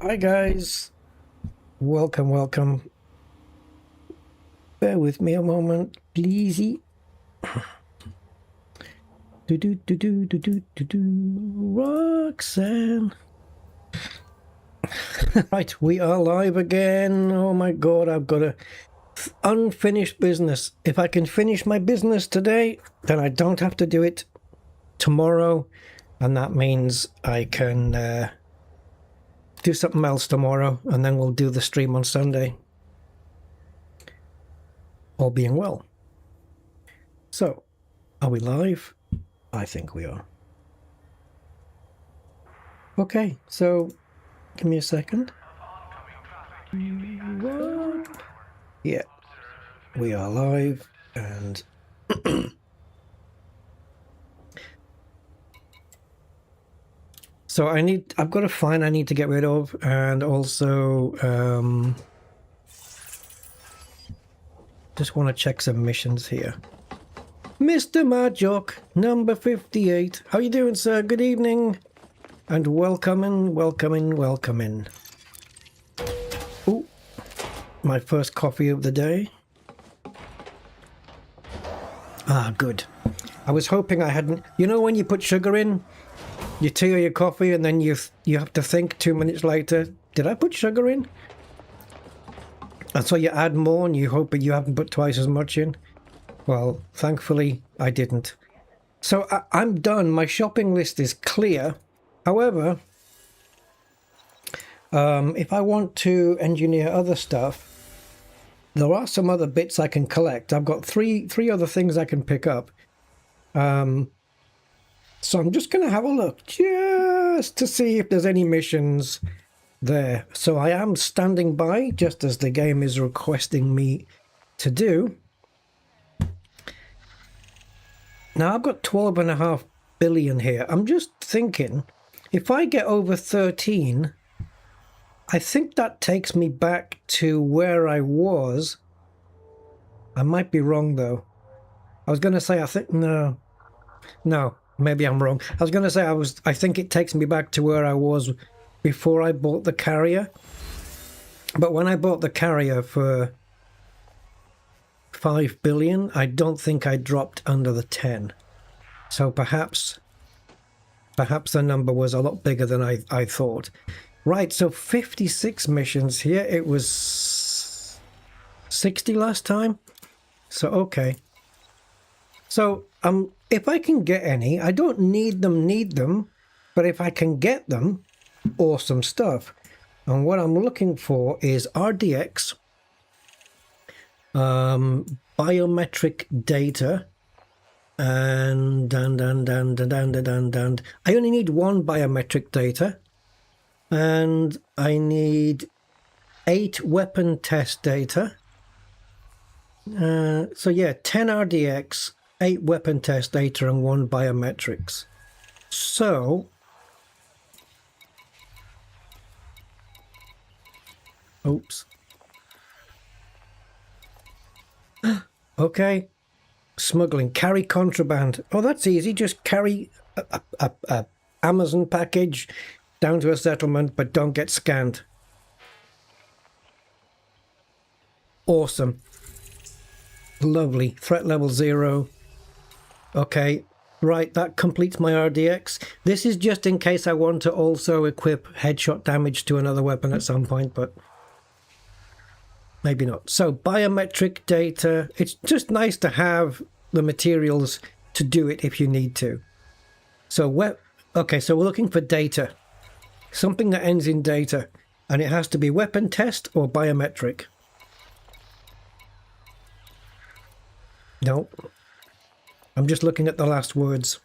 Hi guys, welcome. Bear with me a moment, please. Roxanne. Right, we are live again. Oh my god, I've got a unfinished business. If I can finish my business today, then I don't have to do it tomorrow, and that means I can do something else tomorrow, and then we'll do the stream on Sunday. All being well. So, are we live? I think we are. Okay, so give me a second. What? Yeah, we are live, and so I've got a fine I need to get rid of, and also just want to check some missions here. Mr. Marjock, number 58. How you doing, sir? Good evening. And welcome in. Ooh, my first coffee of the day. Ah, good. I was hoping I hadn't... You know when you put sugar in your tea or your coffee and then you have to think 2 minutes later, did I put sugar in? And so you add more and you hope you haven't put twice as much in. Well, thankfully, I didn't. So I'm done. My shopping list is clear. However, if I want to engineer other stuff, there are some other bits I can collect. I've got three other things I can pick up. So I'm just going to have a look just to see if there's any missions there. So I am standing by just as the game is requesting me to do. Now I've got 12.5 billion here. I'm just thinking, if I get over 13, I think that takes me back to where I was. I might be wrong though. I was going to say, no, maybe I'm wrong. I was going to say I think it takes me back to where I was before I bought the carrier. But when I bought the carrier for 5 billion, I don't think I dropped under the 10. So perhaps the number was a lot bigger than I thought. Right, so 56 missions here. It was 60 last time. So okay. So if I can get any, I don't need them, but if I can get them, awesome stuff. And what I'm looking for is RDX, biometric data, and I only need one biometric data, and I need 8 weapon test data. So yeah, 10 RDX, 8 weapon test data, and 1 biometrics. So oops. Okay. Smuggling. Carry contraband. Oh, that's easy. Just carry a Amazon package down to a settlement, but don't get scanned. Awesome. Lovely. Threat level 0. Okay. Right, that completes my RDX. This is just in case I want to also equip headshot damage to another weapon at some point, but maybe not. So biometric data, it's just nice to have the materials to do it if you need to. So okay, so we're looking for data. Something that ends in data, and it has to be weapon test or biometric. No. I'm just looking at the last words.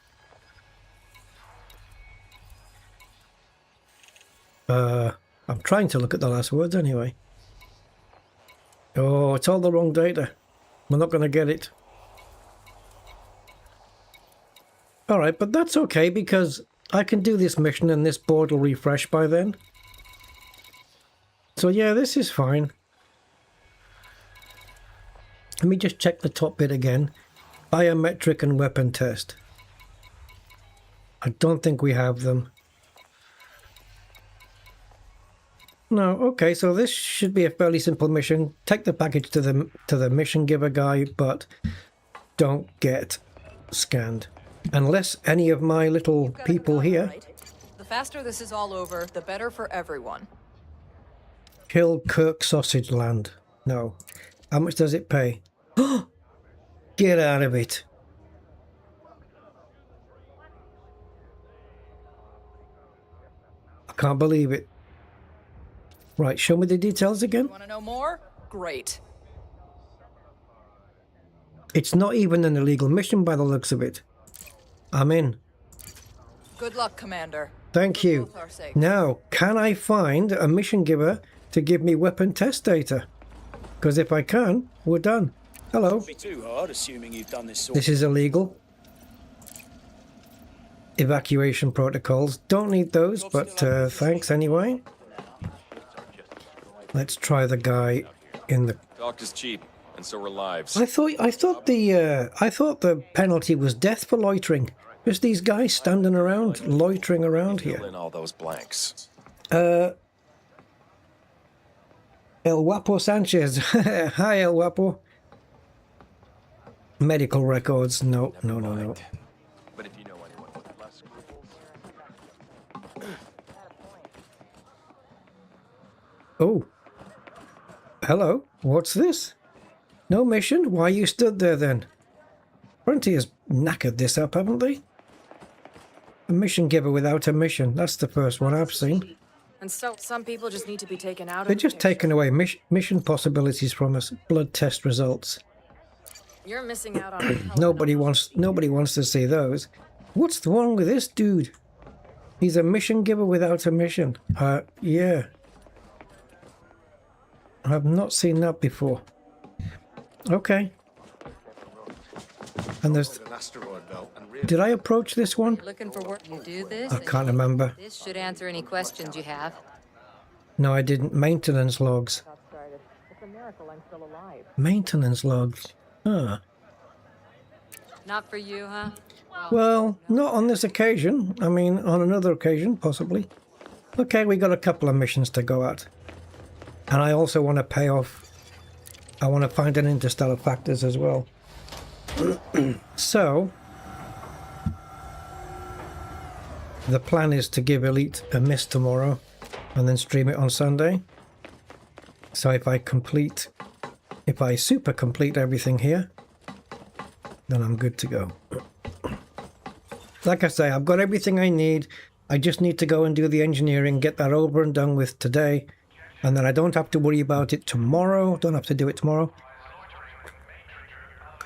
I'm trying to look at the last words anyway. Oh, it's all the wrong data. We're not going to get it. Alright, but that's okay because I can do this mission and this board will refresh by then. So yeah, this is fine. Let me just check the top bit again. Biometric and weapon test. I don't think we have them. No, okay, so this should be a fairly simple mission. Take the package to the mission giver guy, but don't get scanned. Unless any of my little people here... Right. The faster this is all over, the better for everyone. Kill Kirk Sausage Land. No. How much does it pay? Get out of it. I can't believe it. Right, show me the details again. You want to know more? Great. It's not even an illegal mission by the looks of it. I'm in. Good luck, Commander. Thank you. Both are safe. Now, can I find a mission giver to give me weapon test data? Because if I can, we're done. Hello. Won't be too hard, assuming you've done this sort. This is illegal. Evacuation protocols. Don't need those, but thanks anyway. Let's try the guy in the... Talk is cheap, and so are lives. I thought the penalty was death for loitering. Just these guys standing around, loitering around Fill here. in all those blanks. El Guapo Sanchez. Hi, El Guapo. Medical records. No. But if you know anyone with less scruples... Oh. Hello. What's this? No mission? Why you stood there then? Frontier's knackered this up, haven't they? A mission giver without a mission. That's the first one I've seen. And so some people just need to be taken out of They're the just picture. taking away mission possibilities from us. Blood test results. You're missing out on Nobody wants to see those. What's wrong with this dude? He's a mission giver without a mission. Yeah. I've not seen that before. Okay. And there's... Did I approach this one? Looking for work? You do this? I can't remember. This should answer any questions you have. No, I didn't. Maintenance logs. It's a miracle I'm still alive. Maintenance logs. Huh. Not for you, huh? Well, not on this occasion. I mean, on another occasion, possibly. Okay, we got a couple of missions to go at. And I also want to pay off... I want to find an interstellar factors as well. So... the plan is to give Elite a miss tomorrow and then stream it on Sunday. So if I super complete everything here, then I'm good to go. Like I say, I've got everything I need. I just need to go and do the engineering, get that over and done with today, and then I don't have to worry about it tomorrow. Don't have to do it tomorrow.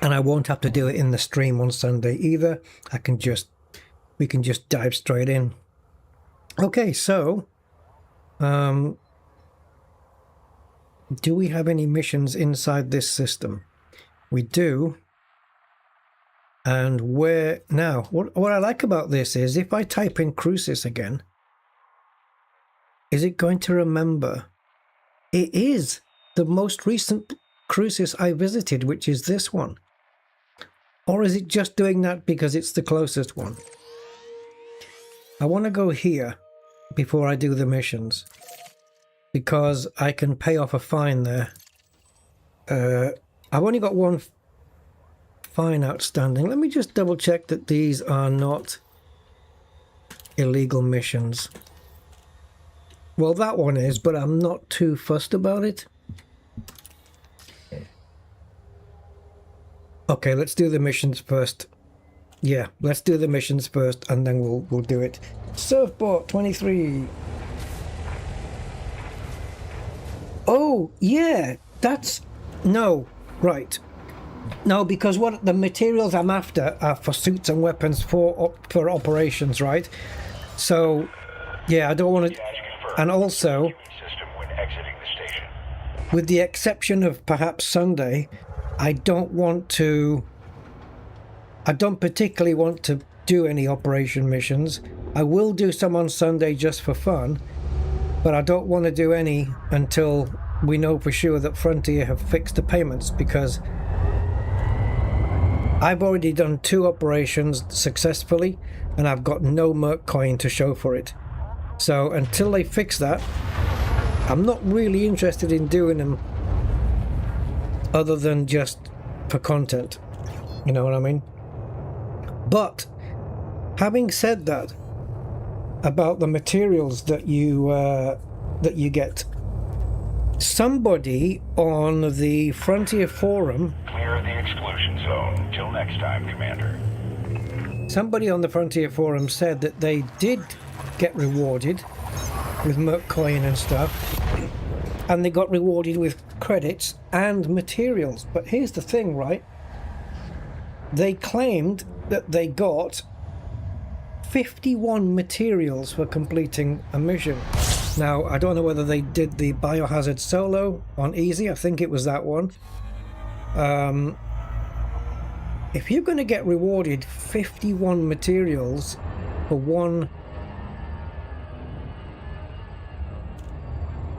And I won't have to do it in the stream on Sunday either. We can just dive straight in. Okay, so do we have any missions inside this system? We do. And where now? What I like about this is if I type in Crucis again, is it going to remember? It is the most recent Crucis I visited, which is this one. Or is it just doing that because it's the closest one? I want to go here before I do the missions because I can pay off a fine there. I've only got one fine outstanding. Let me just double check that these are not illegal missions. Well, that one is, but I'm not too fussed about it. Okay, let's do the missions first. Yeah, let's do the missions first, and then we'll do it. Surfboard 23. Oh yeah, that's no right. No, because what the materials I'm after are for suits and weapons for operations, right? So yeah, I don't want to. And also, with the exception of perhaps Sunday, I don't particularly want to do any operation missions. I will do some on Sunday just for fun, but I don't want to do any until we know for sure that Frontier have fixed the payments, because I've already done 2 operations successfully and I've got no Merc coin to show for it. So until they fix that, I'm not really interested in doing them other than just for content. You know what I mean? But having said that, about the materials that you get, somebody on the Frontier forum, Clear the exclusion zone. Till next time, Commander. somebody on the Frontier forum said that they did get rewarded with Merc coin and stuff, and they got rewarded with credits and materials. But here's the thing, right? They claimed that they got 51 materials for completing a mission. Now, I don't know whether they did the Biohazard solo on easy. I think it was that one. If you're going to get rewarded 51 materials for one...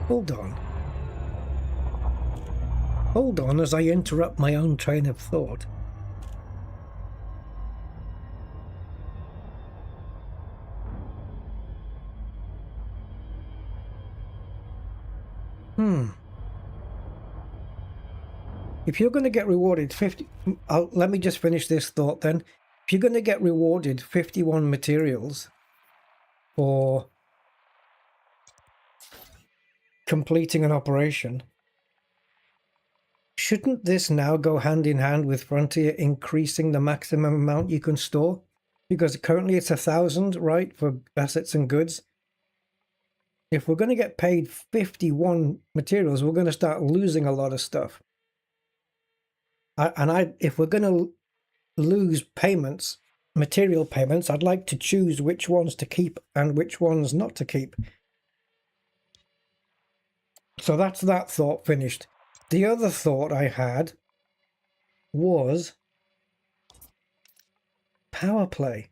Hold on. Hold on as I interrupt my own train of thought. If you're going to get rewarded 50... let me just finish this thought then. If you're going to get rewarded 51 materials for completing an operation, shouldn't this now go hand in hand with Frontier increasing the maximum amount you can store? Because currently it's 1,000, right, for assets and goods. If we're going to get paid 51 materials, we're going to start losing a lot of stuff. If we're going to lose payments, material payments, I'd like to choose which ones to keep and which ones not to keep. So that's that thought finished. The other thought I had was power play.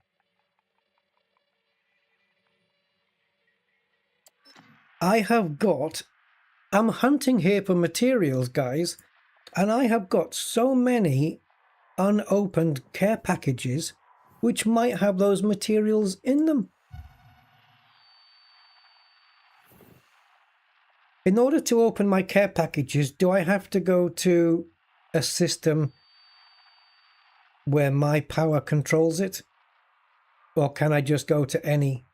I'm hunting here for materials, guys, and I have got so many unopened care packages which might have those materials in them. In order to open my care packages, do I have to go to a system where my power controls it? Or can I just go to any?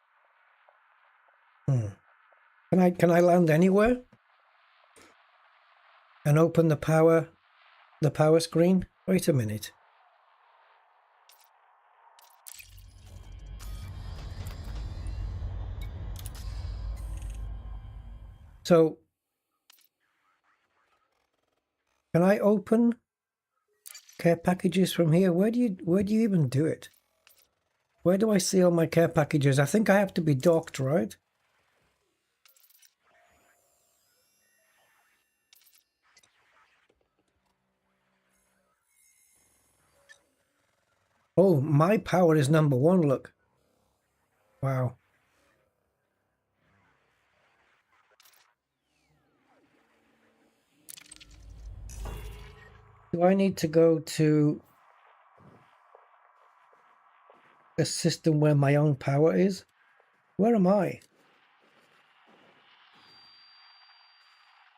Can I land anywhere and open the power screen? Wait a minute. So can I open care packages from here? Where do you even do it? Where do I see all my care packages? I think I have to be docked, right? Oh, my power is number 1, look. Wow. Do I need to go to a system where my own power is? Where am I?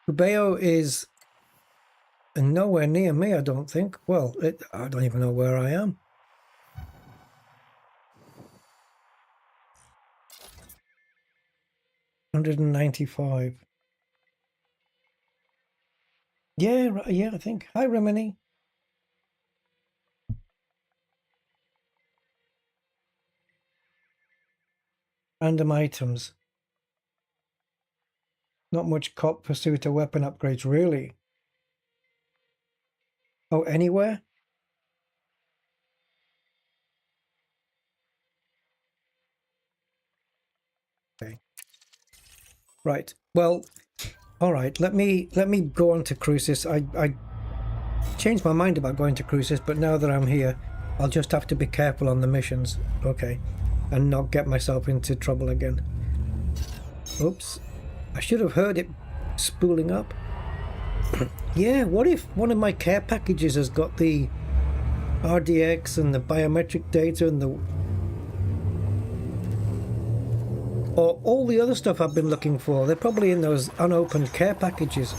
Rubeo is nowhere near me, I don't think. Well, I don't even know where I am. $195. Yeah, right, yeah, I think. Hi, Remini. Random items. Not much cop pursuit or weapon upgrades, really. Oh, anywhere? Okay. Right. Well, all right. Let me go on to Crucis. I changed my mind about going to Crucis, but now that I'm here, I'll just have to be careful on the missions. Okay. And not get myself into trouble again. Oops. I should have heard it spooling up. Yeah, what if one of my care packages has got the RDX and the biometric data and the... or all the other stuff I've been looking for. They're probably in those unopened care packages.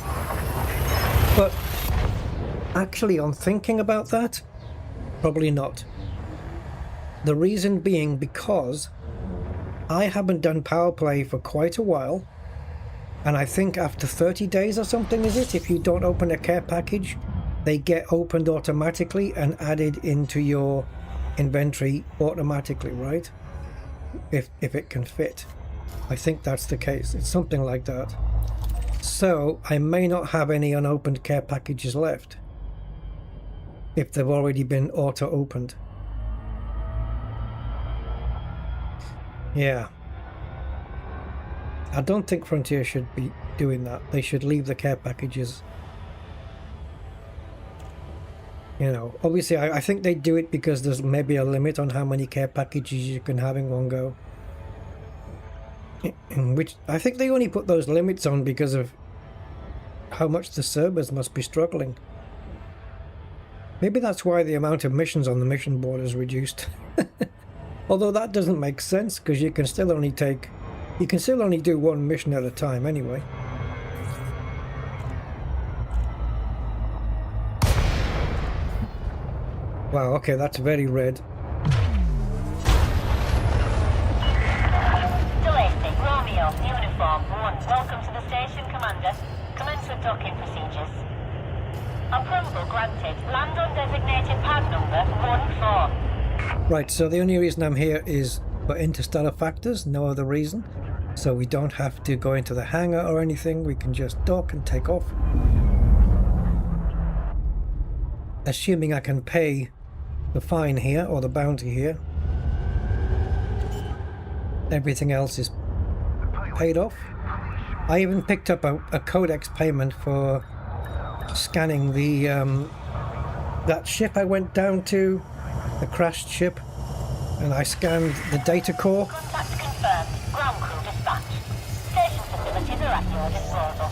But actually, on thinking about that, probably not. The reason being because I haven't done power play for quite a while, and I think after 30 days or something, is it? If you don't open a care package, they get opened automatically and added into your inventory automatically, right? If it can fit. I think that's the case. It's something like that. So I may not have any unopened care packages left if they've already been auto-opened. Yeah. I don't think Frontier should be doing that. They should leave the care packages. You know, obviously I think they do it because there's maybe a limit on how many care packages you can have in one go. In which I think they only put those limits on because of how much the servers must be struggling. Maybe that's why the amount of missions on the mission board is reduced. Although that doesn't make sense because you can still only do one mission at a time anyway. Wow, okay, that's very red. Joystick, Romeo, Uniform 1. Welcome to the station, Commander. Commence with docking procedures. Approval granted. Land on designated pad number 14. Right, so the only reason I'm here is for interstellar factors, no other reason. So we don't have to go into the hangar or anything, we can just dock and take off. Assuming I can pay the fine here, or the bounty here. Everything else is paid off. I even picked up a codex payment for scanning the that ship I went down to, the crashed ship, and I scanned the data core. Contact confirmed. Ground crew dispatched. Station facilities are at your disposal.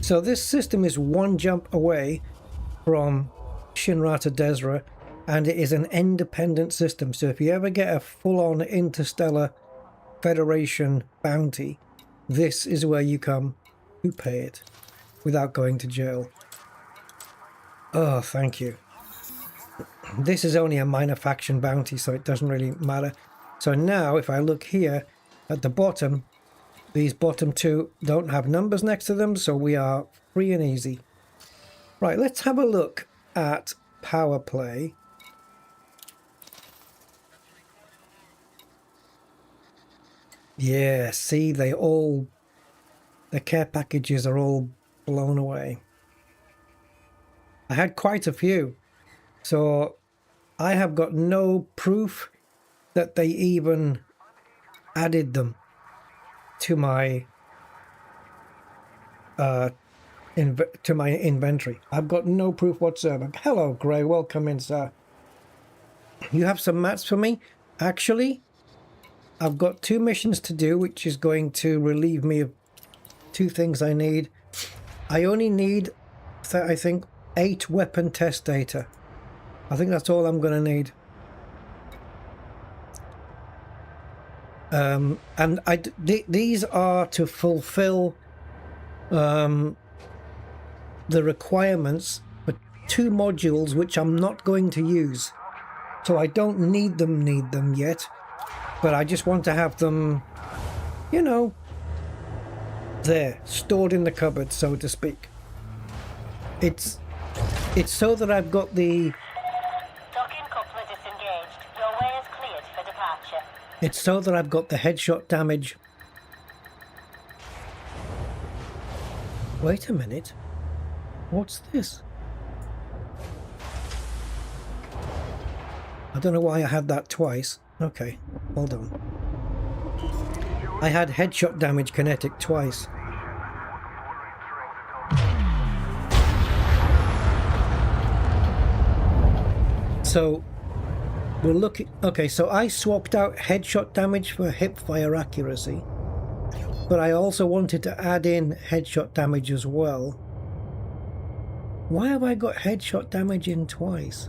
So this system is one jump away from Shinrata Desra, and it is an independent system. So if you ever get a full-on interstellar Federation bounty, this is where you come to pay it without going to jail. Oh, thank you. This is only a minor faction bounty, so it doesn't really matter. So now if I look here at the bottom, these bottom two don't have numbers next to them, so we are free and easy. Right, let's have a look at power play. Yeah, see, the care packages are all blown away. I had quite a few, so I have got no proof that they even added them to my inventory. I've got no proof whatsoever. Hello, Gray. Welcome in, sir. You have some mats for me? Actually, I've got 2 missions to do, which is going to relieve me of 2 things I need. I only need, I think, 8 weapon test data. I think that's all I'm going to need. And these are to fulfill the requirements for 2 modules which I'm not going to use. So I don't need them yet, but I just want to have them, you know, there, stored in the cupboard, so to speak. It's so that I've got the... Docking coupler disengaged. Your way is cleared for departure. It's so that I've got the headshot damage. Wait a minute. What's this? I don't know why I had that twice. Okay, hold on. I had headshot damage kinetic twice. So we're looking... Okay, so I swapped out headshot damage for hip fire accuracy, but I also wanted to add in headshot damage as well. Why have I got headshot damage in twice?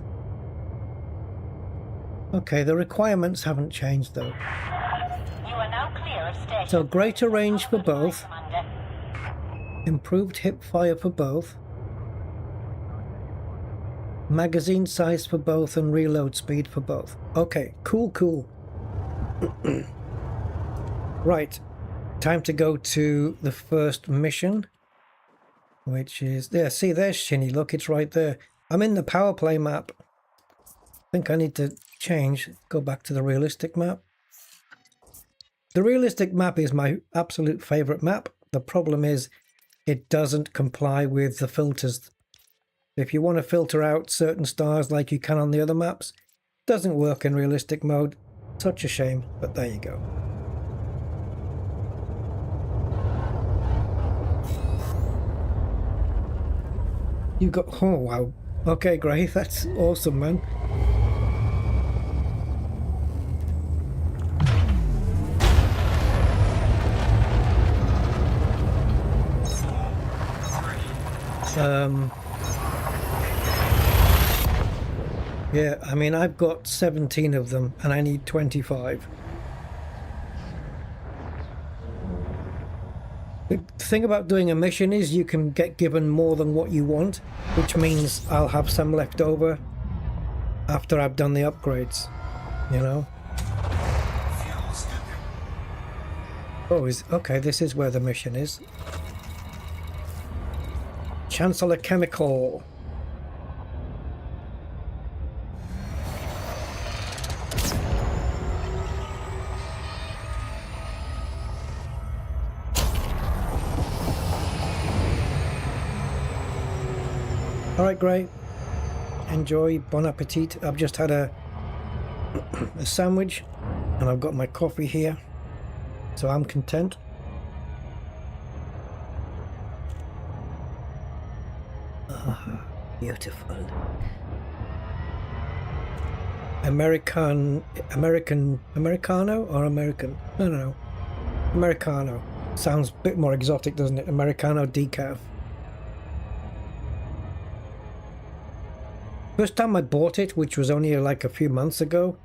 Okay, the requirements haven't changed though. You are now clear of station. So greater range for both. Commander. Improved hip fire for both. Magazine size for both and reload speed for both. Okay, cool, cool. Right, time to go to the first mission, which is there. See, there's Shinny. Look, it's right there. I'm in the power play map. I think I need to change, go back to the realistic map. The realistic map is my absolute favorite map. The problem is it doesn't comply with the filters. If you want to filter out certain stars like you can on the other maps, it doesn't work in realistic mode. Such a shame, but there you go. You got, oh wow. Okay, great, that's awesome, man. Yeah, I mean, I've got 17 of them and I need 25. The thing about doing a mission is you can get given more than what you want, which means I'll have some left over after I've done the upgrades, you know? Oh, okay, this is where the mission is. Chancellor Chemical. Alright, great. Enjoy. Bon appetit. I've just had a sandwich and I've got my coffee here, so I'm content. Beautiful. Americano or American? No. Americano. Sounds a bit more exotic, doesn't it? Americano decaf. First time I bought it, which was only like a few months ago,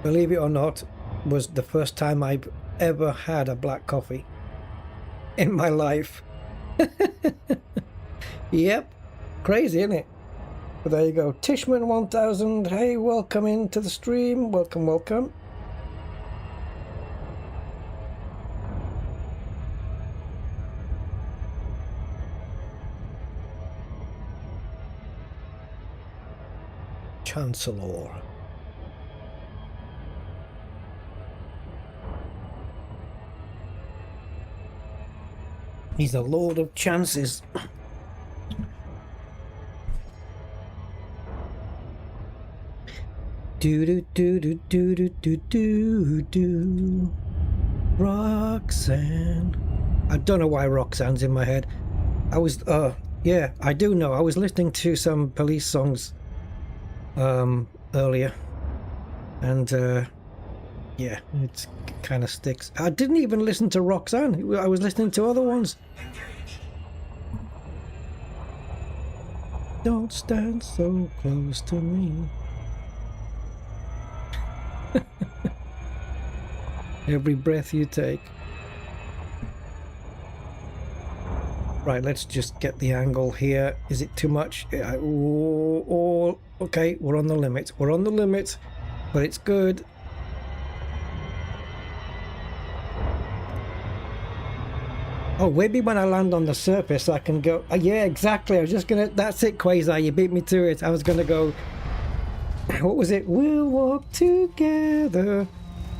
believe it or not, was the first time I've ever had a black coffee in my life. Yep, crazy, isn't it? But there you go. Tishman 1000, hey, welcome into the stream. Welcome, welcome. Chancellor. He's the Lord of Chances. Do do do do do do do do do. Roxanne. I don't know why Roxanne's in my head. I was yeah, I do know. I was listening to some Police songs earlier, and yeah, it kind of sticks. I didn't even listen to Roxanne. I was listening to other ones. Don't stand so close to me. Every breath you take. Right, let's just get the angle here. Is it too much? Oh, okay, we're on the limit. We're on the limit, but it's good. Oh, maybe when I land on the surface I can go... yeah, exactly. I was just gonna... That's it, Quasar. You beat me to it. I was gonna go... What was it? We'll walk together,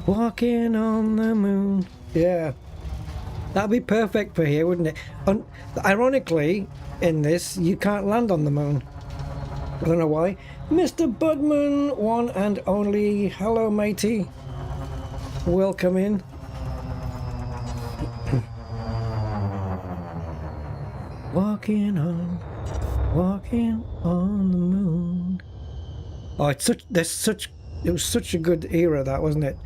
walking on the moon. Yeah. That'd be perfect for here, wouldn't it? Ironically, in this, you can't land on the moon. I don't know why. Mr. Budman, one and only. Hello, matey. Welcome in. Walking on the moon. Oh, it was such a good era, that, wasn't it?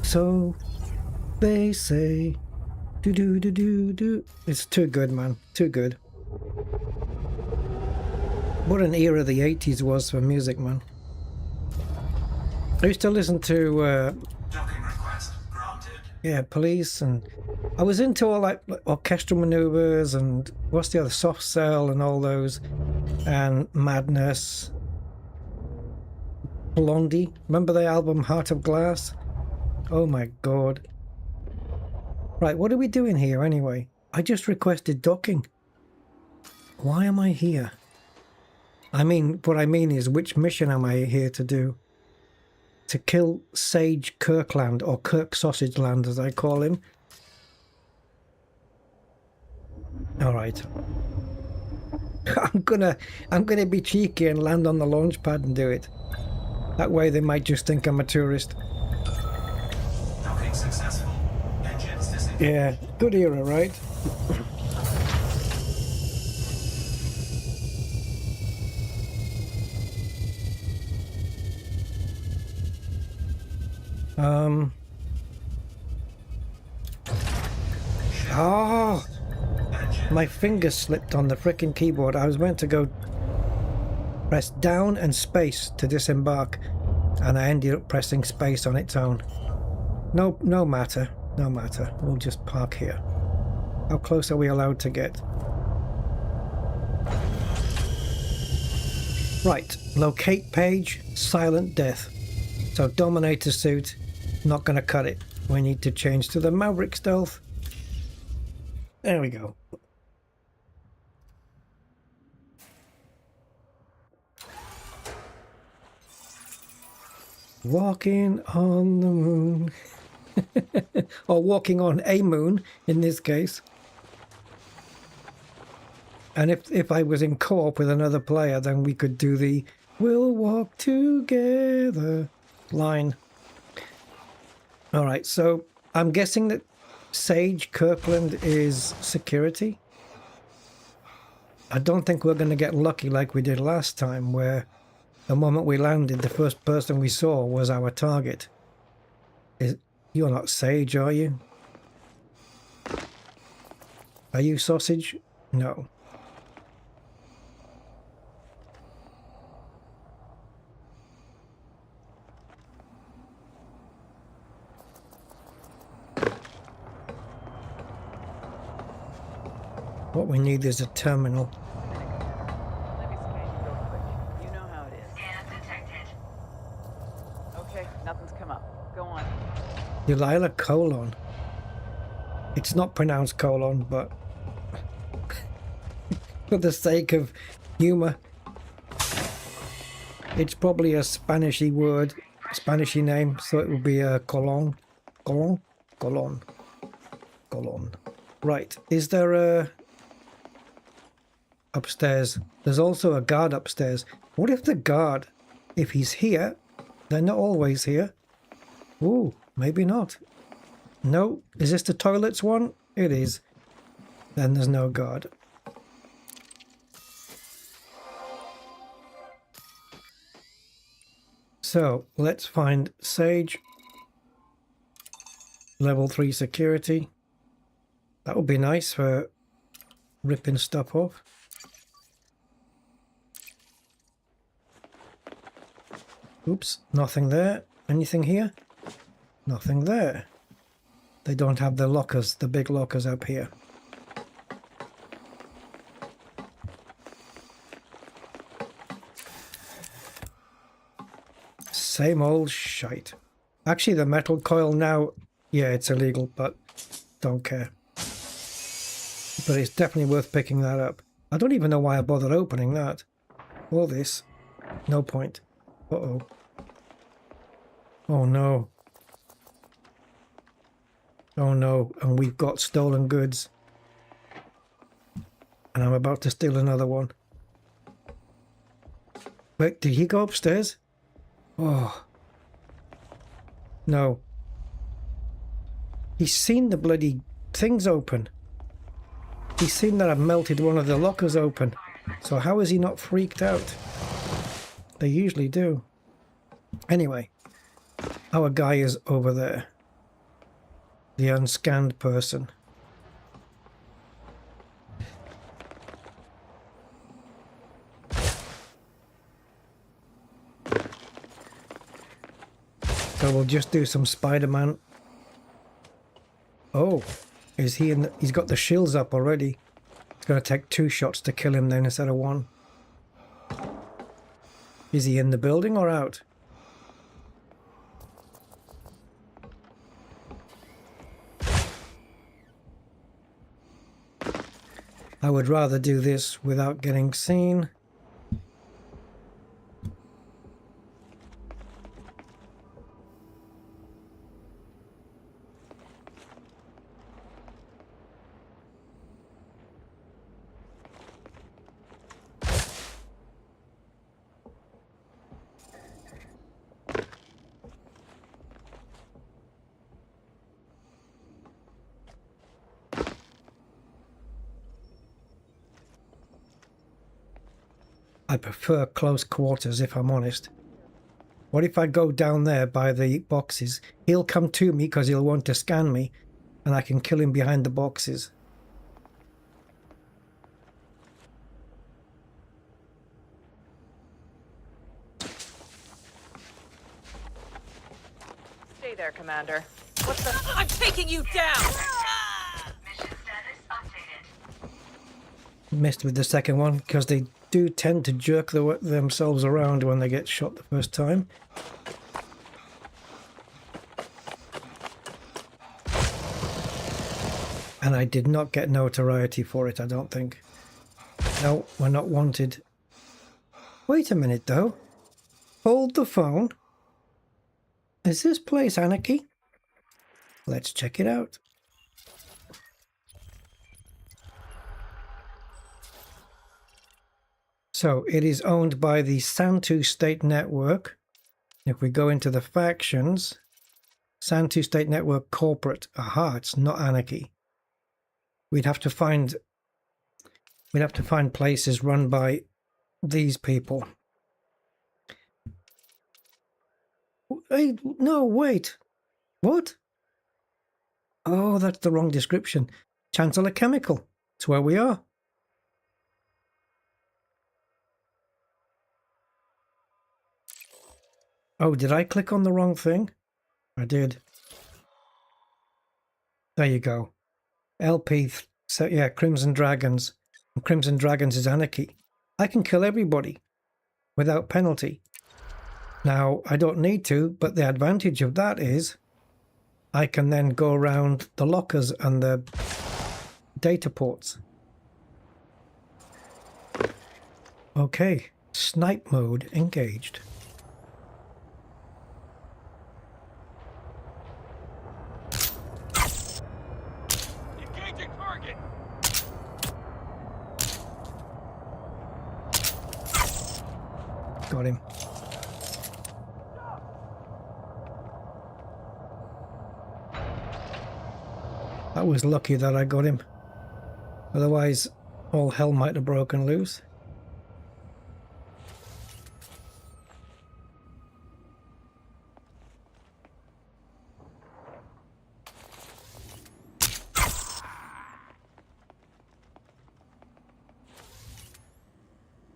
So they say. Do. It's too good, man. Too good. What an era the 80s was for music, man. I used to listen to Docking request granted. Yeah, police, and I was into all like orchestral maneuvers and what's the other, soft cell and all those, and Madness. Blondie, remember the album Heart of Glass? Oh my god. Right, what are we doing here anyway? I just requested docking. Why am I here? I mean, what I mean is, which mission am I here to do? To kill Sage Kirkland, or Kirk Sausage Land as I call him. Alright. I'm gonna be cheeky and land on the launch pad and do it. That way they might just think I'm a tourist. Docking successful. Engines disengaged. Yeah, good era, right? Oh, my finger slipped on the frickin' keyboard. I was meant to go press down and space to disembark, and I ended up pressing space on its own. No matter. We'll just park here. How close are we allowed to get? Right, locate page, silent death. So Dominator suit, not gonna cut it. We need to change to the Maverick stealth. There we go. Walking on the moon. Or walking on a moon in this case. And if I was in co-op with another player, then we could do the "we'll walk together" line. Alright, so I'm guessing that Sage Kirkland is security. I don't think we're going to get lucky like we did last time, where the moment we landed, the first person we saw was our target. You're not Sage, are you? Are you Sausage? No. What we need is a terminal. Let me scan you real quick. You know how it is. Scan detected. Okay, nothing's come up. Go on. Delilah colon. It's not pronounced colon, but for the sake of humor, it's probably a Spanishy word, Spanishy name, so it would be a colon. Colon. Right, is there a... upstairs? There's also a guard upstairs. What if the guard, if he's here, they're not always here? Ooh, maybe not. No, is this the toilets one? It is. Then there's no guard. So, let's find Sage. Level 3 security. That would be nice for ripping stuff off. Oops, nothing there. Anything here? Nothing there. They don't have the lockers, the big lockers up here. Same old shite. Actually, the metal coil now, yeah, it's illegal, but don't care. But it's definitely worth picking that up. I don't even know why I bothered opening that. All this. No point. Uh-oh. Oh no. Oh no, and we've got stolen goods. And I'm about to steal another one. Wait, did he go upstairs? Oh. No. He's seen the bloody things open. He's seen that I've melted one of the lockers open. So how is he not freaked out? They usually do. Anyway, our guy is over there. The unscanned person. So we'll just do some Spider-Man. Oh, is he in? He's got the shields up already. It's going to take 2 shots to kill him then instead of 1. Is he in the building or out? I would rather do this without getting seen. I prefer close quarters if I'm honest. What if I go down there by the boxes? He'll come to me because he'll want to scan me and I can kill him behind the boxes. Stay there, Commander. What the? I'm taking you down! Mission status updated. Missed with the second one because they do tend to jerk themselves around when they get shot the first time. And I did not get notoriety for it, I don't think. No, we're not wanted. Wait a minute though. Hold the phone. Is this place anarchy? Let's check it out. So it is owned by the Santu State Network. If we go into the factions, Santu State Network Corporate. Aha, it's not anarchy. We'd have to find places run by these people. Hey, no, wait. What? Oh, that's the wrong description. Chancellor Chemical. It's where we are. Oh, did I click on the wrong thing? I did. There you go. LP, so yeah, Crimson Dragons. And Crimson Dragons is anarchy. I can kill everybody without penalty. Now, I don't need to, but the advantage of that is I can then go around the lockers and the data ports. Okay, snipe mode engaged. Got him. That was lucky that I got him. Otherwise, all hell might have broken loose.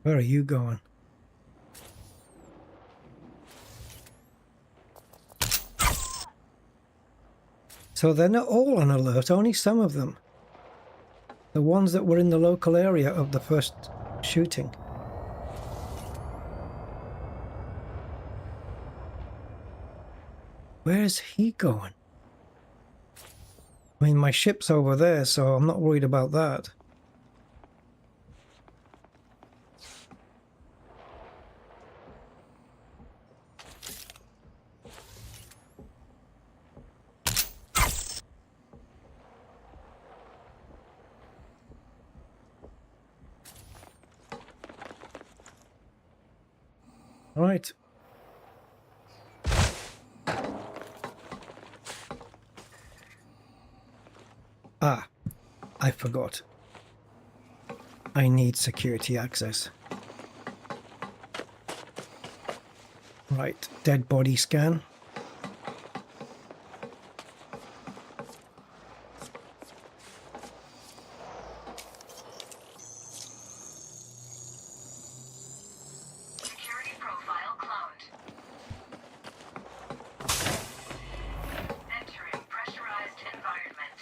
Where are you going? So they're not all on alert, only some of them. The ones that were in the local area of the first shooting. Where's he going? I mean, my ship's over there, so I'm not worried about that. Right. Ah, I forgot. I need security access. Right, dead body scan. Entering pressurized environment.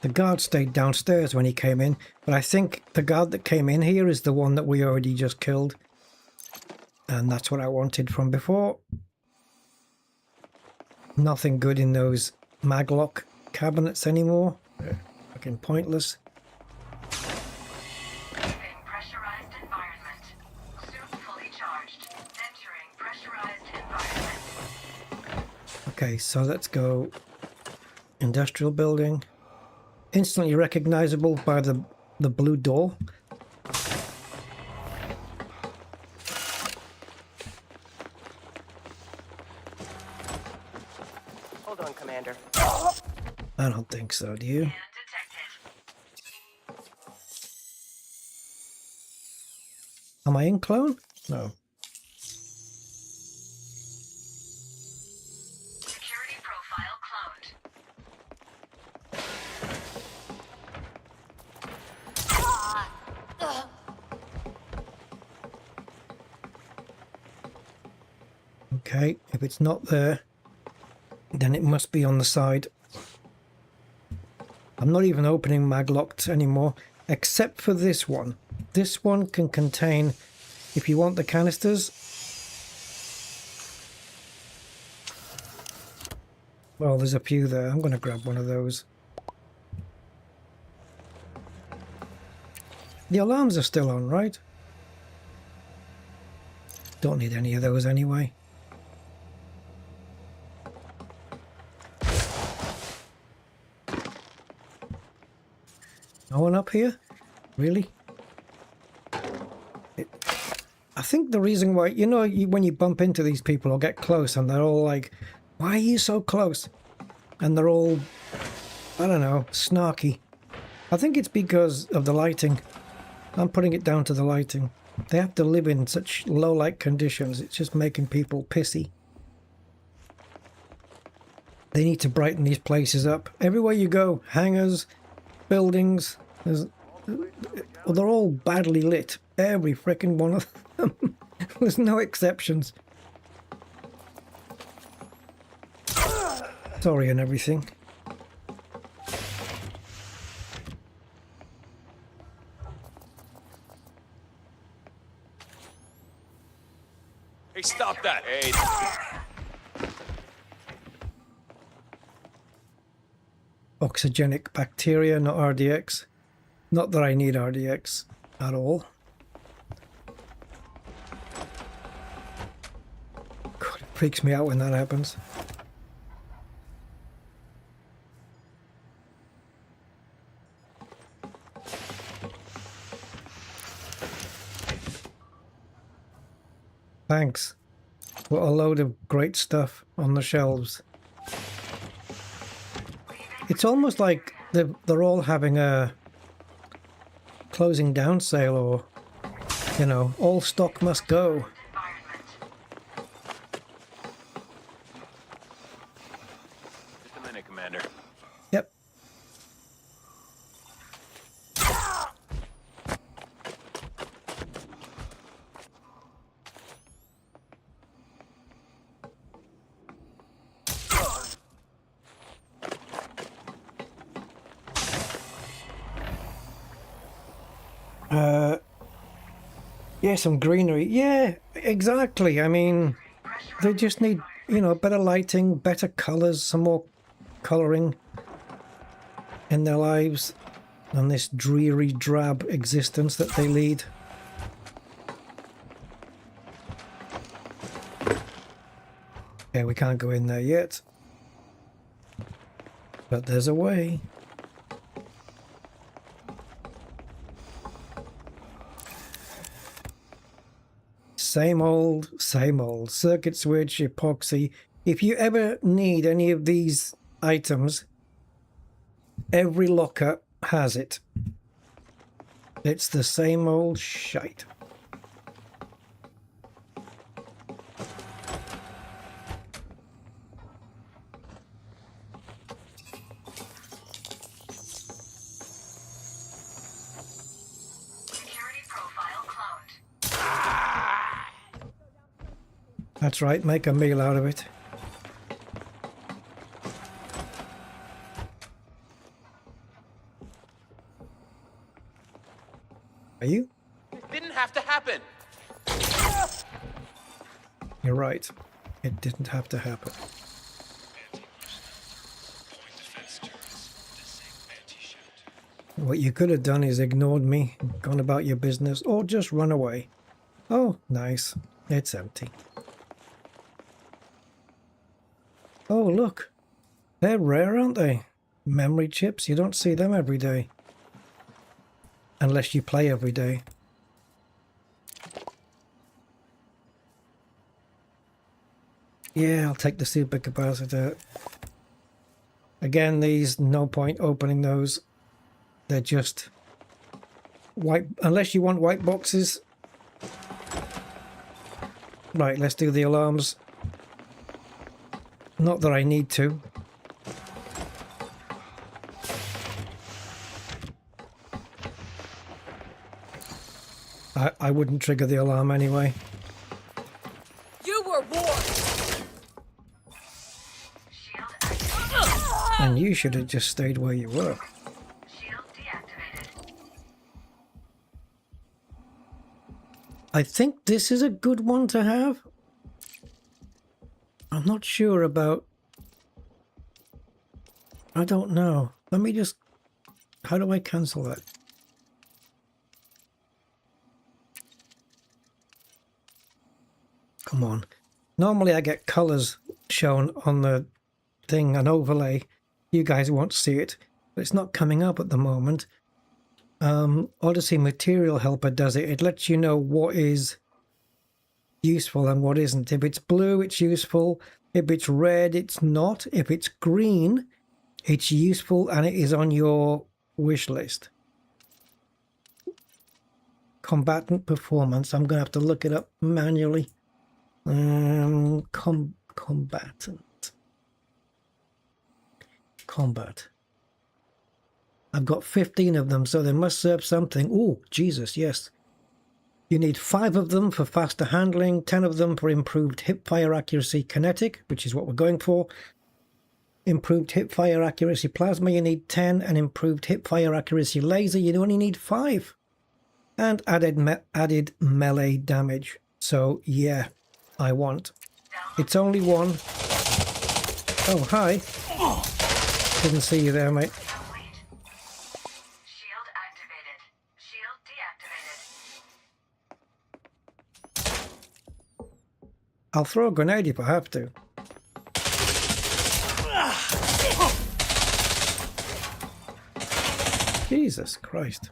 The guard stayed downstairs when he came in, but I think the guard that came in here is the one that we already just killed. And that's what I wanted from before. Nothing good in those maglock cabinets anymore. They're fucking pointless. Pressurized environment. Suit fully charged. Entering pressurized environment. Okay, so let's go industrial building. Instantly recognizable by the blue door. Hold on, Commander. I don't think so, do you? Am I in clone? No. Security profile cloned. Okay, if it's not there, then it must be on the side. I'm not even opening maglocks anymore, except for this one. This one can contain, if you want the canisters, well, there's a few there. I'm going to grab one of those. The alarms are still on, right? Don't need any of those anyway. No one up here? Really? I think the reason why, you know, when you bump into these people or get close and they're all like, why are you so close? And they're all, I don't know, snarky. I think it's because of the lighting. I'm putting it down to the lighting. They have to live in such low light conditions. It's just making people pissy. They need to brighten these places up. Everywhere you go, hangars, buildings, well, they're all badly lit. Every frickin' one of them. There's no exceptions. Sorry and everything. Hey, stop that! Hey. Oxygenic bacteria, not RDX. Not that I need RDX at all. God, it freaks me out when that happens. Thanks. What a load of great stuff on the shelves. It's almost like they're all having a closing down sale, or, you know, all stock must go. Just a minute, Commander. Yep. Yeah, some greenery. Yeah, exactly. I mean, they just need, you know, better lighting, better colours, some more colouring in their lives than this dreary, drab existence that they lead. Okay, we can't go in there yet. But there's a way. Same old, same old. Circuit switch, epoxy. If you ever need any of these items, every locker has it. It's the same old shite. Security profile cloned. That's right, make a meal out of it. didn't have to happen. You're right. It didn't have to happen. What you could have done is ignored me, gone about your business, or just run away. Oh, nice. It's empty. Oh, look. They're rare, aren't they? Memory chips, you don't see them every day. Unless you play every day. Yeah, I'll take the supercapacitor. Again, these, no point opening those. They're just white, unless you want white boxes. Right, let's do the alarms. Not that I need to. I wouldn't trigger the alarm anyway. You were warned. And you should have just stayed where you were. Shield deactivated. I think this is a good one to have. I'm not sure about... I don't know. Let me just... How do I cancel that? Come on. Normally I get colors shown on the thing, an overlay. You guys won't see it, but it's not coming up at the moment. Odyssey Material Helper does it. It lets you know what is useful and what isn't. If it's blue, it's useful. If it's red, it's not. If it's green, it's useful and it is on your wish list. Combatant performance. I'm going to have to look it up manually. Combatant. Combat. I've got 15 of them, so they must serve something. Oh, Jesus, yes. You need 5 of them for faster handling, 10 of them for improved hip-fire accuracy kinetic, which is what we're going for. Improved hip-fire accuracy plasma, you need 10, and improved hip-fire accuracy laser, you only need 5. And added melee damage. So, yeah, I want. It's only one. Oh, hi. Didn't see you there, mate. Shield activated. Shield deactivated. I'll throw a grenade if I have to. Jesus Christ.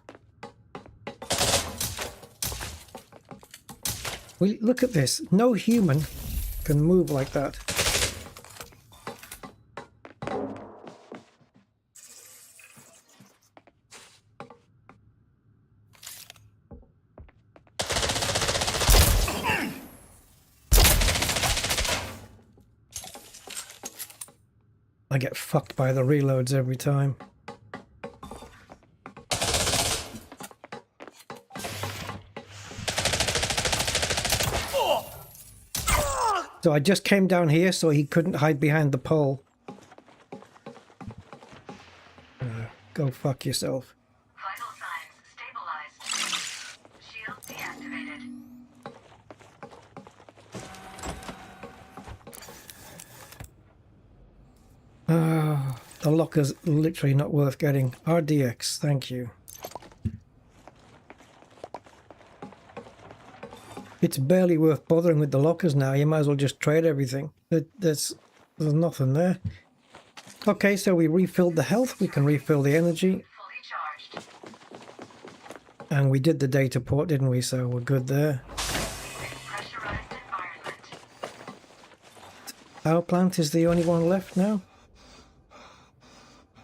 Well, look at this. No human can move like that. I get fucked by the reloads every time. So I just came down here so he couldn't hide behind the pole. Go fuck yourself. Vital signs stabilized. Shield deactivated. The locker's literally not worth getting. RDX, thank you. It's barely worth bothering with the lockers now. You might as well just trade everything. There's nothing there. Okay, so we refilled the health. We can refill the energy. Fully charged. And we did the data port, didn't we? So we're good there. Pressurized environment. Power plant is the only one left now.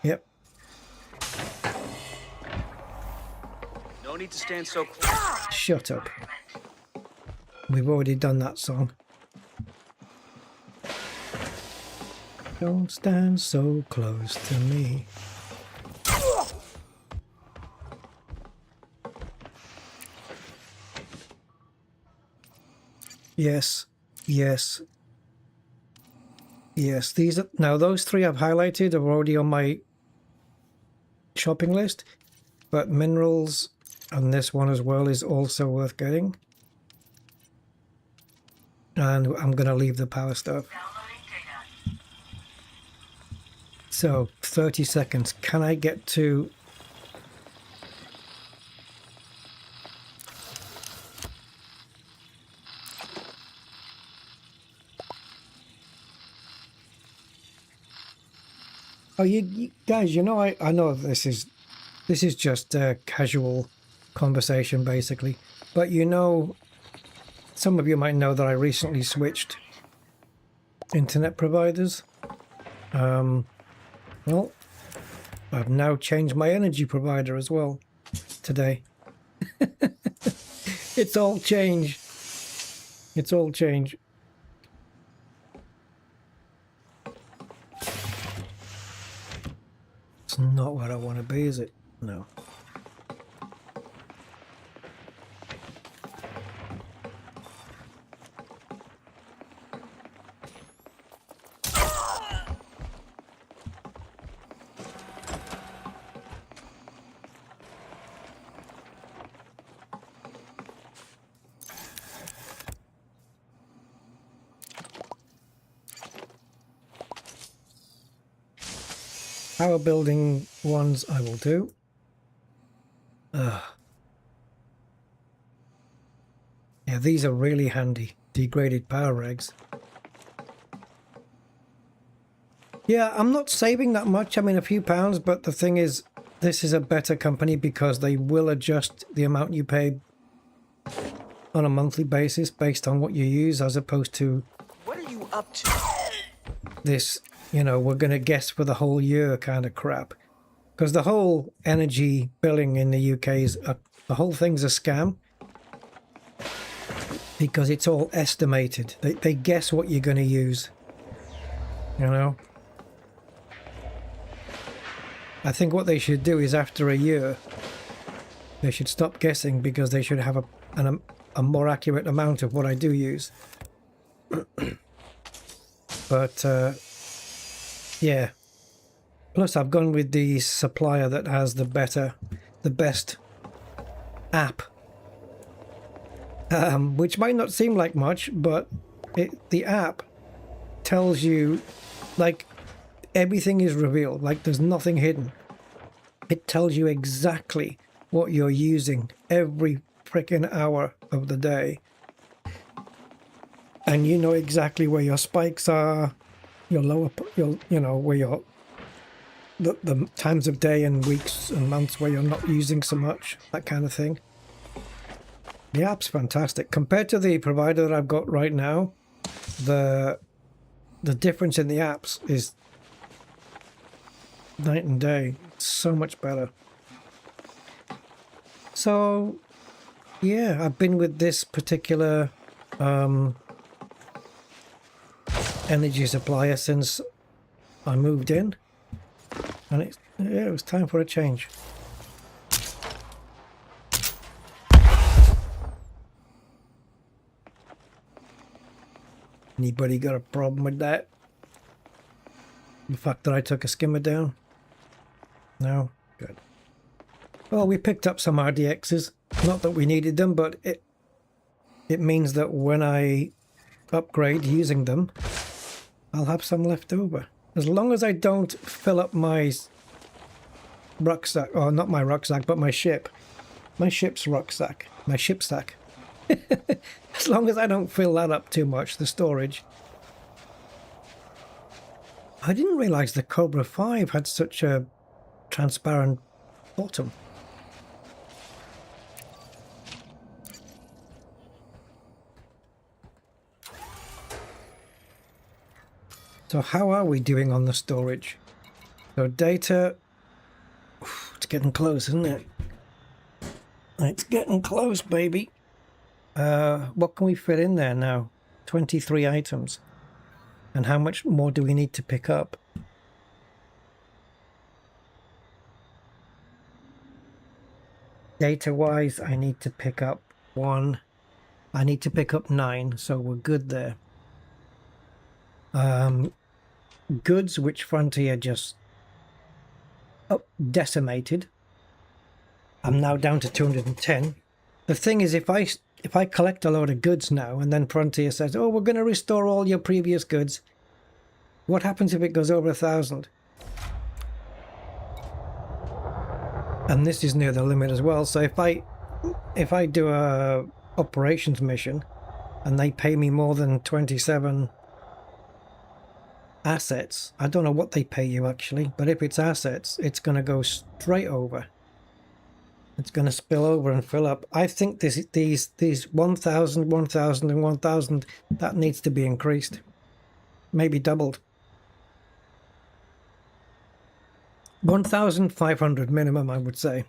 Yep. No need to stand so close. Shut up. We've already done that song. Don't stand so close to me. Yes, yes, yes. These are now those 3 I've highlighted are already on my shopping list, but minerals, And this one as well is also worth getting. And I'm going to leave the power stuff. So 30 seconds. Can I get to... Oh, you guys, you know, I know this is just a casual conversation basically, but you know, some of you might know that I recently switched internet providers. Well, I've now changed my energy provider as well today. It's all change. It's all change. It's not where I want to be, is it? No. Power building ones I will do. Yeah, these are really handy. Degraded power regs. Yeah, I'm not saving that much. I mean, a few pounds, but the thing is, this is a better company because they will adjust the amount you pay on a monthly basis based on what you use, as opposed to... What are you up to? This, you know, we're going to guess for the whole year kind of crap. Because the whole energy billing in the UK is, the whole thing's a scam. Because it's all estimated. They guess what you're going to use. You know? I think what they should do is after a year, they should stop guessing because they should have a more accurate amount of what I do use. But, yeah. Plus, I've gone with the supplier that has the best app. Which might not seem like much, but the app tells you, like, everything is revealed. Like, there's nothing hidden. It tells you exactly what you're using every freaking hour of the day. And you know exactly where your spikes are, your lower, you know, where your the times of day and weeks and months where you're not using so much, that kind of thing. The app's fantastic. Compared to the provider that I've got right now, the difference in the apps is night and day. It's so much better. So, yeah, I've been with this particular energy supplier since I moved in, and it was time for a change. Anybody got a problem with that? The fact that I took a skimmer down? No? Good. Well, we picked up some RDXs. Not that we needed them, but it means that when I upgrade using them, I'll have some left over. As long as I don't fill up my rucksack, or not my rucksack, but my ship's rucksack, my ship sack. As long as I don't fill that up too much, the storage. I didn't realize the Cobra 5 had such a transparent bottom. So how are we doing on the storage? So data, it's getting close, isn't it? It's getting close, baby. What can we fit in there now? 23 items. And how much more do we need to pick up? Data-wise, I need to pick up 1. I need to pick up 9, so we're good there. Goods, which Frontier just decimated. I'm now down to 210. The thing is, if I collect a load of goods now and then Frontier says, oh, we're going to restore all your previous goods, what happens if it goes over 1,000? And this is near the limit as well. So if I do a operations mission and they pay me more than 27 assets, I don't know what they pay you actually, but if it's assets, it's going to go straight over. It's going to spill over and fill up. I think these 1,000, 1,000 and 1,000, that needs to be increased. Maybe doubled. 1,500 minimum, I would say.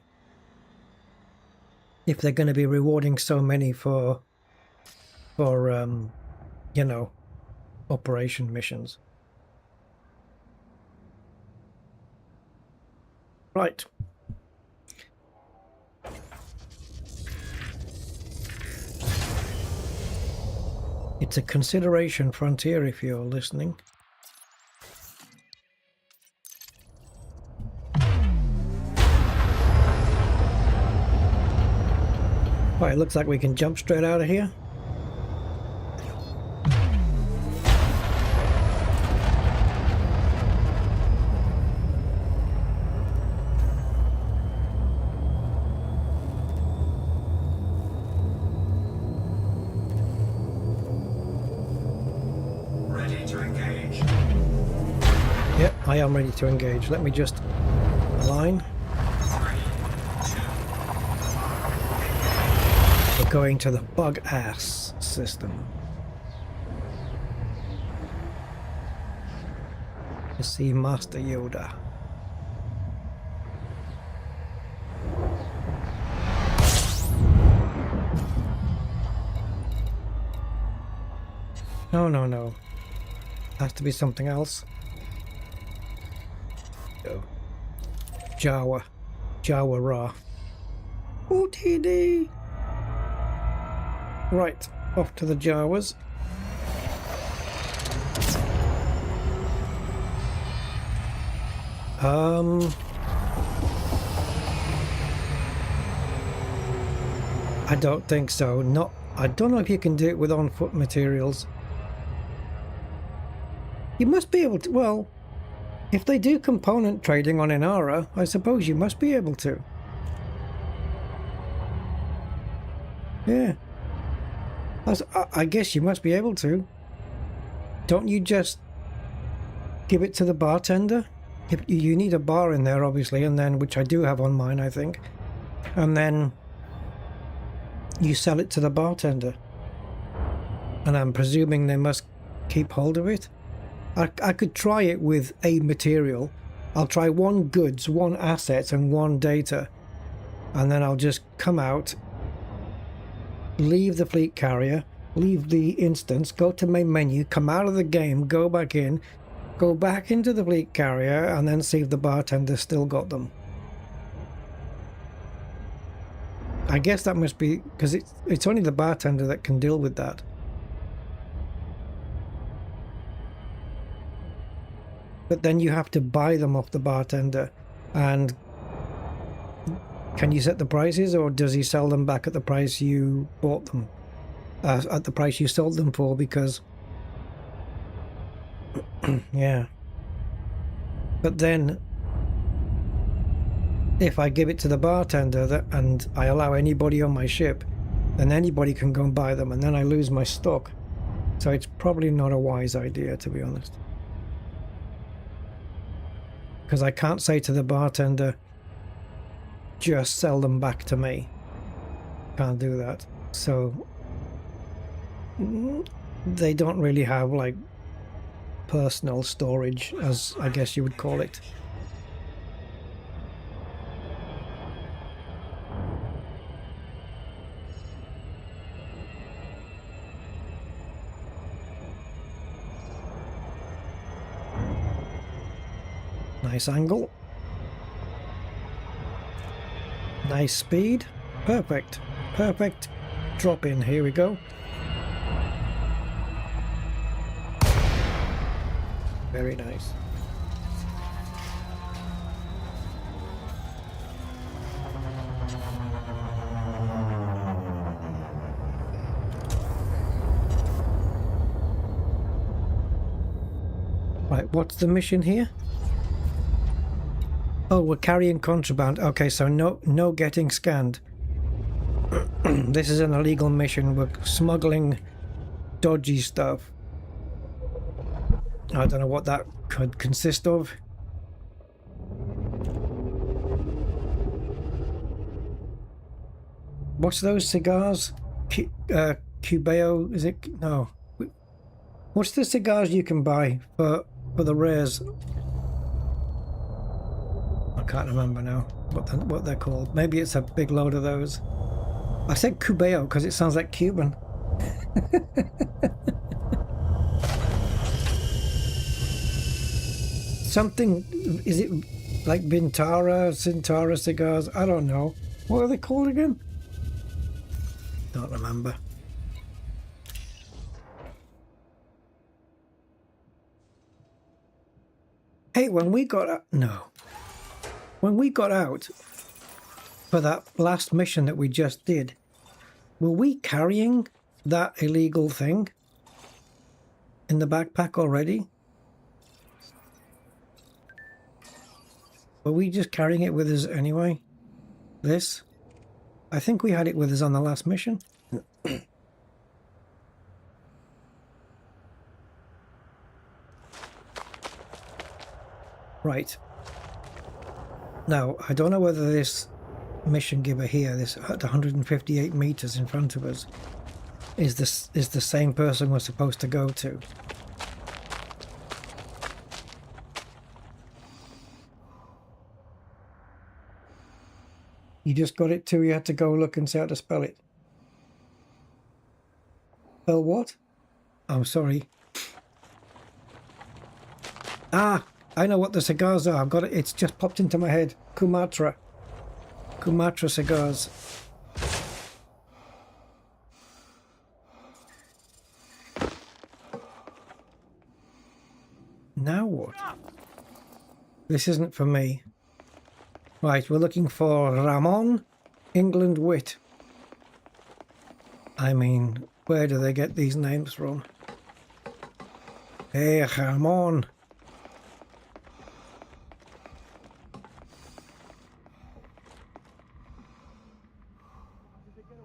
If they're going to be rewarding so many for you know, operation missions. Right. It's a consideration, Frontier, if you're listening. Right, it looks like we can jump straight out of here. I am ready to engage. Let me just align. We're going to the bug ass system. To see Master Yoda. No, no, no. Has to be something else. Jawa Ra. OTD. Right, off to the Jawas. I don't think so. I don't know if you can do it with on-foot materials. You must be able to, well, if they do component trading on Inara, I suppose you must be able to. Yeah. I guess you must be able to. Don't you just give it to the bartender? You need a bar in there, obviously, and then, which I do have on mine, I think. And then you sell it to the bartender. And I'm presuming they must keep hold of it. I could try it with a material. I'll try one goods, one assets, and one data. And then I'll just come out, leave the fleet carrier, leave the instance, go to main menu, come out of the game, go back in, go back into the fleet carrier, and then see if the bartender still got them. I guess that must be, because it's only the bartender that can deal with that. But then you have to buy them off the bartender, and can you set the prices, or does he sell them back at the price you bought them, at the price you sold them for? Because yeah. But then if I give it to the bartender and I allow anybody on my ship, then anybody can go and buy them, and then I lose my stock. So it's probably not a wise idea, to be honest. Because I can't say to the bartender, just sell them back to me. Can't do that. So they don't really have like personal storage, as I guess you would call it. Nice angle. Nice speed. Perfect. Perfect. Drop in. Here we go. Very nice. Right, what's the mission here? Oh, we're carrying contraband. Okay, so no getting scanned. This is an illegal mission. We're smuggling dodgy stuff. I don't know what that could consist of. What's those cigars? Cubeo, is it? No. What's the cigars you can buy for the rares? I can't remember now what they're called. Maybe it's a big load of those. I said Cubeo because it sounds like Cuban. Something, is it like Cintara cigars? I don't know. What are they called again? Don't remember. Hey, when we got out, when we got out for that last mission that we just did, were we carrying that illegal thing in the backpack already? Were we just carrying it with us anyway? This? I think we had it with us on the last mission. Right. Now, I don't know whether this mission giver here, this at 158 meters in front of us, is the same person we're supposed to go to. You just got it too, you had to go look and see how to spell it. Spell what? I'm sorry. Ah, I know what the cigars are. I've got it. It's just popped into my head. Kumatra cigars. Now what? This isn't for me. Right, we're looking for Ramon, England Wit. I mean, where do they get these names from? Hey, Ramon.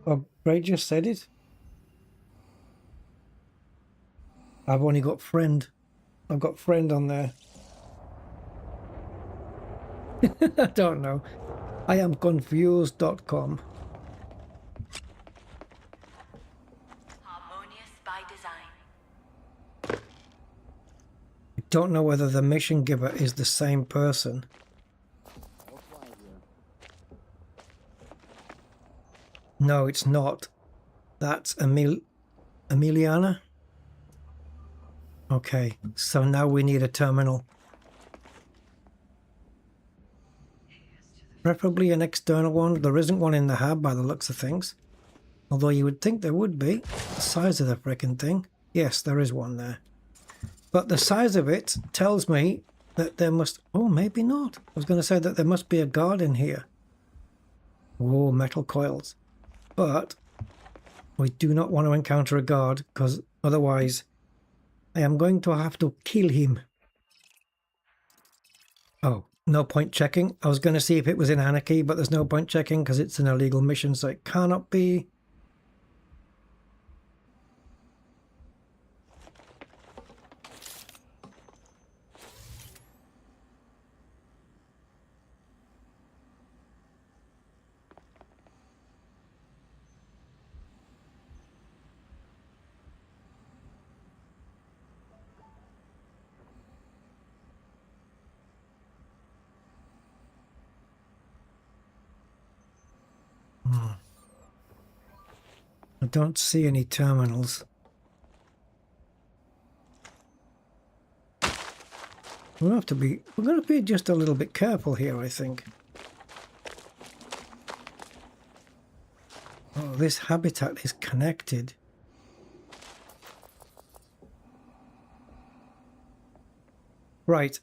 Oh, Ray just said it. I've only got friend. I've got friend on there. I don't know. I am confused.com. Harmonious by design. I don't know whether the mission giver is the same person. No, it's not. That's Emiliana. Okay, so now we need a terminal. Preferably an external one. There isn't one in the hab by the looks of things. Although you would think there would be. The size of the frickin' thing. Yes, there is one there. But the size of it tells me that there must... Oh, maybe not. I was going to say that there must be a guard in here. Oh, metal coils. But we do not want to encounter a guard, because otherwise I am going to have to kill him. Oh, no point checking. I was going to see if it was in Anarchy, but there's no point checking because it's an illegal mission, so it cannot be. I don't see any terminals. We're going to be just a little bit careful here, I think. Oh, this habitat is connected. Right.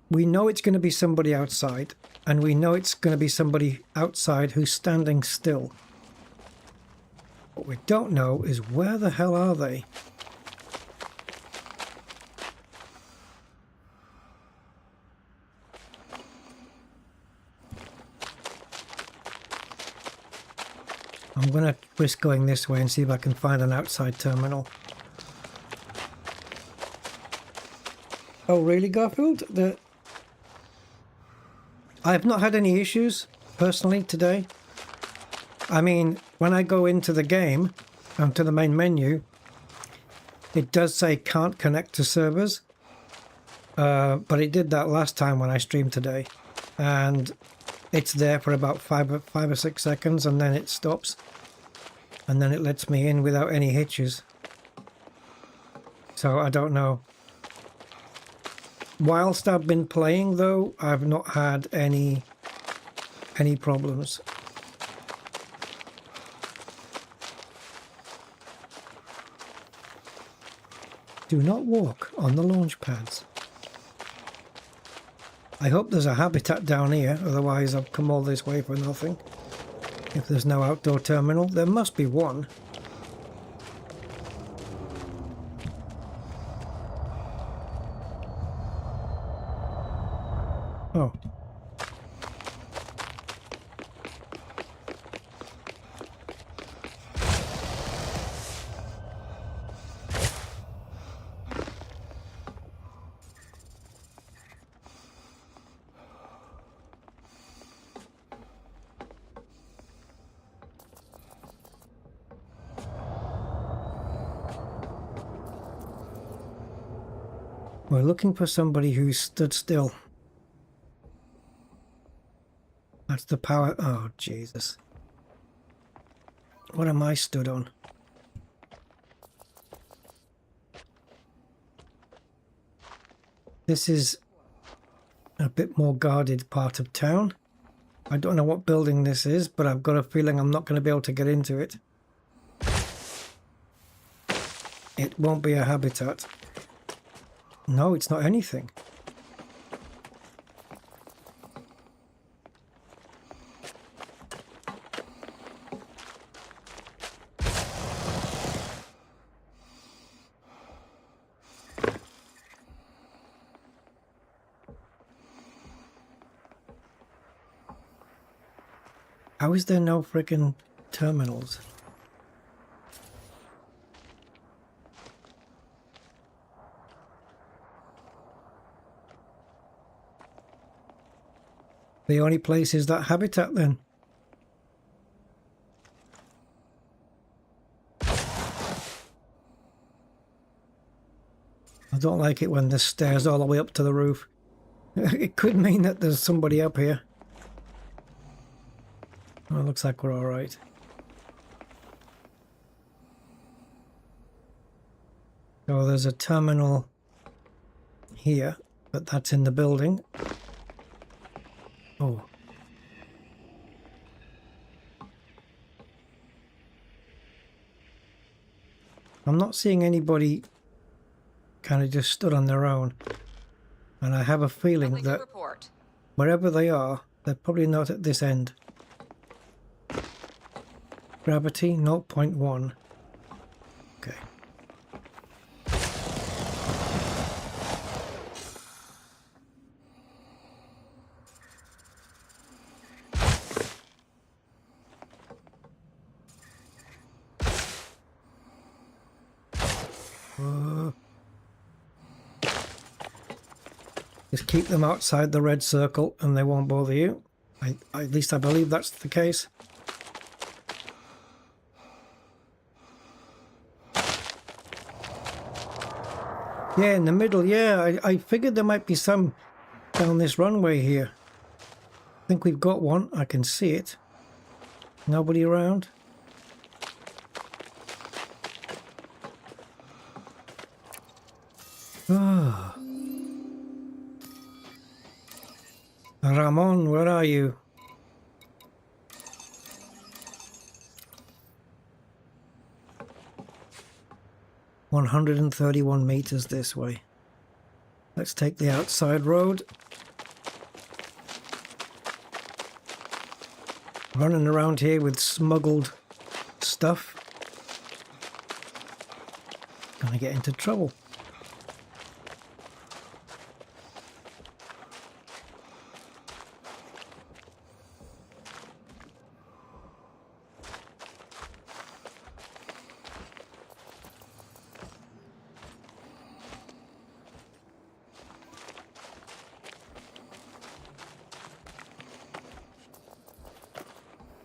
We know it's going to be somebody outside, and we know it's going to be somebody outside who's standing still. What we don't know is where the hell are they? I'm going to risk going this way and see if I can find an outside terminal. Oh, really, Garfield? I've not had any issues, personally, today. I mean, when I go into the game, to the main menu, it does say can't connect to servers. But it did that last time when I streamed today. And it's there for about 5 or 6 seconds, and then it stops. And then it lets me in without any hitches. So I don't know. Whilst I've been playing, though, I've not had any problems. Do not walk on the launch pads. I hope there's a habitat down here, otherwise I've come all this way for nothing. If there's no outdoor terminal, there must be one. Oh. We're looking for somebody who stood still. That's the power. Oh, Jesus. What am I stood on? This is a bit more guarded part of town. I don't know what building this is, but I've got a feeling I'm not going to be able to get into it. It won't be a habitat. No, it's not anything. How is there no frickin' terminals? The only place is that habitat then. I don't like it when there's stairs all the way up to the roof. It could mean that there's somebody up here. Oh, it looks like we're alright. So there's a terminal here, but that's in the building. Oh. I'm not seeing anybody kind of just stood on their own. And I have a feeling that wherever they are, they're probably not at this end. Gravity 0.1. Okay. Just keep them outside the red circle and they won't bother you. At least I believe that's the case. Yeah, in the middle, yeah. I figured there might be some down this runway here. I think we've got one. I can see it. Nobody around. Ah. Ramon, where are you? "131 meters this way." Let's take the outside road. Running around here with smuggled stuff. Gonna get into trouble.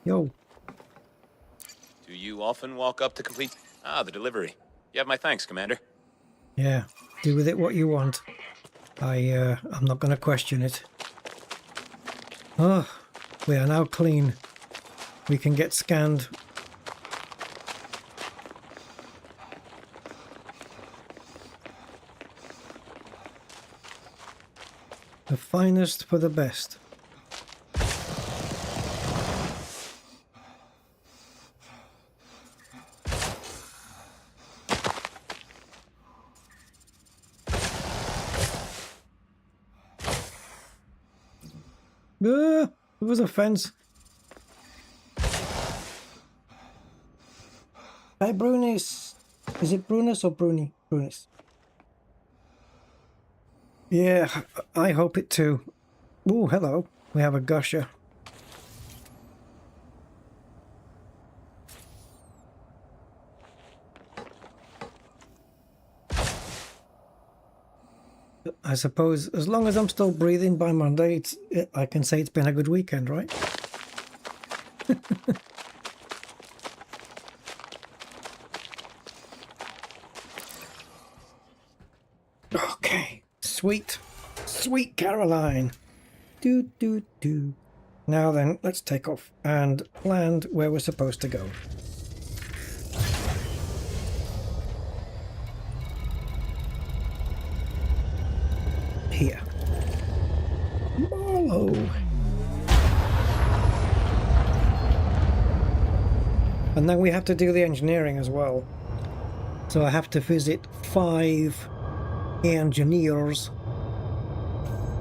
Yo. Do you often walk up to complete... Ah, the delivery. You have my thanks, Commander. Yeah, do with it what you want. I'm not going to question it. Oh, we are now clean. We can get scanned. The finest for the best. There was a fence. Hi, Brunis. Is it Brunis or Bruni? Brunis. Yeah, I hope it too. Oh, hello. We have a gusher. I suppose as long as I'm still breathing by Monday, I can say it's been a good weekend, right? Okay, sweet, sweet Caroline. Do do do. Now then, let's take off and land where we're supposed to go. Here. Marlow. And then we have to do the engineering as well. So I have to visit 5 engineers.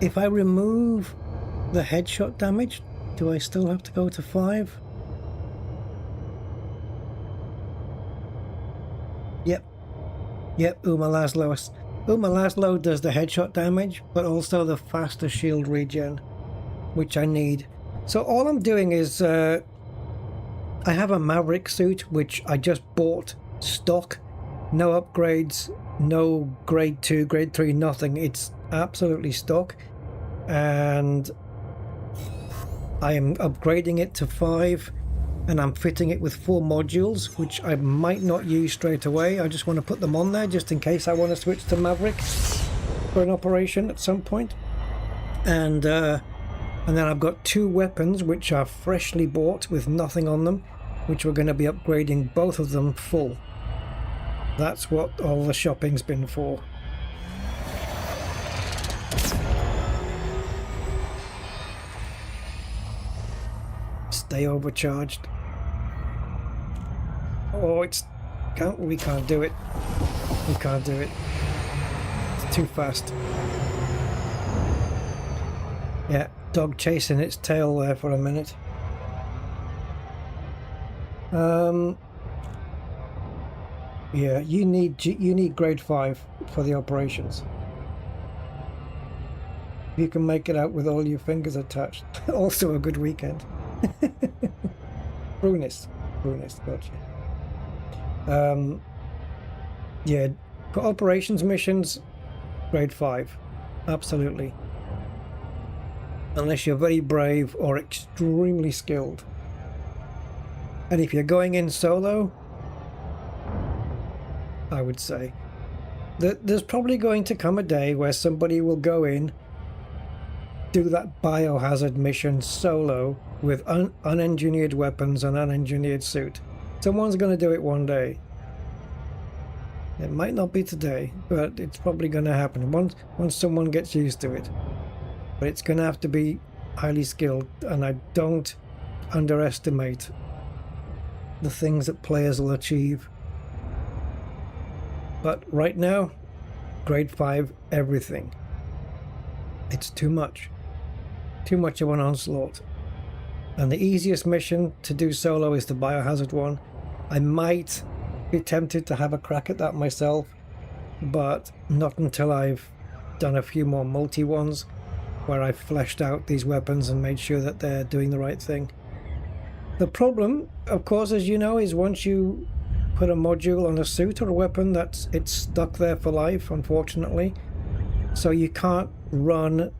If I remove the headshot damage, do I still have to go to 5? Yep, Uma Laszlo does the headshot damage, but also the faster shield regen, which I need. So all I'm doing is, I have a Maverick suit, which I just bought stock. No upgrades, no grade 2, grade 3, nothing. It's absolutely stock. And I am upgrading it to 5. And I'm fitting it with 4 modules, which I might not use straight away. I just want to put them on there just in case I want to switch to Maverick for an operation at some point. And then I've got 2 weapons which are freshly bought with nothing on them, which we're going to be upgrading both of them full. That's what all the shopping's been for. Stay overcharged. Oh, we can't do it. We can't do it. It's too fast. Yeah, dog chasing its tail there for a minute. Yeah, you need grade 5 for the operations. You can make it out with all your fingers attached. Also a good weekend. Brunis, gotcha. Yeah, for operations missions, grade 5, absolutely. Unless you're very brave or extremely skilled. And if you're going in solo, I would say that there's probably going to come a day where somebody will go in, do that biohazard mission solo with unengineered weapons and unengineered suit. Someone's going to do it one day. It might not be today, but it's probably going to happen once someone gets used to it. But it's going to have to be highly skilled, and I don't underestimate the things that players will achieve. But right now, grade 5 everything. It's too much. Too much of an onslaught. And the easiest mission to do solo is the biohazard one. I might be tempted to have a crack at that myself, but not until I've done a few more multi ones where I've fleshed out these weapons and made sure that they're doing the right thing. The problem, of course, as you know, is once you put a module on a suit or a weapon, it's stuck there for life, unfortunately. So you can't run,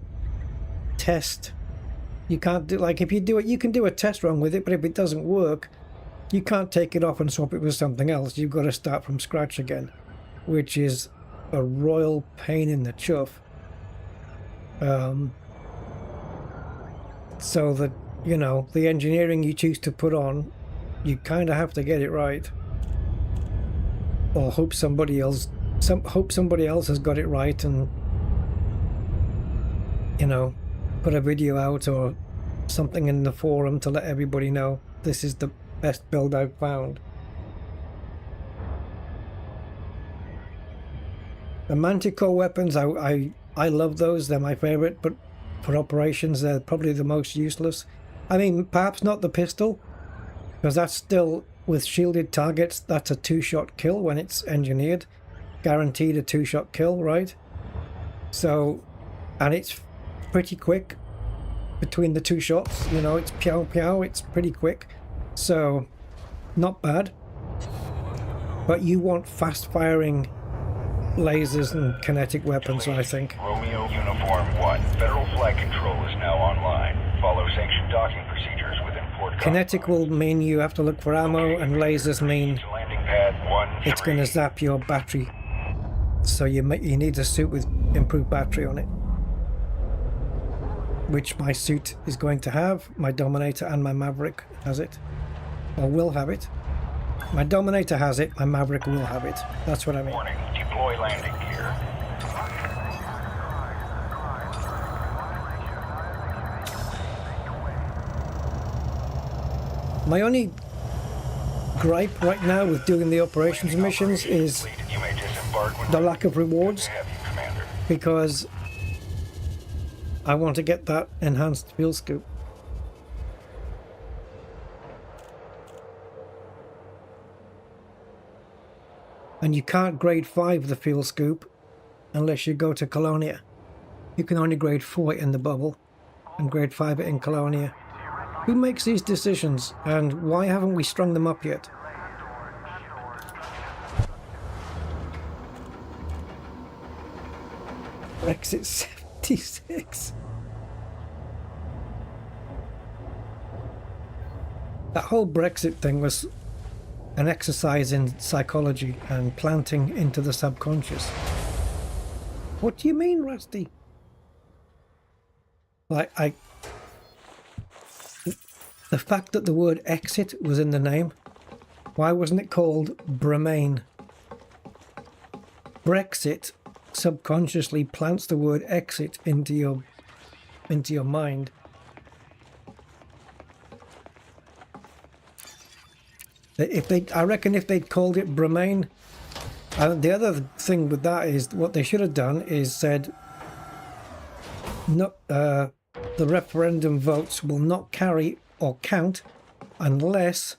test, You can't do, like, if you do it, you can do a test run with it, but if it doesn't work, you can't take it off and swap it with something else. You've got to start from scratch again, which is a royal pain in the chuff. So that, you know, the engineering you choose to put on, you kind of have to get it right, or hope somebody else has got it right, and, you know, put a video out or something in the forum to let everybody know this is the best build I've found. The Manticore weapons, I love those. They're my favorite, but for operations they're probably the most useless. I mean, perhaps not the pistol, because that's still, with shielded targets, that's a 2-shot kill when it's engineered. Guaranteed a 2-shot kill, right? So, and it's pretty quick between the 2 shots, you know, it's pew pew, it's pretty quick. So, not bad. But you want fast-firing lasers and kinetic weapons, I think. Romeo Uniform 1. Federal flight control is now online. Follow sanctioned docking procedures within port. Kinetic will mean you have to look for ammo, and lasers mean Landing pad 1. it's going to zap your battery. So you need a suit with improved battery on it, which my suit is going to have. My Dominator and my Maverick has it, or will have it. My Dominator has it, my Maverick will have it. That's what I mean. Warning. Deploy landing gear. My only gripe right now with doing the operations missions is You may disembark when the lack of rewards, have you, Commander. because I want to get that enhanced fuel scoop. And you can't grade 5 the fuel scoop unless you go to Colonia. You can only grade 4 it in the bubble and grade 5 it in Colonia. Who makes these decisions, and why haven't we strung them up yet? Brexit 76. That whole Brexit thing was an exercise in psychology and planting into the subconscious. What do you mean, Rusty? Like, the fact that the word exit was in the name, why wasn't it called Bremain? Brexit subconsciously plants the word exit into your mind. I reckon if they'd called it Bremain, the other thing with that is what they should have done is said, no, the referendum votes will not carry or count unless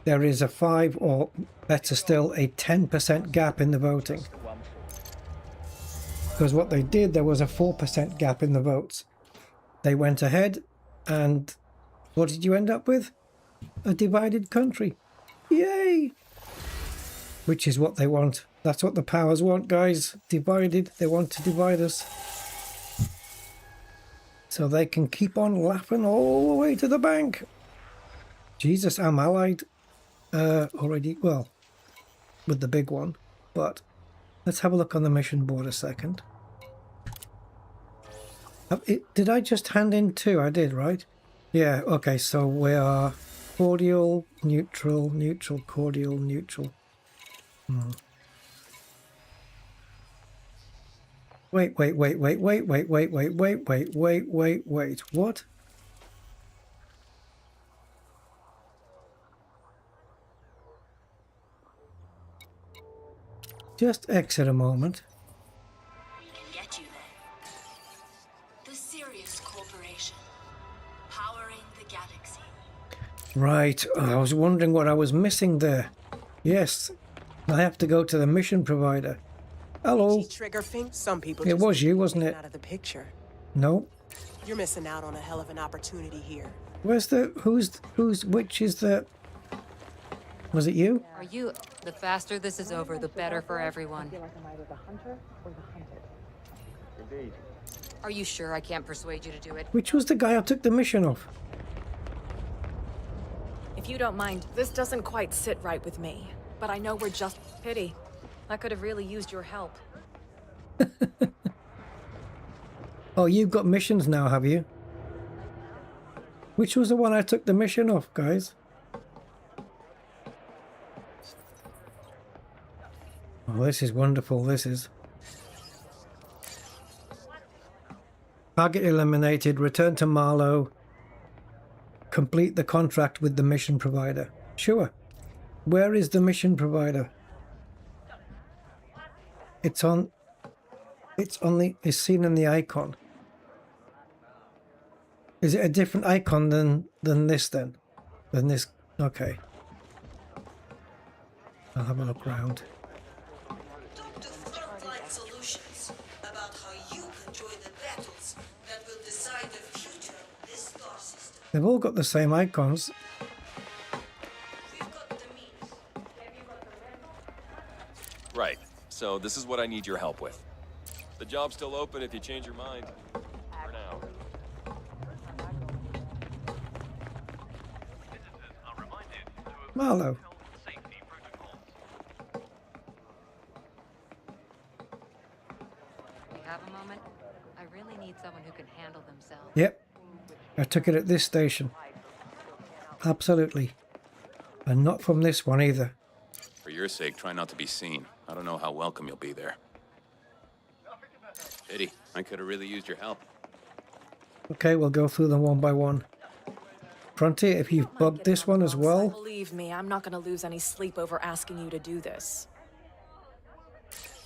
there is a 5 or better still a 10% gap in the voting. Because what they did, there was a 4% gap in the votes. They went ahead, and what did you end up with? A divided country. Yay! Which is what they want. That's what the powers want, guys. Divided. They want to divide us. So they can keep on laughing all the way to the bank. Jesus, I'm allied already, well, with the big one. But let's have a look on the mission board a second. Did I just hand in 2? I did, right? Yeah, okay, so we are cordial, neutral, neutral, cordial, neutral. Wait, what? Just exit a moment. We can get you there. The Sirius Corporation, powering the galaxy. Right, I was wondering what I was missing there. Yes, I have to go to the mission provider. Hello. Trigger thing. Some people. It was you, wasn't it? Out of the picture. No. You're missing out on a hell of an opportunity here. Where's the which is the? Was it you? Are you... The faster this is over, the better for everyone. Are you sure I can't persuade you to do it? Which was the guy I took the mission off? If you don't mind, this doesn't quite sit right with me. But I know we're just... Pity. I could have really used your help. Oh, you've got missions now, have you? Which was the one I took the mission off, guys? Oh, this is wonderful, this is. Target eliminated, return to Marlow. Complete the contract with the mission provider. Sure. Where is the mission provider? It's seen in the icon. Is it a different icon than this then? Than this? Okay. I'll have a look around. Talk to Frontline Solutions about how you can join the battles that will decide the future of this star system. They've all got the same icons. We've got the means. Right. So this is what I need your help with. The job's still open if you change your mind. For now. Marlow. You have a moment? I really need someone who can handle themselves. Yep. I took it at this station. Absolutely. And not from this one either. For your sake, try not to be seen. I don't know how welcome you'll be there. Pity. I could have really used your help. Okay, we'll go through them one by one. Frontier, if you've bugged this one as well. Believe me, I'm not gonna lose any sleep over asking you to do this.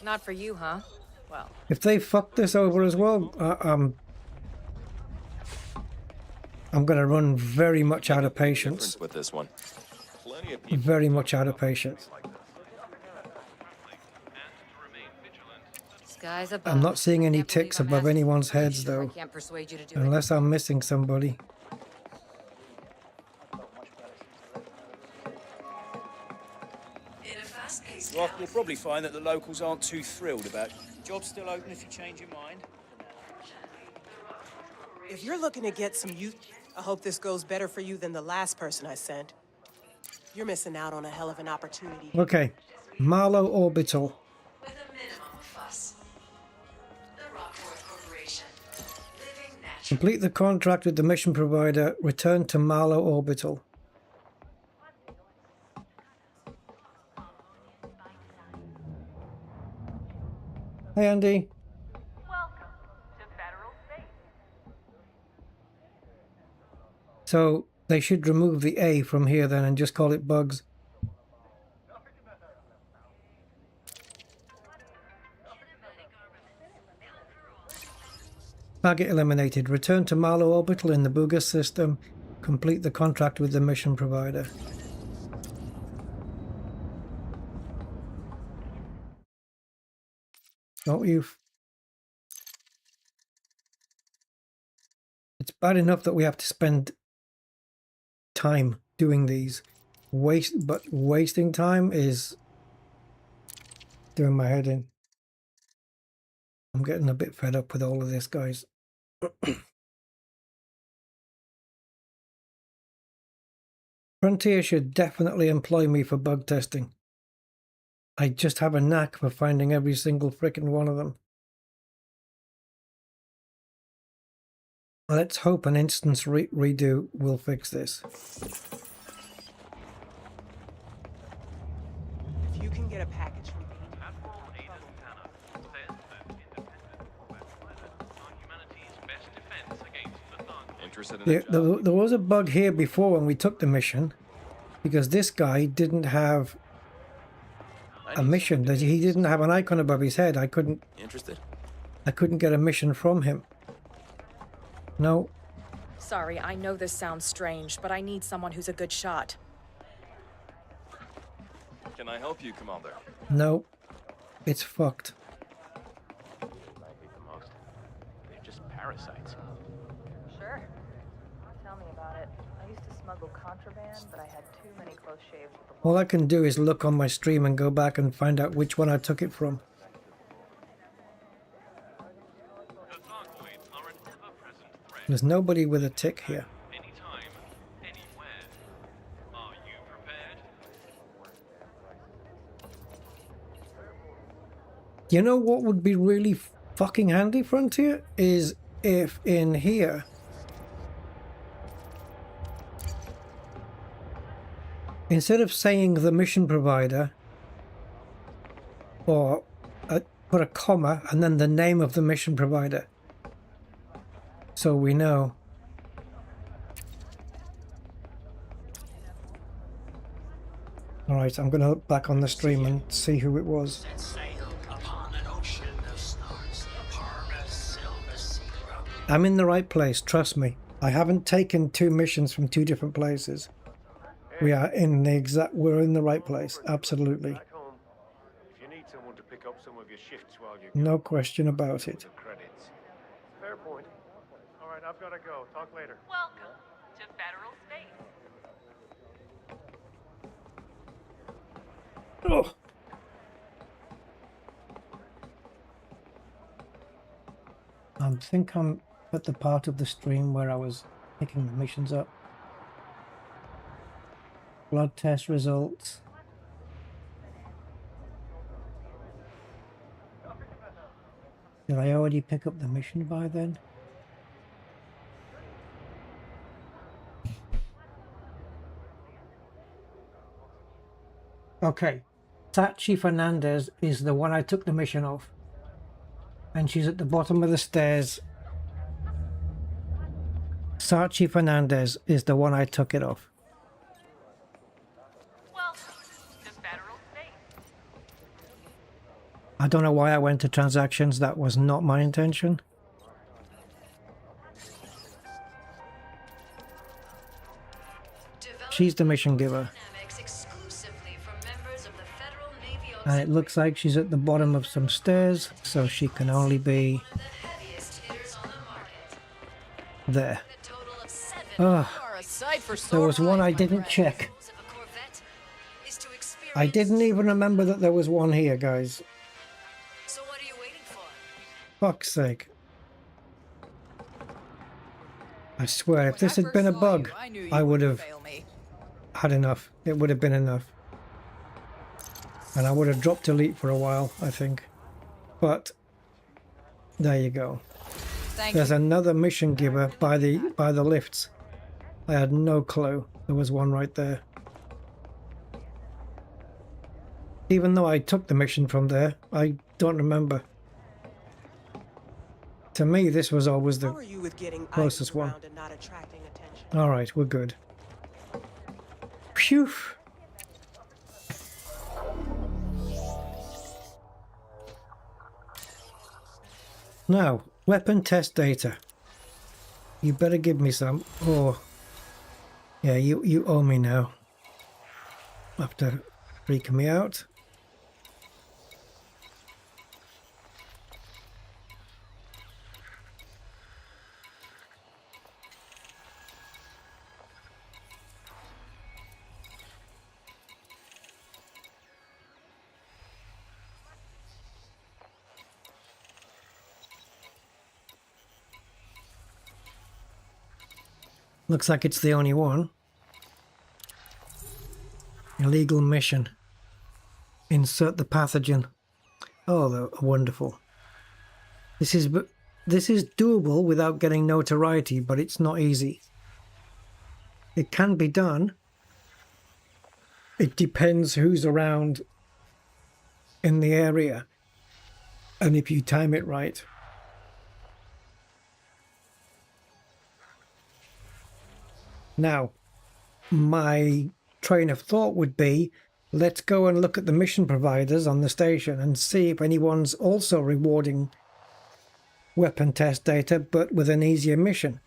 Not for you, huh? Well... If they fuck this over as well, I'm going to run very much out of patience. With this one. Plenty of people. Very much out of patience. Skies above. I'm not seeing any Can't believe ticks I'm above asking anyone's you. heads Sure, I though. can't persuade you to do it. Unless I'm missing somebody. In a fast-paced Rock, you'll probably find that the locals aren't too thrilled about. Job's still open if you change your mind. If you're looking to get some youth, I hope this goes better for you than the last person I sent. You're missing out on a hell of an opportunity. Okay. Marlow Orbital. with a minimum of fuss. The Rockworth Corporation. Living naturally. Complete the contract with the mission provider. Return to Marlow Orbital. Hey Andy. Welcome to Federal Space. So they should remove the A from here then and just call it bugs. Target eliminated. Return to Marlow Orbital in the Booga system. Complete the contract with the mission provider. Don't you? It's bad enough that we have to spend time doing these. But wasting time is doing my head in. I'm getting a bit fed up with all of this, guys. Frontier should definitely employ me for bug testing. I just have a knack for finding every single frickin' one of them. Let's hope an instance redo will fix this. If you can get a package from me. Interested in Yeah, a job? there was a bug here before when we took the mission, because this guy didn't have a mission. That he didn't have an icon above his head. I couldn't get a mission from him. No. Sorry, I know this sounds strange, but I need someone who's a good shot. Can I help you, Commander? No. It's fucked. They're just parasites. Sure. Tell me about it. I used to smuggle contraband, but I had too many close shaves with the All I can do is look on my stream and go back and find out which one I took it from. There's nobody with a tick here. Anytime, anywhere. Are you prepared? You know what would be really fucking handy, Frontier? Is if in here instead of saying the mission provider, or put a comma and then the name of the mission provider, so we know. All right, I'm going to look back on the stream and see who it was. I'm in the right place, trust me. I haven't taken 2 missions from 2 different places. We are in the exact, we're in the right place, absolutely. If you need someone to pick up some of your shifts while you're No question about it. credits. Fair point. All right, I've got to go. Talk later. Welcome to Federal Space. Oh. I think I'm at the part of the stream where I was picking the missions up. Blood test results. Did I already pick up the mission by then? Okay, Sachi Fernandez is the one I took the mission off. And she's at the bottom of the stairs. Sachi Fernandez is the one I took it off. I don't know why I went to transactions. That was not my intention. She's the mission giver. And it looks like she's at the bottom of some stairs, so she can only be there. Oh, there was one I didn't check. I didn't even remember that there was one here, guys. Fuck's sake. I swear, if this had been a bug, I would have had enough. It would have been enough. And I would have dropped delete for a while, I think. But there you go. There's another mission giver by the lifts. I had no clue there was one right there. Even though I took the mission from there, I don't remember. To me, this was always the closest one. Alright, we're good. Phew! Now, weapon test data. You better give me some. Oh, yeah, you owe me now. After freaking me out. Looks like it's the only one. Illegal mission. Insert the pathogen. Oh, wonderful. This is doable without getting notoriety, but it's not easy. It can be done. It depends who's around in the area and if you time it right. Now, my train of thought would be, let's go and look at the mission providers on the station and see if anyone's also rewarding weapon test data, but with an easier mission.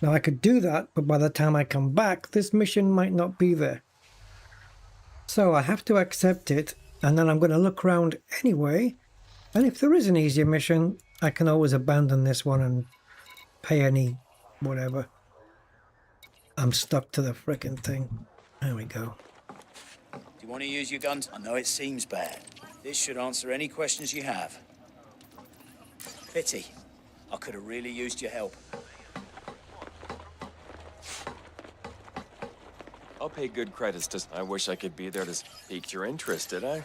Now, I could do that, but by the time I come back, this mission might not be there. So I have to accept it, and then I'm going to look around anyway, and if there is an easier mission, I can always abandon this one and pay any whatever. I'm stuck to the frickin' thing. There we go. Do you want to use your guns? I know it seems bad. This should answer any questions you have. Pity. I could have really used your help. I'll pay good credits to... I wish I could be there to pique your interest, did I?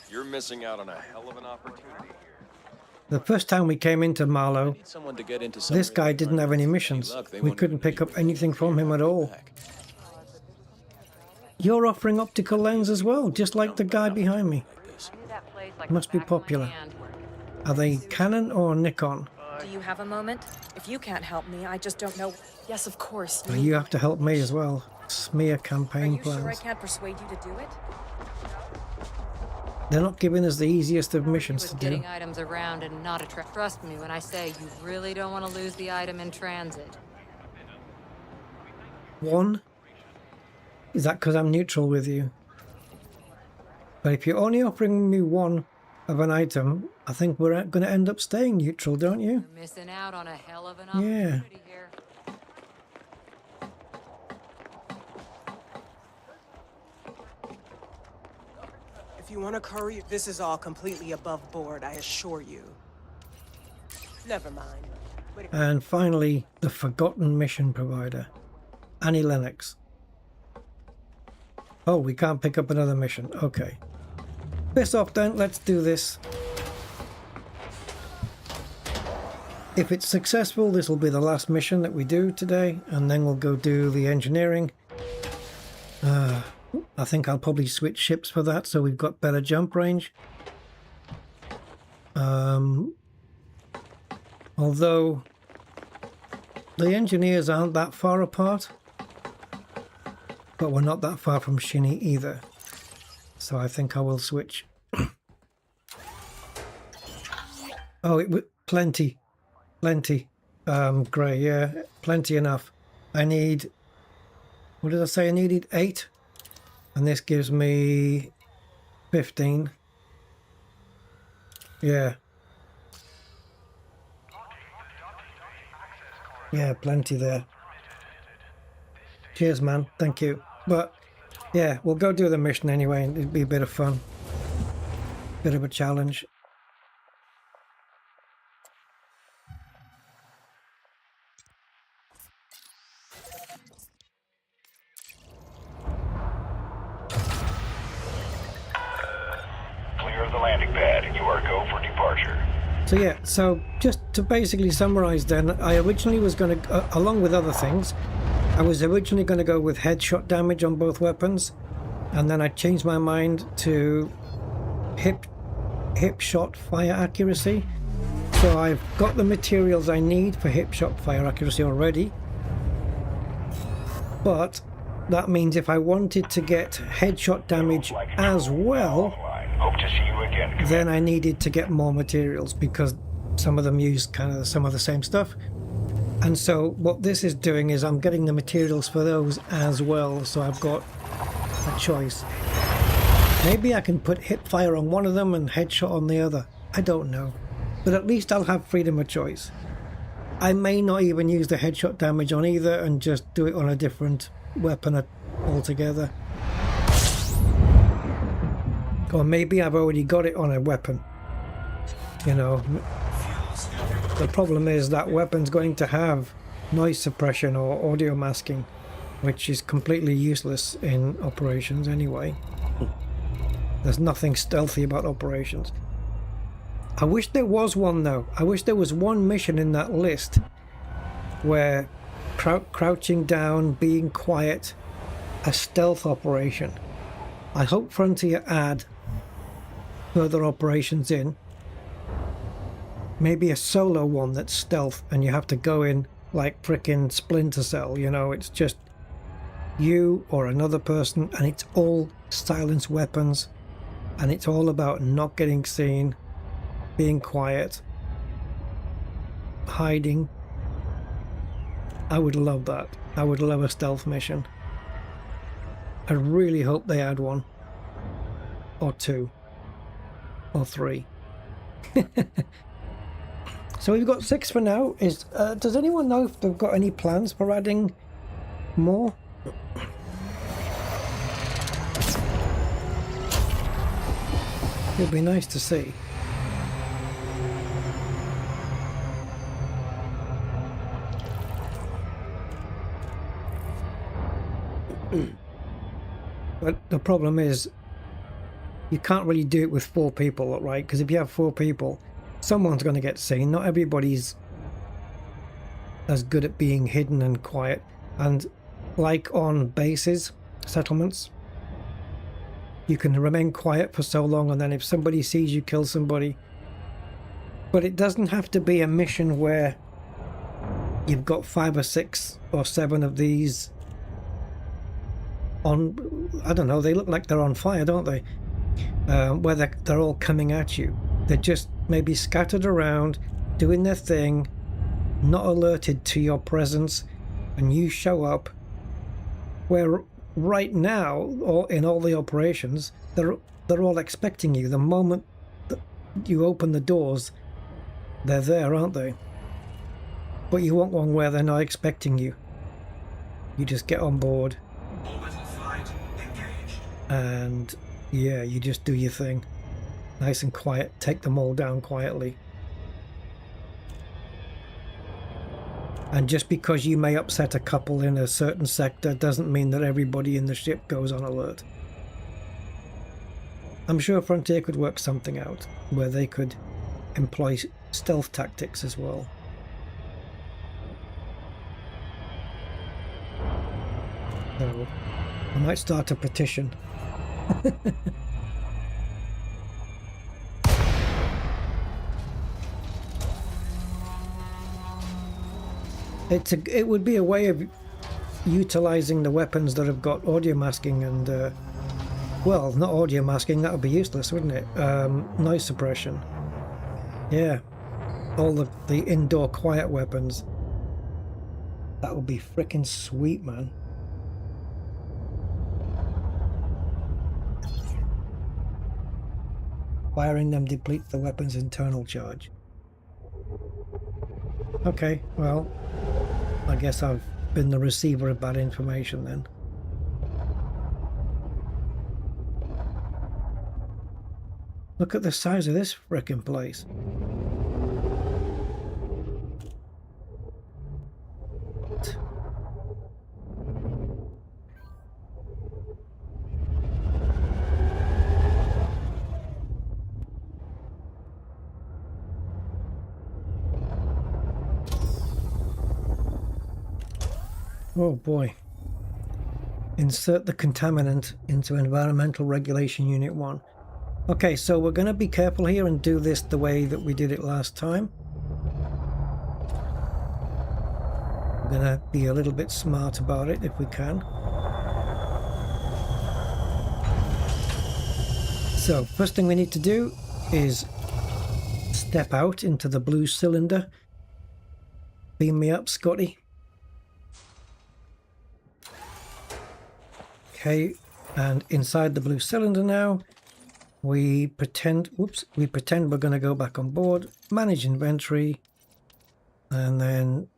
You're missing out on a hell of an opportunity here. The first time we came into Marlow, Someone to get into this guy didn't have any missions. We couldn't pick up anything from him at all. You're offering optical lens as well, just like the guy behind me. Must be popular. Are they Canon or Nikon? Do you have a moment? If you can't help me, I just don't know. Yes, of course. You have to help me as well. Smear campaign Are you plans. sure I can't persuade you to do it? They're not giving us the easiest of missions to do. Getting items around and not trust me when I say you really don't want to lose the item in transit. One? Is that because I'm neutral with you? But if you're only offering me one of an item, I think we're going to end up staying neutral, don't you? You're missing out on a hell of an Yeah. opportunity here. If you want to curry, this is all completely above board, I assure you. Never mind. And finally, the forgotten mission provider, Annie Lennox. Oh, we can't pick up another mission. Okay. Piss off then, let's do this. If it's successful, this will be the last mission that we do today, and then we'll go do the engineering. I think I'll probably switch ships for that, so we've got better jump range. Although the engineers aren't that far apart, but we're not that far from Shinny either. So I think I will switch. Oh, it was plenty. Grey, yeah, plenty enough. I need, what did I say? I needed 8. And this gives me 15. Yeah. Yeah, plenty there. Cheers, man. Thank you. But, yeah, we'll go do the mission anyway, and it'll be a bit of fun. Bit of a challenge. Clear of the landing pad. You are go for departure. So yeah, so just to basically summarize then, I originally was going to, along with other things, I was originally going to go with headshot damage on both weapons, and then I changed my mind to hip shot fire accuracy. So I've got the materials I need for hip shot fire accuracy already, but that means if I wanted to get headshot damage as well, Hope to see you again. then I needed to get more materials because some of them use kind of some of the same stuff. And so what this is doing is I'm getting the materials for those as well, so I've got a choice. Maybe I can put hip fire on one of them and headshot on the other. I don't know. But at least I'll have freedom of choice. I may not even use the headshot damage on either and just do it on a different weapon altogether. Or maybe I've already got it on a weapon. You know, the problem is that weapon's going to have noise suppression or audio masking, which is completely useless in operations anyway. There's nothing stealthy about operations. I wish there was one though. I wish there was one mission in that list where crouching down, being quiet, a stealth operation. I hope Frontier add further operations in. Maybe a solo one that's stealth and you have to go in like frickin' Splinter Cell, you know, it's just you or another person and it's all silenced weapons and it's all about not getting seen, being quiet, hiding. I would love that. I would love a stealth mission. I really hope they add one. Or 2. Or 3. So we've got 6 for now. Does anyone know if they've got any plans for adding more? It'd be nice to see. But the problem is, you can't really do it with 4 people, right? Because if you have 4 people, someone's going to get seen. Not everybody's as good at being hidden and quiet. And like on bases, settlements, you can remain quiet for so long, and then if somebody sees you kill somebody. But it doesn't have to be a mission where you've got 5 or 6 or 7 of these on, I don't know, they look like they're on fire, don't they? Where they're all coming at you. They're just maybe scattered around, doing their thing, not alerted to your presence, and you show up. Where right now, or in all the operations, they're all expecting you. The moment that you open the doors, they're there, aren't they? But you want one where they're not expecting you. You just get on board. And yeah, you just do your thing. Nice and quiet. Take them all down quietly. And just because you may upset a couple in a certain sector doesn't mean that everybody in the ship goes on alert. I'm sure Frontier could work something out where they could employ stealth tactics as well. So I might start a petition. It would be a way of utilizing the weapons that have got audio masking and well, not audio masking, that would be useless, wouldn't it? Noise suppression. Yeah, all the indoor quiet weapons. That would be freaking sweet, man. Firing them depletes the weapon's internal charge. Okay, well, I guess I've been the receiver of bad information then. Look at the size of this frickin' place. Oh boy. Insert the contaminant into Environmental Regulation Unit 1. Okay, so we're going to be careful here and do this the way that we did it last time. We're going to be a little bit smart about it if we can. So, first thing we need to do is step out into the blue cylinder. Beam me up, Scotty. Okay, and inside the blue cylinder now, we pretend we're going to go back on board, manage inventory, and then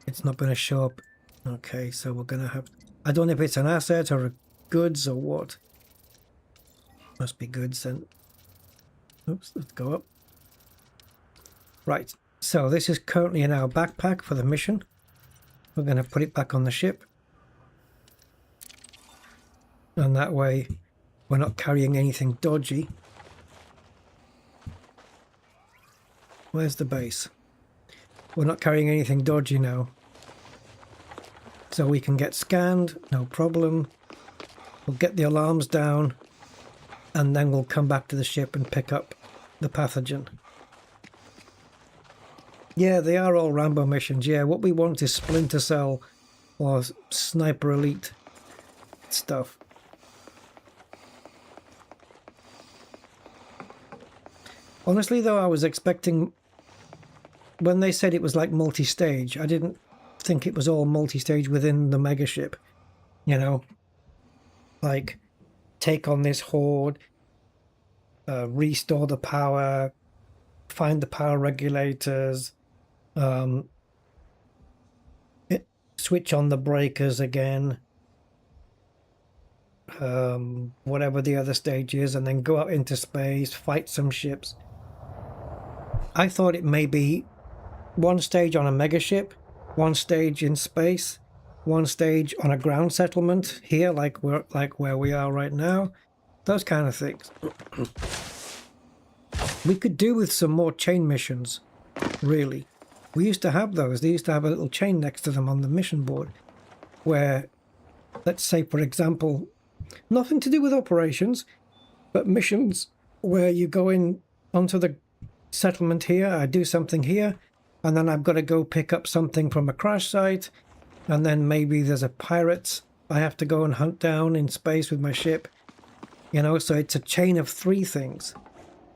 it's not going to show up. Okay, so we're going to have, I don't know if it's an asset or a goods or what. Must be goods then. Oops, let's go up. Right, so this is currently in our backpack for the mission. We're going to put it back on the ship. And that way we're not carrying anything dodgy. Where's the base? We're not carrying anything dodgy now. So we can get scanned, no problem. We'll get the alarms down, and then we'll come back to the ship and pick up the pathogen. Yeah, they are all Rambo missions. Yeah, what we want is Splinter Cell or Sniper Elite stuff. Honestly though, I was expecting, when they said it was like multi-stage, I didn't think it was all multi-stage within the megaship. You know, like take on this horde, restore the power, find the power regulators, switch on the breakers again, whatever the other stage is, and then go out into space, fight some ships. I thought it may be one stage on a megaship, one stage in space, one stage on a ground settlement here, like where we are right now. Those kind of things. We could do with some more chain missions, really. We used to have those. They used to have a little chain next to them on the mission board, where, let's say, for example, nothing to do with operations, but missions where you go in onto the settlement here, I do something here, and then I've got to go pick up something from a crash site, and then maybe there's a pirate I have to go and hunt down in space with my ship. You know, so it's a chain of 3 things.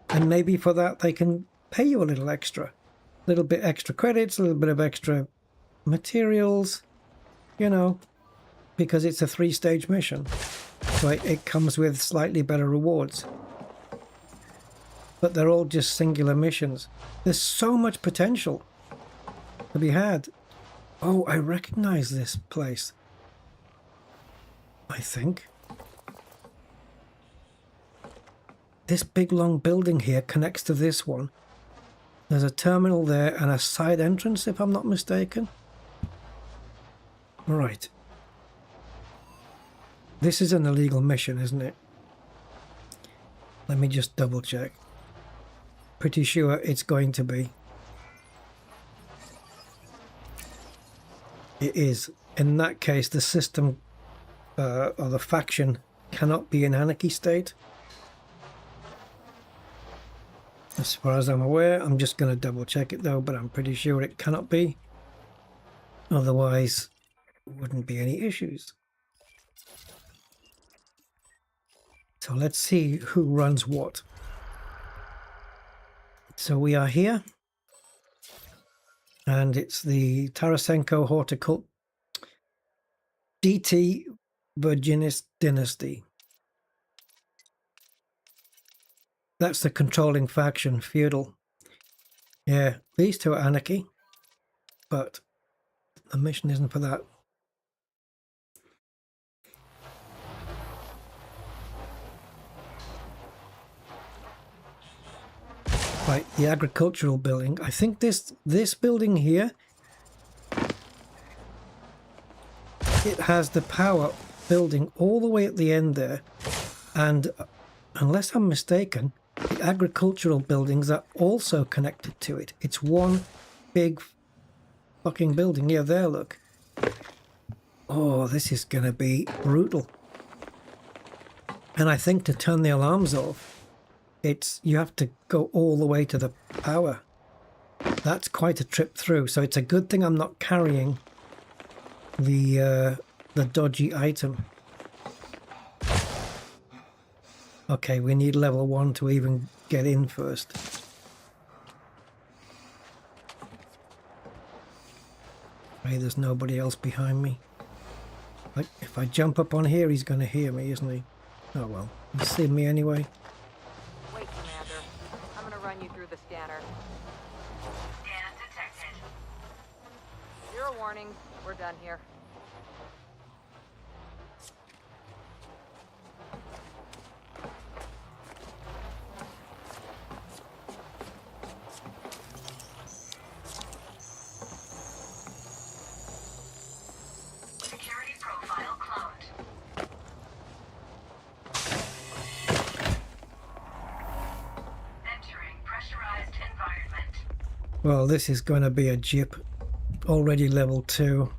And maybe for that they can pay you a little extra. A little bit extra credits, a little bit of extra materials, you know, because it's a 3-stage mission. So it comes with slightly better rewards. But they're all just singular missions. There's so much potential to be had. Oh, I recognize this place. I think. This big long building here connects to this one. There's a terminal there and a side entrance, if I'm not mistaken. Right. This is an illegal mission, isn't it? Let me just double check. Pretty sure it's going to be. It is. In that case, the system or the faction cannot be in anarchy state. As far as I'm aware, I'm just going to double check it though, but I'm pretty sure it cannot be. Otherwise, wouldn't be any issues. So let's see who runs what. So we are here, and it's the Tarasenko Horticult DT Virginis Dynasty. That's the controlling faction, feudal. Yeah, these two are anarchy, but the mission isn't for that. Right, the agricultural building. I think this building here, it has the power building all the way at the end there, and unless I'm mistaken, the agricultural buildings are also connected to it. It's one big fucking building. Yeah, there, look. Oh, this is gonna be brutal. And I think to turn the alarms off, you have to go all the way to the power. That's quite a trip through. So it's a good thing I'm not carrying the dodgy item. Okay, we need level 1 to even get in first. Hey, there's nobody else behind me. Like, if I jump up on here, he's going to hear me, isn't he? Oh well, he's seen me anyway. Wait, Commander. I'm going to run you through the scanner. Scan detected. 0 warnings. We're done here. Security profile cloned. Entering pressurized environment. Well, this is going to be a jip. Already level 2.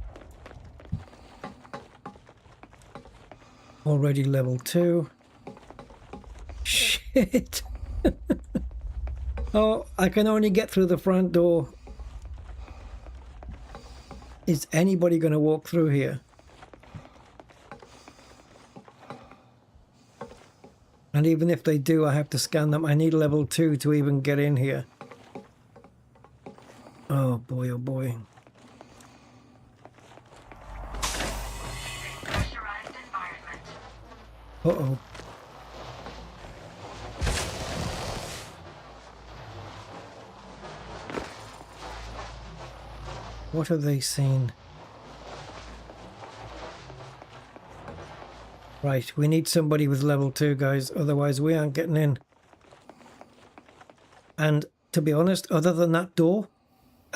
Already level 2. Shit. Oh, I can only get through the front door. Is anybody going to walk through here? And even if they do, I have to scan them. I need level 2 to even get in here. Oh boy, oh boy. Pressurized environment. Uh-oh. What have they seen? Right, we need somebody with level 2, guys, otherwise we aren't getting in. And to be honest, other than that door,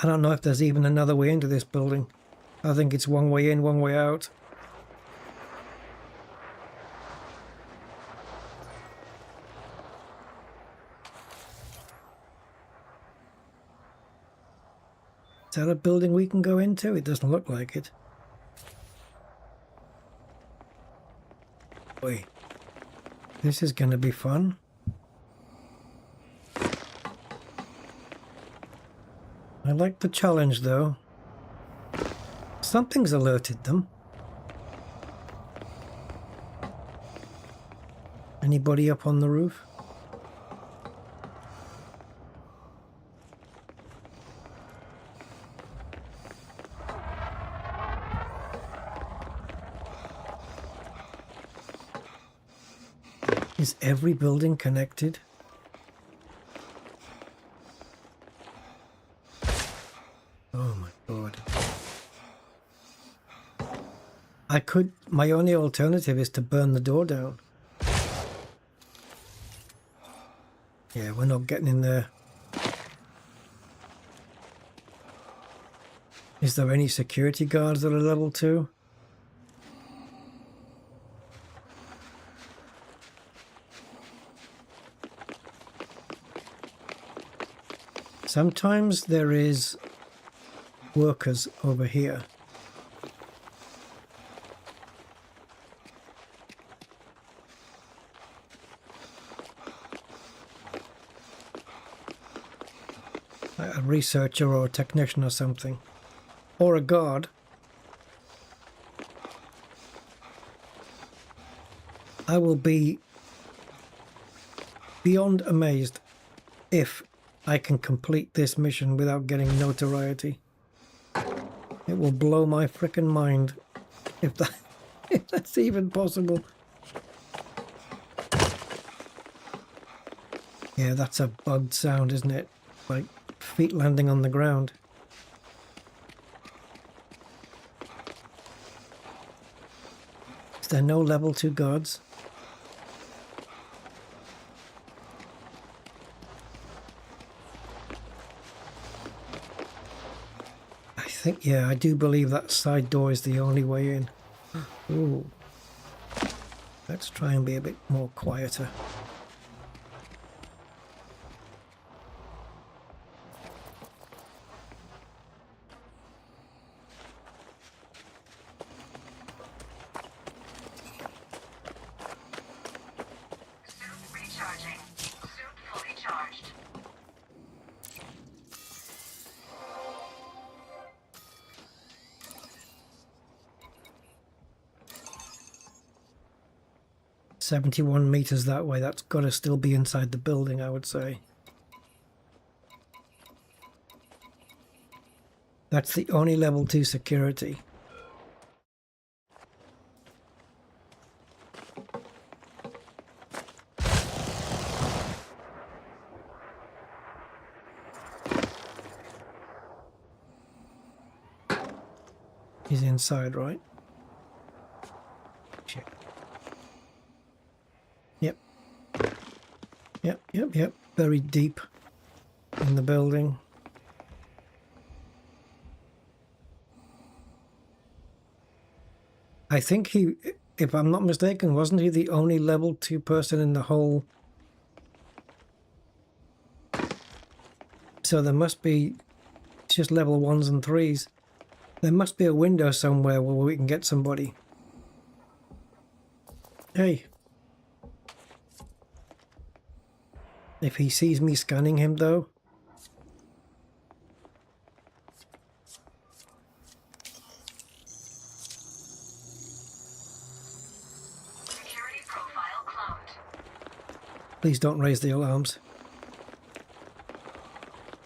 I don't know if there's even another way into this building. I think it's one way in, one way out. Is that a building we can go into? It doesn't look like it. Boy, this is going to be fun. I like the challenge though. Something's alerted them. Anybody up on the roof? Is every building connected? Oh my god. My only alternative is to burn the door down. Yeah, we're not getting in there. Is there any security guards that are level 2? Sometimes there is workers over here. A researcher or a technician or something. Or a guard. I will be beyond amazed if I can complete this mission without getting notoriety. It will blow my frickin' mind if that's even possible. Yeah, that's a bugged sound, isn't it? Like feet landing on the ground. Is there no level 2 guards? Yeah, I do believe that side door is the only way in. Ooh. Let's try and be a bit more quieter. Recharging. Suit fully charged. "71 meters that way." That's got to still be inside the building, I would say. That's the only level 2 security. He's inside, right? Shit. Yep. Very deep in the building. I think he, if I'm not mistaken, wasn't he the only level 2 person in the whole? So there must be just level 1s and 3s. There must be a window somewhere where we can get somebody. Hey. If he sees me scanning him, though. Security profile cloned. Please don't raise the alarms.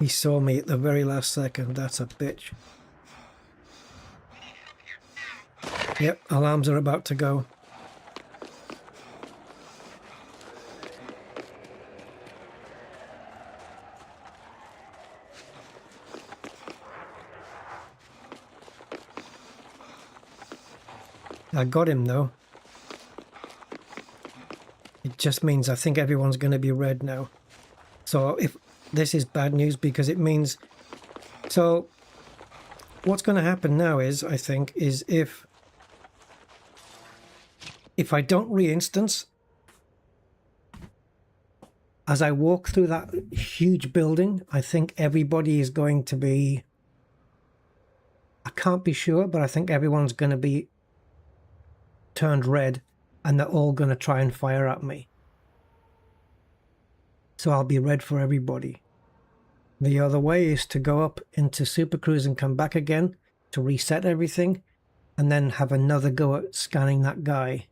He saw me at the very last second. That's a bitch. Yep, alarms are about to go. I got him though. It just means I think everyone's going to be red now. So if this is bad news, because it means, so what's going to happen now is, I think, is if I don't re-instance, as I walk through that huge building, I think everybody is going to be, I can't be sure, but I think everyone's going to be turned red and they're all going to try and fire at me. So I'll be red for everybody. The other way is to go up into Super Cruise and come back again to reset everything and then have another go at scanning that guy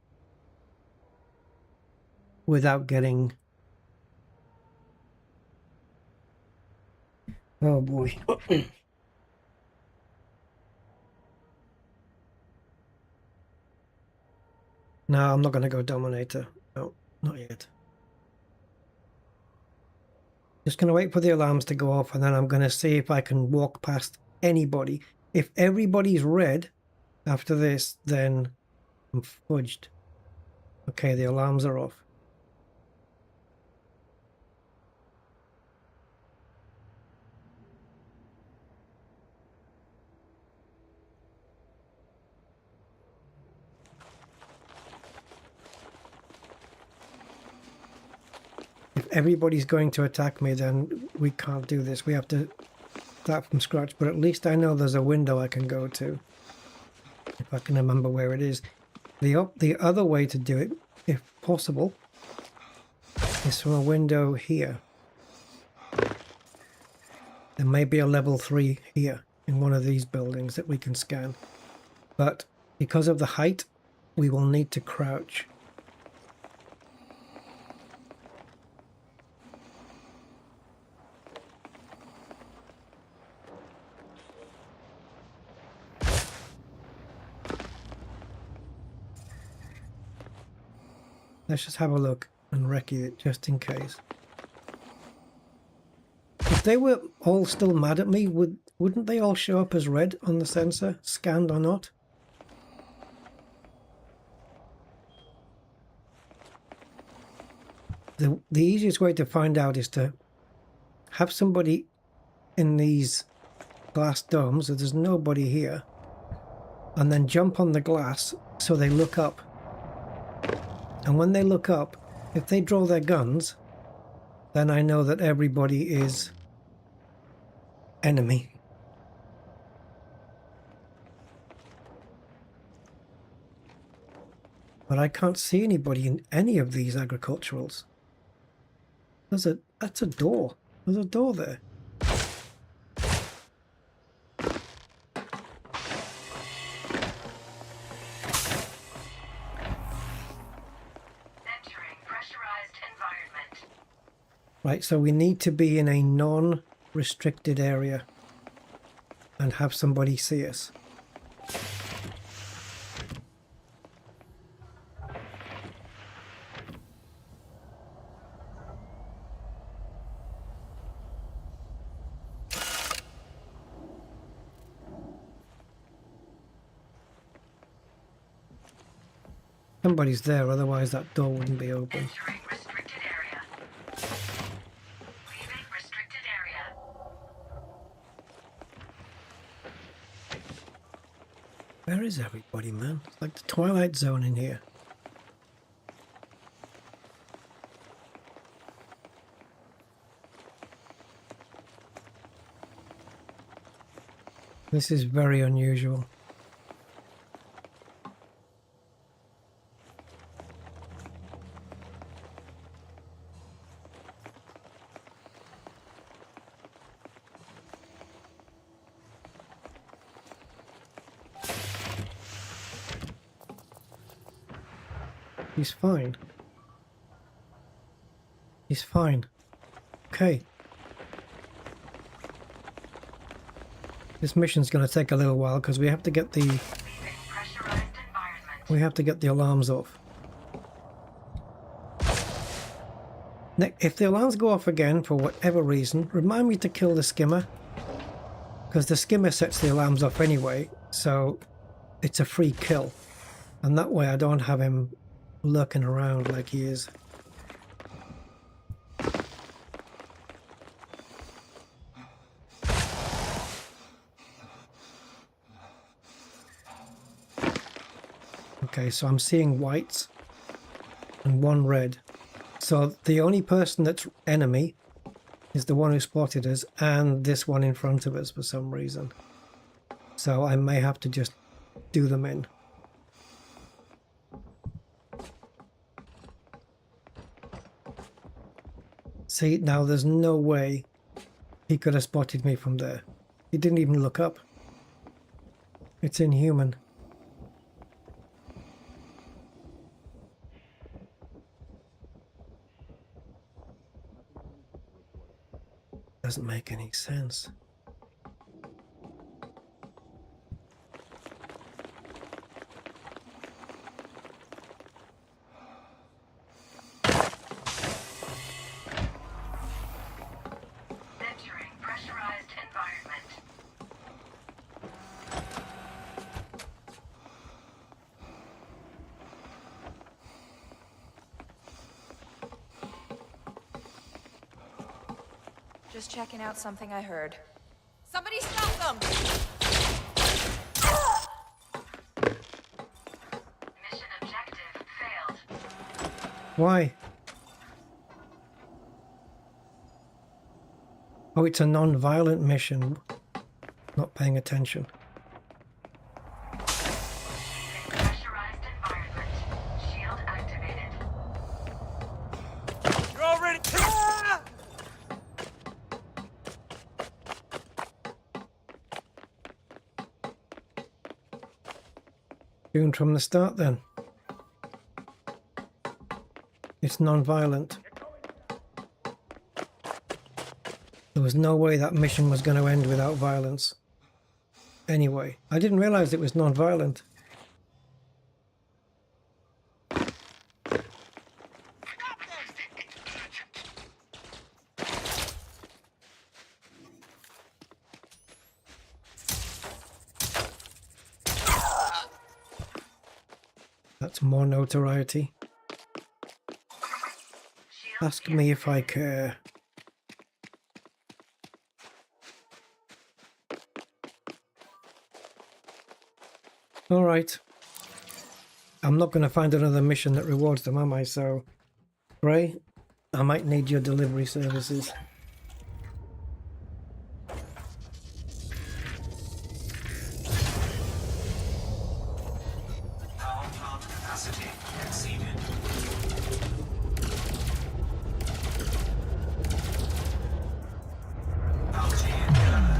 without getting... Oh boy. No, I'm not going to go Dominator. No, not yet. Just going to wait for the alarms to go off and then I'm going to see if I can walk past anybody. If everybody's red after this, then I'm fudged. Okay, the alarms are off. If everybody's going to attack me, then we can't do this. We have to start from scratch, but at least I know there's a window I can go to. If I can remember where it is. The other way to do it, if possible, is from a window here. There may be a level 3 here in one of these buildings that we can scan. But because of the height, we will need to crouch. Let's just have a look and recce it just in case. If they were all still mad at me, wouldn't they all show up as red on the sensor, scanned or not? The easiest way to find out is to have somebody in these glass domes, so there's nobody here, and then jump on the glass so they look up. And when they look up, if they draw their guns, then I know that everybody is enemy. But I can't see anybody in any of these agriculturals. That's a door. There's a door there. Right, so we need to be in a non-restricted area and have somebody see us. Somebody's there, otherwise that door wouldn't be open. Where is everybody, man? It's like the Twilight Zone in here. This is very unusual. He's fine. He's fine. Okay. This mission's going to take a little while because we have to get the alarms off. If the alarms go off again for whatever reason, remind me to kill the skimmer, because the skimmer sets the alarms off anyway, so it's a free kill, and that way I don't have him lurking around like he is. Okay, so I'm seeing whites and one red. So the only person that's enemy is the one who spotted us and this one in front of us for some reason. So I may have to just do them in. See, now there's no way he could have spotted me from there. He didn't even look up. It's inhuman. Doesn't make any sense. Entering pressurized environment. Just checking out something I heard. Somebody stop them! Mission objective failed. Why? Oh, it's a non-violent mission. Not paying attention. Pressurized environment. Shield activated. You're already. Doomed from the start then. It's non-violent. There was no way that mission was going to end without violence. Anyway, I didn't realize it was non-violent. That's more notoriety. Ask me if I care. Alright. I'm not going to find another mission that rewards them, am I? So, Ray, I might need your delivery services. Power plant capacity exceeded. Bounty incurred.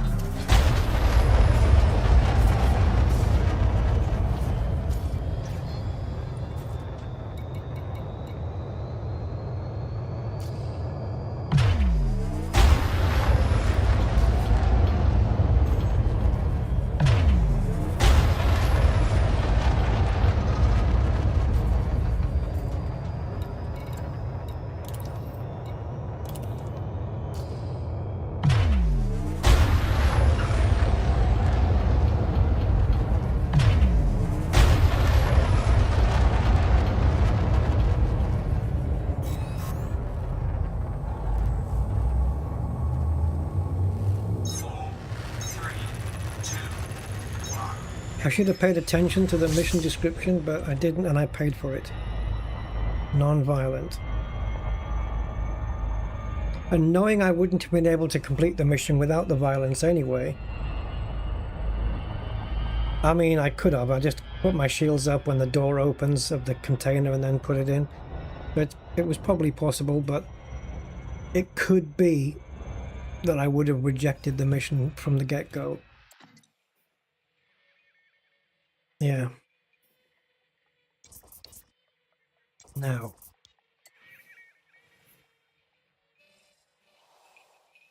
I should have paid attention to the mission description, but I didn't, and I paid for it. Non-violent. And knowing I wouldn't have been able to complete the mission without the violence anyway. I mean, I could have. I just put my shields up when the door opens of the container and then put it in. But it was probably possible, but it could be that I would have rejected the mission from the get-go. Yeah. Now.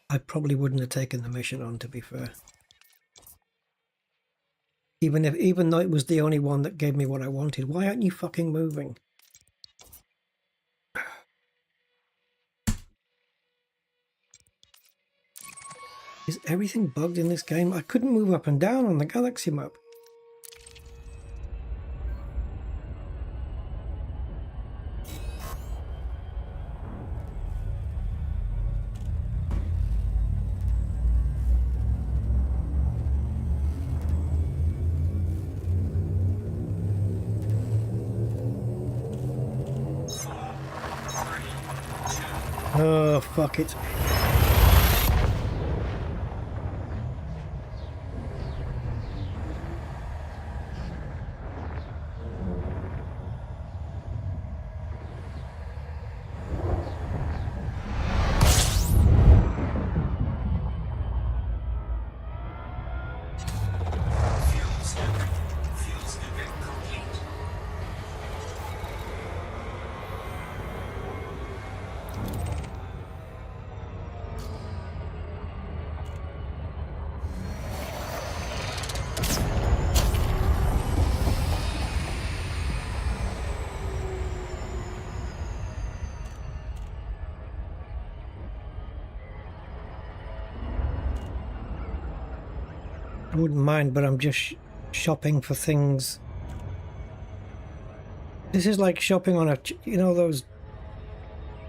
I probably wouldn't have taken the mission on, to be fair. Even though it was the only one that gave me what I wanted. Why aren't you fucking moving? Is everything bugged in this game? I couldn't move up and down on the galaxy map. Oh, fuck it. I wouldn't mind, but I'm just shopping for things. This is like shopping on a, you know, those,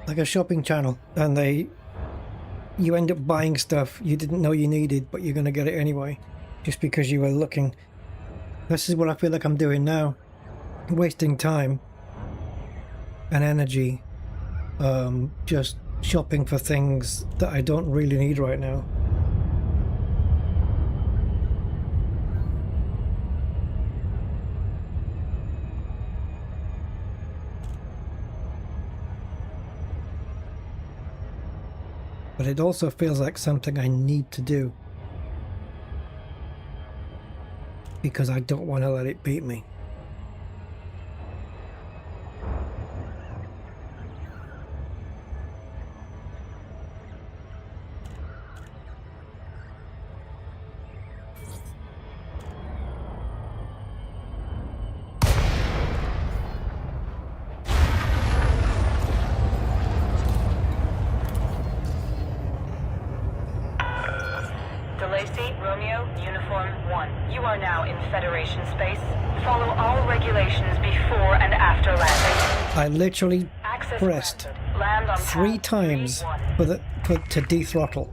like a shopping channel, and you end up buying stuff you didn't know you needed, but you're going to get it anyway, just because you were looking. This is what I feel like I'm doing now, wasting time and energy, just shopping for things that I don't really need right now. But it also feels like something I need to do, because I don't want to let it beat me. Romeo, Uniform 1. You are now in Federation space. Follow all regulations before and after landing. I literally pressed 3 times to dethrottle.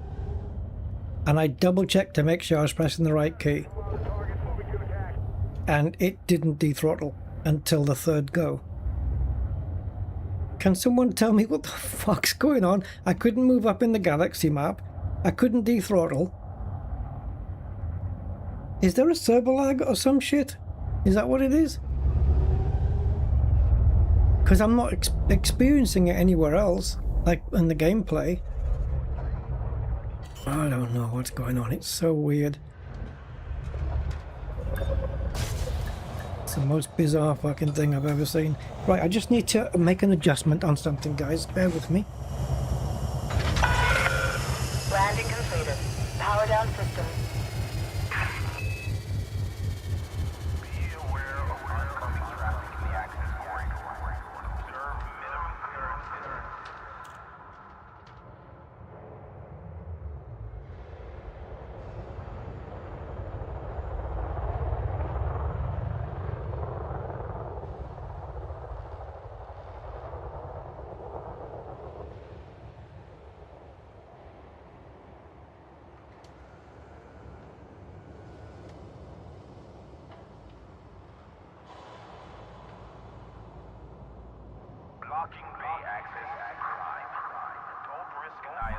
And I double checked to make sure I was pressing the right key. And it didn't dethrottle until the 3rd go. Can someone tell me what the fuck's going on? I couldn't move up in the galaxy map. I couldn't dethrottle. Is there a server lag or some shit? Is that what it is? Because I'm not experiencing it anywhere else, like in the gameplay. I don't know what's going on. It's so weird. It's the most bizarre fucking thing I've ever seen. Right, I just need to make an adjustment on something, guys. Bear with me. Landing completed. Power down system.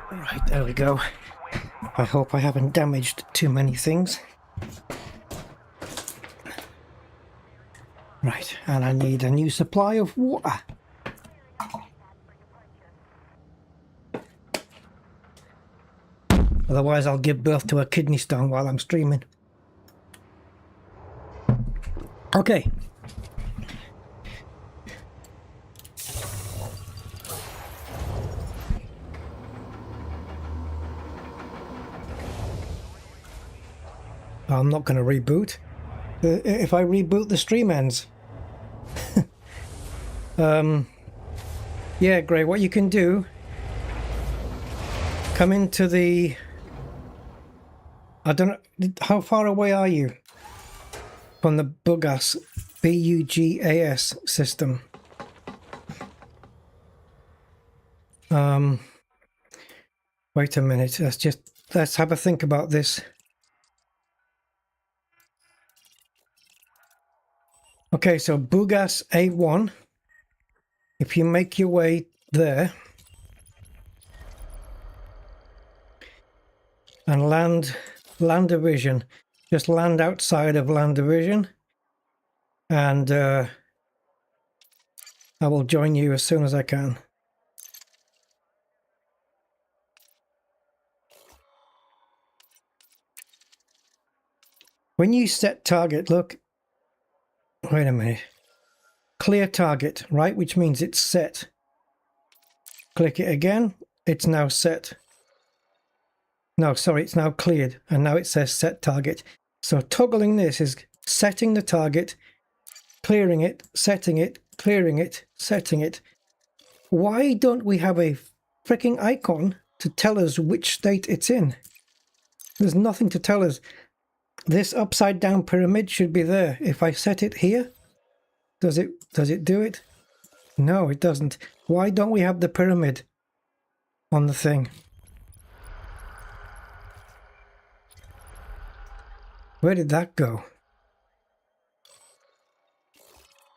Right, there we go. I hope I haven't damaged too many things. Right, and I need a new supply of water. Otherwise I'll give birth to a kidney stone while I'm streaming. Okay. I'm not going to reboot. If I reboot, the stream ends. Yeah, Gray, what you can do, come into the... I don't know, how far away are you from the Bugas, B-U-G-A-S system? Wait a minute, let's have a think about this. Okay, so Bugas A1, if you make your way there, And land division. Just land outside of land division. And I will join you as soon as I can. When you set target, look, wait a minute. Clear target, right? Which means it's set. Click it again. It's now set. No, sorry, it's now cleared. And now it says set target. So toggling this is setting the target, clearing it, setting it, clearing it, setting it. Why don't we have a freaking icon to tell us which state it's in? There's nothing to tell us. This upside down pyramid should be there. If I set it here, does it do it? No, it doesn't. Why don't we have the pyramid on the thing? Where did that go?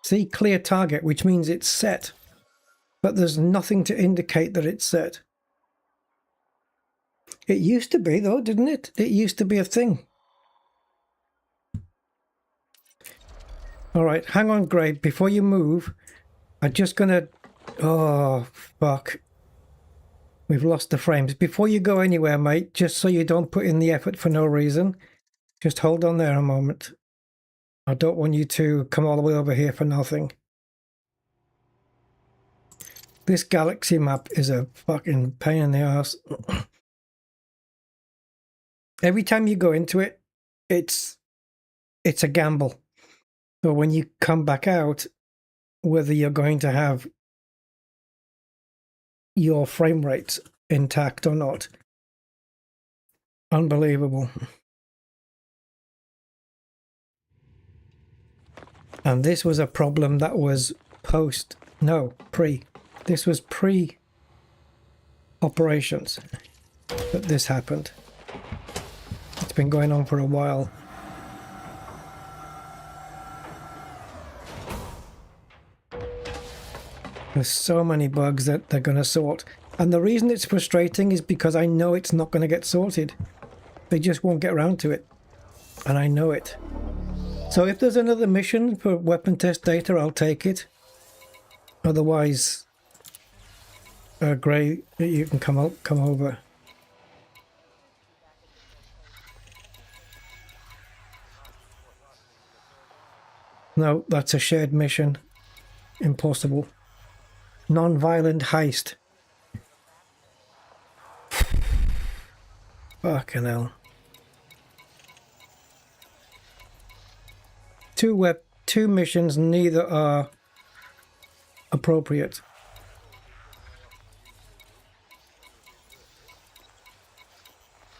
See, clear target, which means it's set. But there's nothing to indicate that it's set. It used to be though, didn't it? It used to be a thing. Alright, hang on, Gray. Before you move, I'm just gonna... Oh, fuck. We've lost the frames. Before you go anywhere, mate, just so you don't put in the effort for no reason, just hold on there a moment. I don't want you to come all the way over here for nothing. This galaxy map is a fucking pain in the ass. Every time you go into it, it's a gamble. So when you come back out, whether you're going to have your frame rates intact or not. Unbelievable. And this was a problem that was pre. This was pre-operations that this happened. It's been going on for a while. There's so many bugs that they're going to sort. And the reason it's frustrating is because I know it's not going to get sorted. They just won't get around to it. And I know it. So if there's another mission for weapon test data, I'll take it. Otherwise, Gray, you can come over. No, that's a shared mission. Impossible. Non-violent heist. Fucking hell. Two missions, neither are appropriate.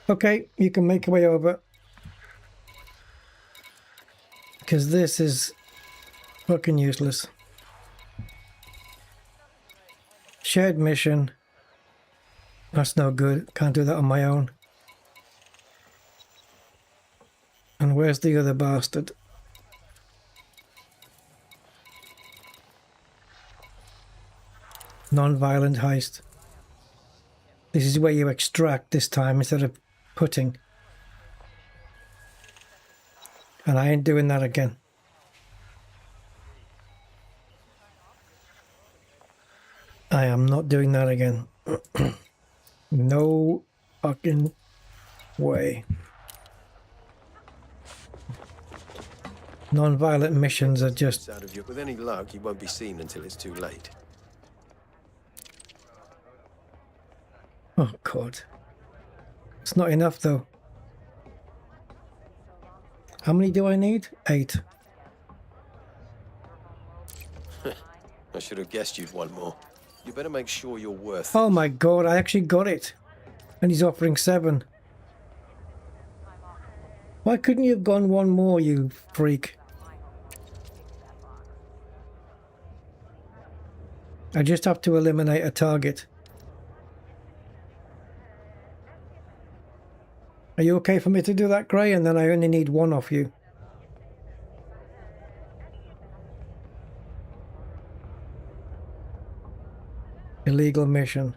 Okay, you can make your way over. Because this is fucking useless. Shared mission. That's no good. Can't do that on my own. And where's the other bastard? Non-violent heist. This is where you extract this time instead of putting. And I ain't doing that again. I am not doing that again. No fucking way. Non-violent missions are just... With any luck, you won't be seen until it's too late. Oh, God. It's not enough, though. How many do I need? 8. I should have guessed you'd want more. You better make sure you're worth Oh, my God. I actually got it. And he's offering 7. Why couldn't you have gone one more, you freak? I just have to eliminate a target. Are you okay for me to do that, Gray? And then I only need 1 off you. Illegal mission.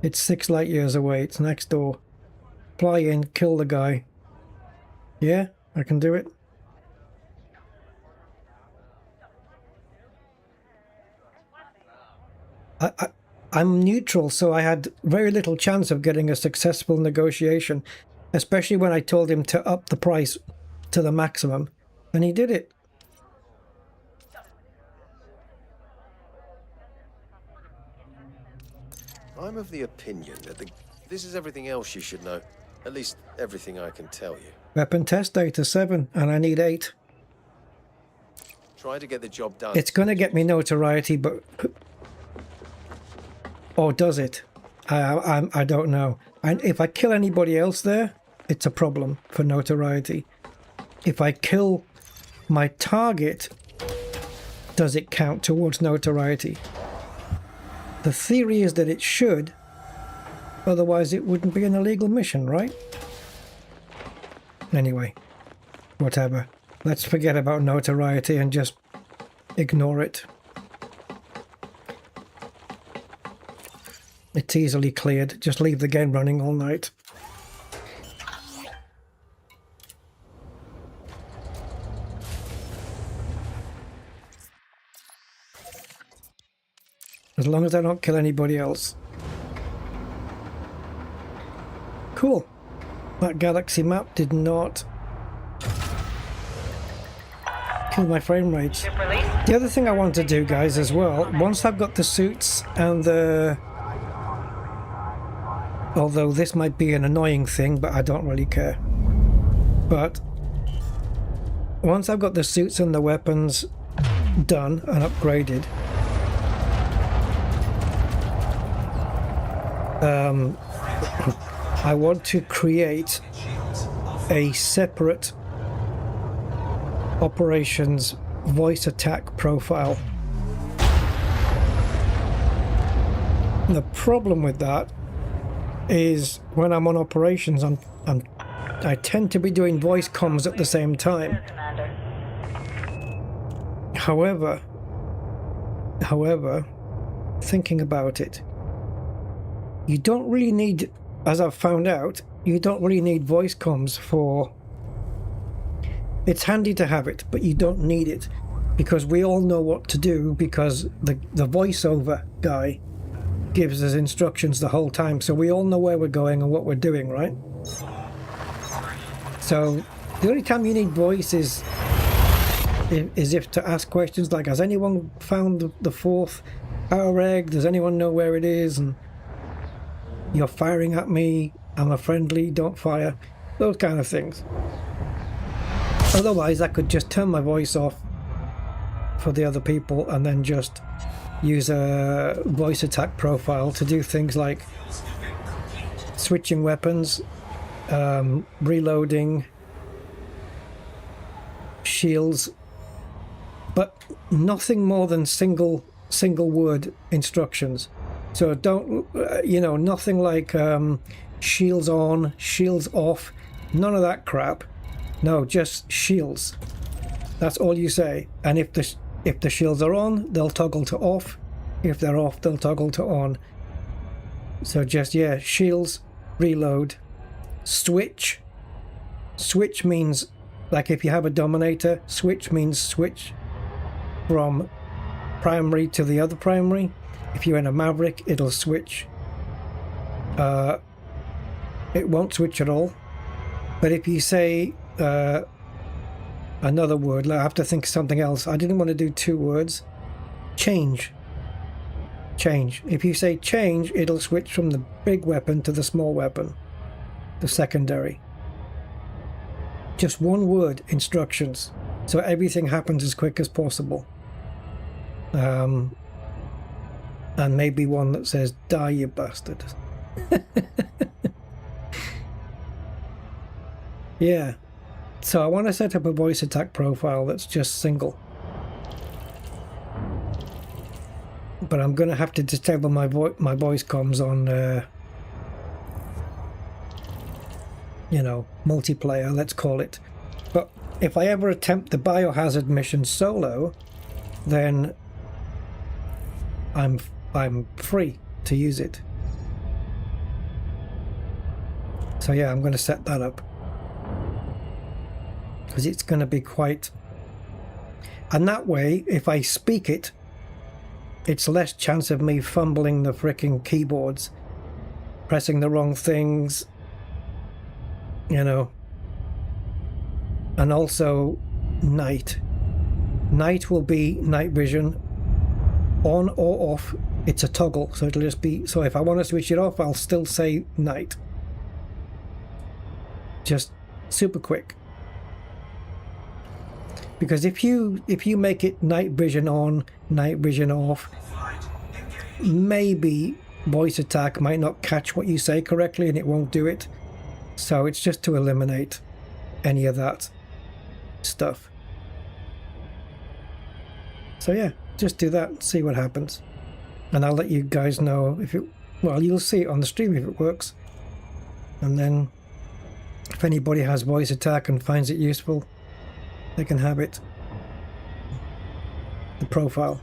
It's 6 light years away. It's next door. Fly in, kill the guy. Yeah, I can do it. I'm neutral, so I had very little chance of getting a successful negotiation, especially when I told him to up the price to the maximum, and he did it. I'm of the opinion that this is everything else you should know. At least everything I can tell you. Weapon test data 7, and I need 8. Try to get the job done. It's going to get me notoriety, but... Or does it? I don't know. And if I kill anybody else there, it's a problem for notoriety. If I kill my target, does it count towards notoriety? The theory is that it should, otherwise it wouldn't be an illegal mission, right? Anyway, whatever. Let's forget about notoriety and just ignore it. It's easily cleared. Just leave the game running all night. As long as I don't kill anybody else. Cool. That galaxy map did not kill my frame rates. The other thing I want to do, guys, as well, once I've got the suits and the... Although this might be an annoying thing, but I don't really care. But once I've got the suits and the weapons done and upgraded, I want to create a separate operations voice attack profile. The problem with that is when I'm on operations, I tend to be doing voice comms at the same time. However, thinking about it, you don't really need, as I've found out, you don't really need voice comms for... It's handy to have it, but you don't need it, because we all know what to do, because the voiceover guy gives us instructions the whole time, so we all know where we're going and what we're doing, right? So the only time you need voice is if to ask questions like, has anyone found the 4th power egg? Does anyone know where it is? And you're firing at me, I'm a friendly, don't fire. Those kind of things. Otherwise, I could just turn my voice off for the other people and then just use a voice attack profile to do things like switching weapons, reloading, shields, but nothing more than single word instructions. So don't, nothing like shields on, shields off, none of that crap. No, just shields. That's all you say. And if the shields are on, they'll toggle to off. If they're off, they'll toggle to on. So just, yeah, shields, reload, switch. Switch means, like if you have a Dominator, switch means switch from primary to the other primary. If you're in a Maverick, it'll switch. It won't switch at all. But if you say another word, I have to think of something else. I didn't want to do 2 words. Change. Change. If you say change, it'll switch from the big weapon to the small weapon, the secondary. Just 1 word instructions, so everything happens as quick as possible. And maybe one that says, die you bastard. Yeah. So I want to set up a voice attack profile that's just single. But I'm going to have to disable my voice comms on, multiplayer, let's call it. But if I ever attempt the biohazard mission solo, then I'm free to use it. So yeah, I'm going to set that up. Because it's going to be quite... And that way, if I speak it, it's less chance of me fumbling the frickin' keyboards, pressing the wrong things, you know. And also night. Night will be night vision, on or off. It's a toggle, so it'll just be, so if I want to switch it off, I'll still say night. Just super quick. Because if you make it night vision on, night vision off, maybe voice attack might not catch what you say correctly and it won't do it. So it's just to eliminate any of that stuff. So yeah, just do that, see what happens. And I'll let you guys know if it, well, you'll see it on the stream if it works. And then if anybody has voice attack and finds it useful, they can have it. The profile.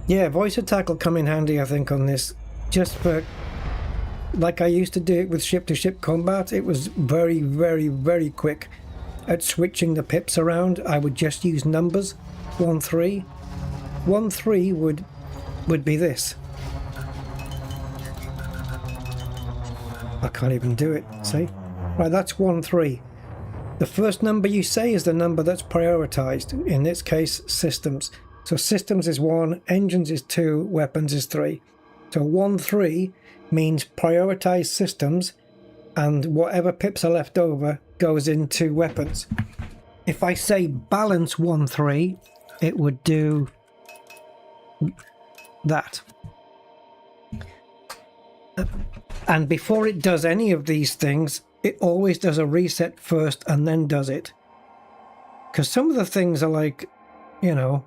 Yeah, voice attack will come in handy, I think, on this. Just for, like I used to do it with ship-to-ship combat, it was very, very, very quick at switching the pips around. I would just use numbers. 1-3. 1-3 would be this. I can't even do it, see? Right, that's 1-3. The first number you say is the number that's prioritized. In this case, systems. So systems is 1, engines is 2, weapons is 3. So 1-3 means prioritize systems, and whatever pips are left over goes into weapons. If I say balance 1-3, it would do that. And before it does any of these things, it always does a reset first and then does it. Because some of the things are like, you know,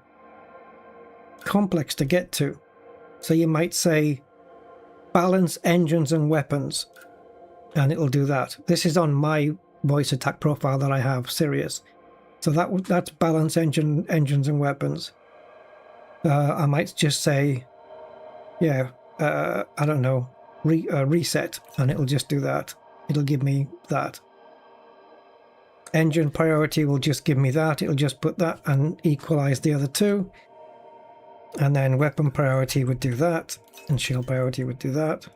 complex to get to. So you might say balance engines and weapons, and it'll do that. This is on my voice attack profile that I have, Sirius. So that's balance engines and weapons. I might just say, yeah, I don't know, reset, and it'll just do that. It'll give me that. Engine priority will just give me that. It'll just put that and equalize the other two. And then weapon priority would do that, and shield priority would do that.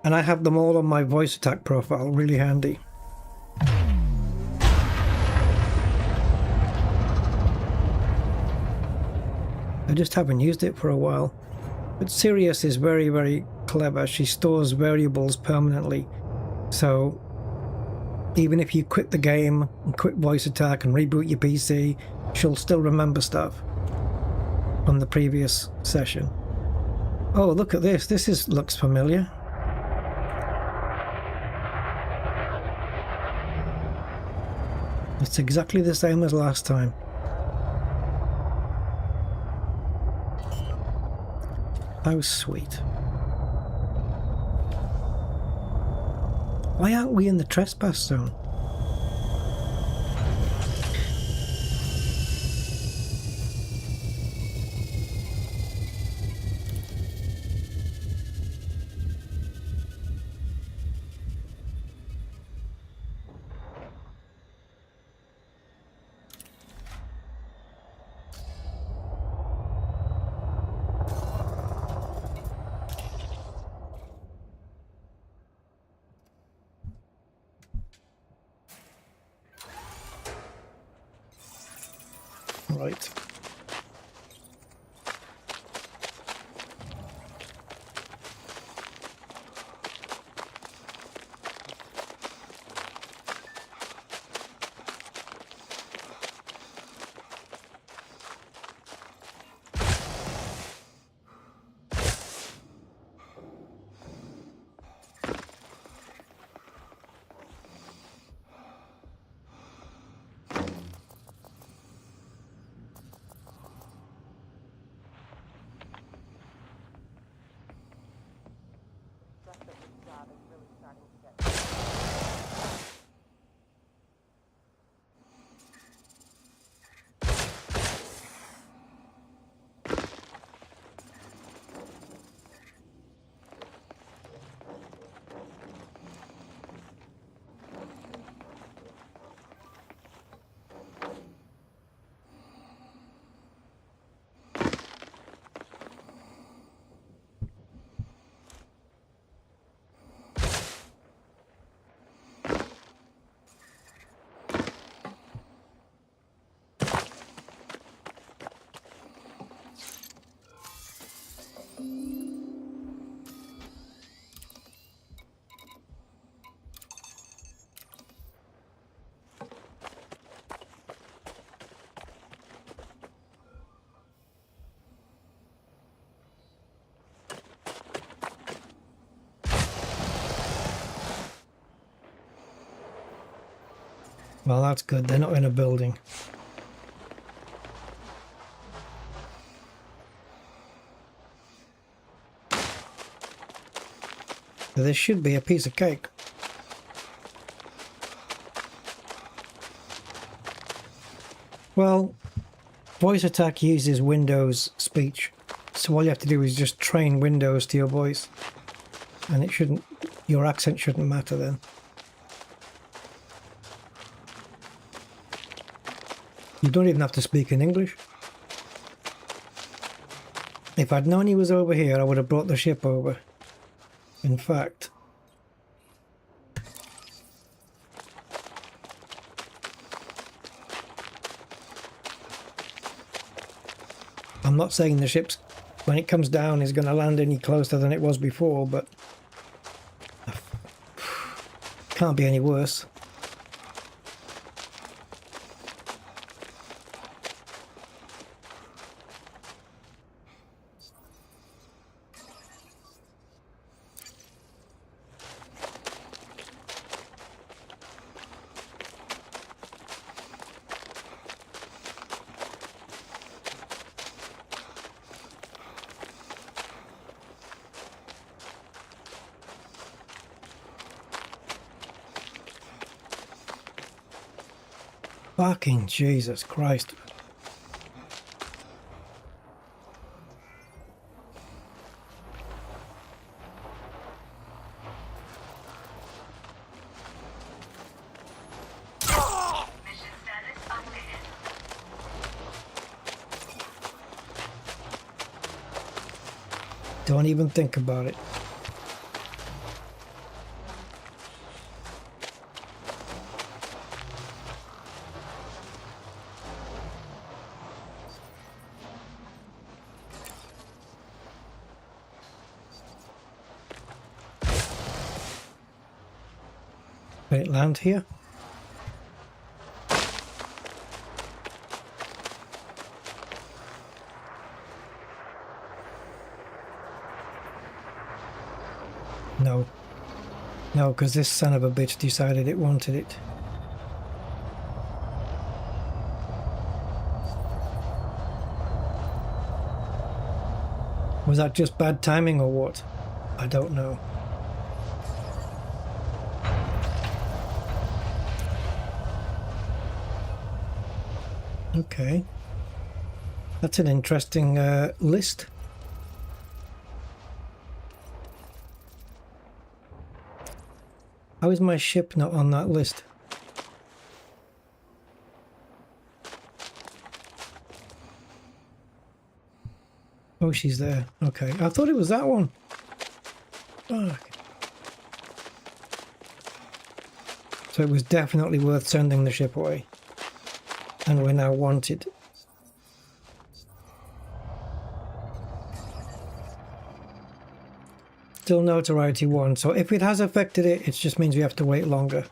And I have them all on my voice attack profile, really handy. I just haven't used it for a while. But Sirius is very, very clever. She stores variables permanently. So even if you quit the game and quit voice attack and reboot your PC, she'll still remember stuff from the previous session. Oh, look at this. This looks familiar. It's exactly the same as last time. How sweet. Why aren't we in the trespass zone? Right. Well, that's good. They're not in a building. So this should be a piece of cake. Well, voice attack uses Windows speech. So all you have to do is just train Windows to your voice. And it shouldn't, your accent shouldn't matter then. You don't even have to speak in English. If I'd known he was over here, I would have brought the ship over. In fact, I'm not saying the ship's, when it comes down, is going to land any closer than it was before, but can't be any worse. Fucking Jesus Christ. Don't even think about it. Did it land here? No. No, because this son of a bitch decided it wanted it. Was that just bad timing or what? I don't know. Okay. That's an interesting list. How is my ship not on that list? Oh, she's there. Okay. I thought it was that one. Fuck. So it was definitely worth sending the ship away. And we're now wanted. Still notoriety 1. So if it has affected it, it just means we have to wait longer.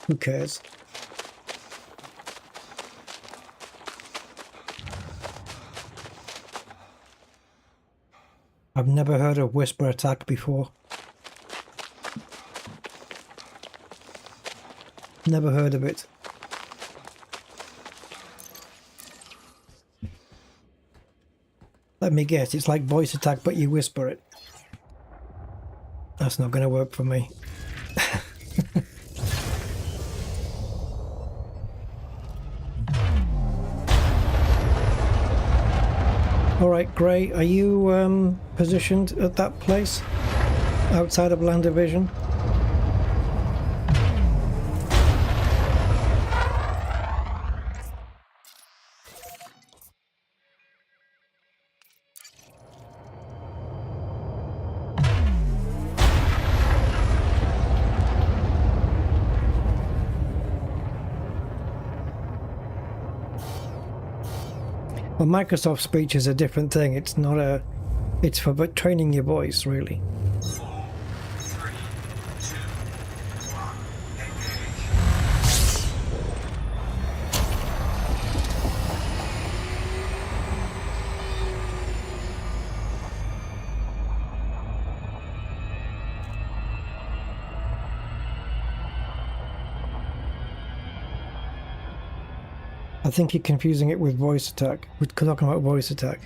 Who cares? I've never heard of whisper attack before. Never heard of it. Let me guess, it's like voice attack, but you whisper it. That's not going to work for me. Alright, Gray, are you positioned at that place? Outside of land division? Well, Microsoft speech is a different thing. It's not a... It's for training your voice, really. 4, 3, 2, 1, engage. I think you're confusing it with voice attack. We're talking about voice attack.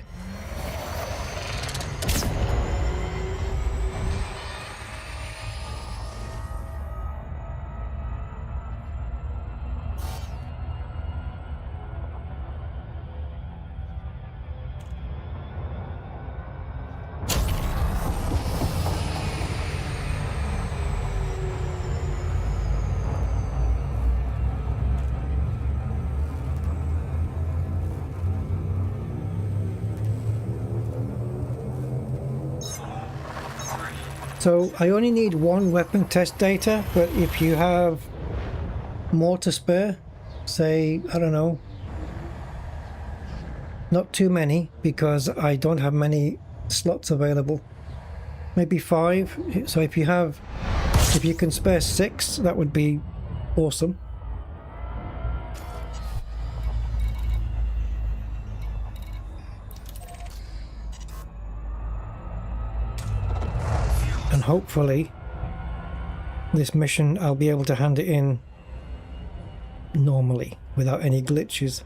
So I only need one weapon test data, but if you have more to spare, say, I don't know, not too many, because I don't have many slots available, maybe 5. So if you can spare 6, that would be awesome. And hopefully this mission I'll be able to hand it in normally without any glitches.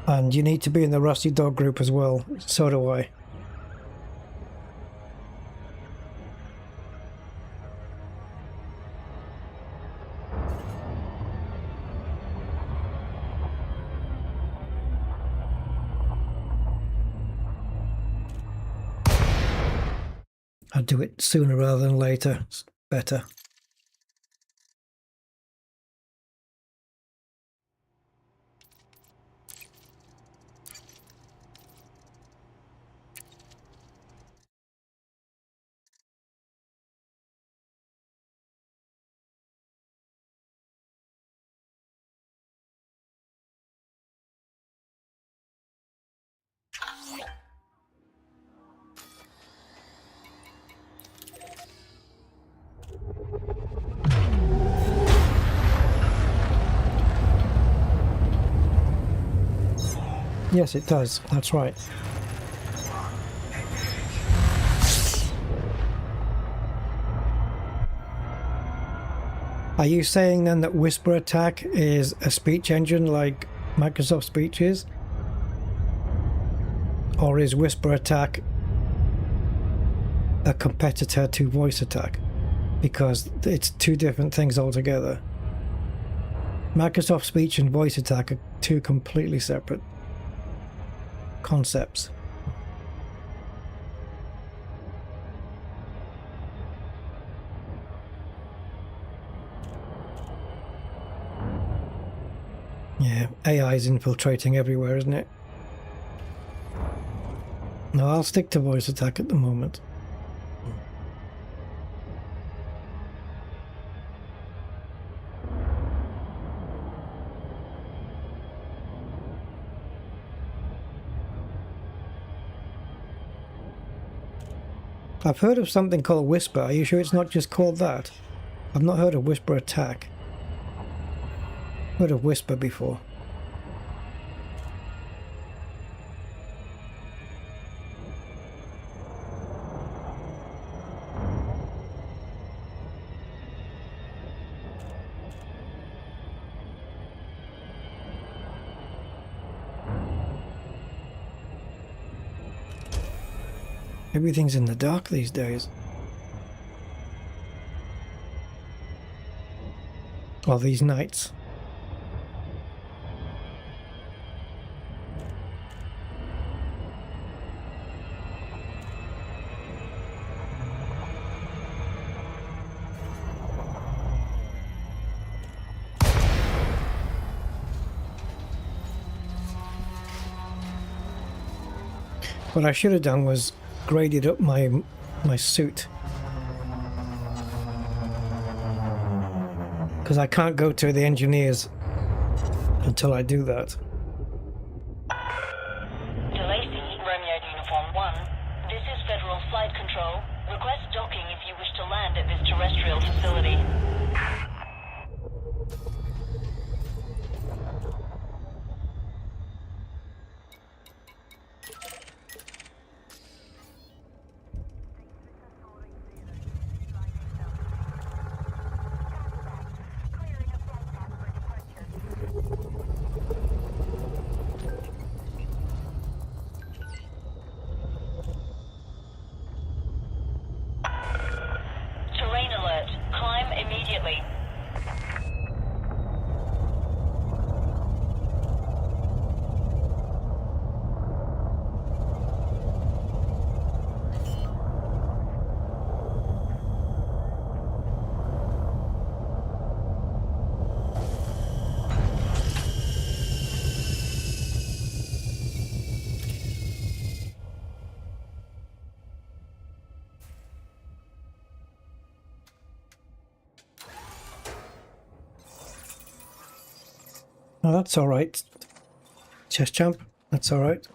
And you need to be in the Rusty Dog group as well. So do I. I'd do it sooner rather than later. It's better. Yes, it does. That's right. Are you saying then that Whisper Attack is a speech engine like Microsoft Speech is? Or is Whisper Attack a competitor to Voice Attack? Because it's two different things altogether. Microsoft Speech and Voice Attack are two completely separate concepts. Yeah, AI is infiltrating everywhere, isn't it? No, I'll stick to Voice Attack at the moment. I've heard of something called Whisper. Are you sure it's not just called that? I've not heard of Whisper Attack. Heard of Whisper before. Everything's in the dark these days. Well, these nights. What I should have done was graded up my suit, because I can't go to the engineers until I do that. Lacey, Romeo Uniform 1. This is Federal Flight Control. Request docking if you wish to land at this terrestrial facility. Oh, that's all right. Chest champ, that's all right.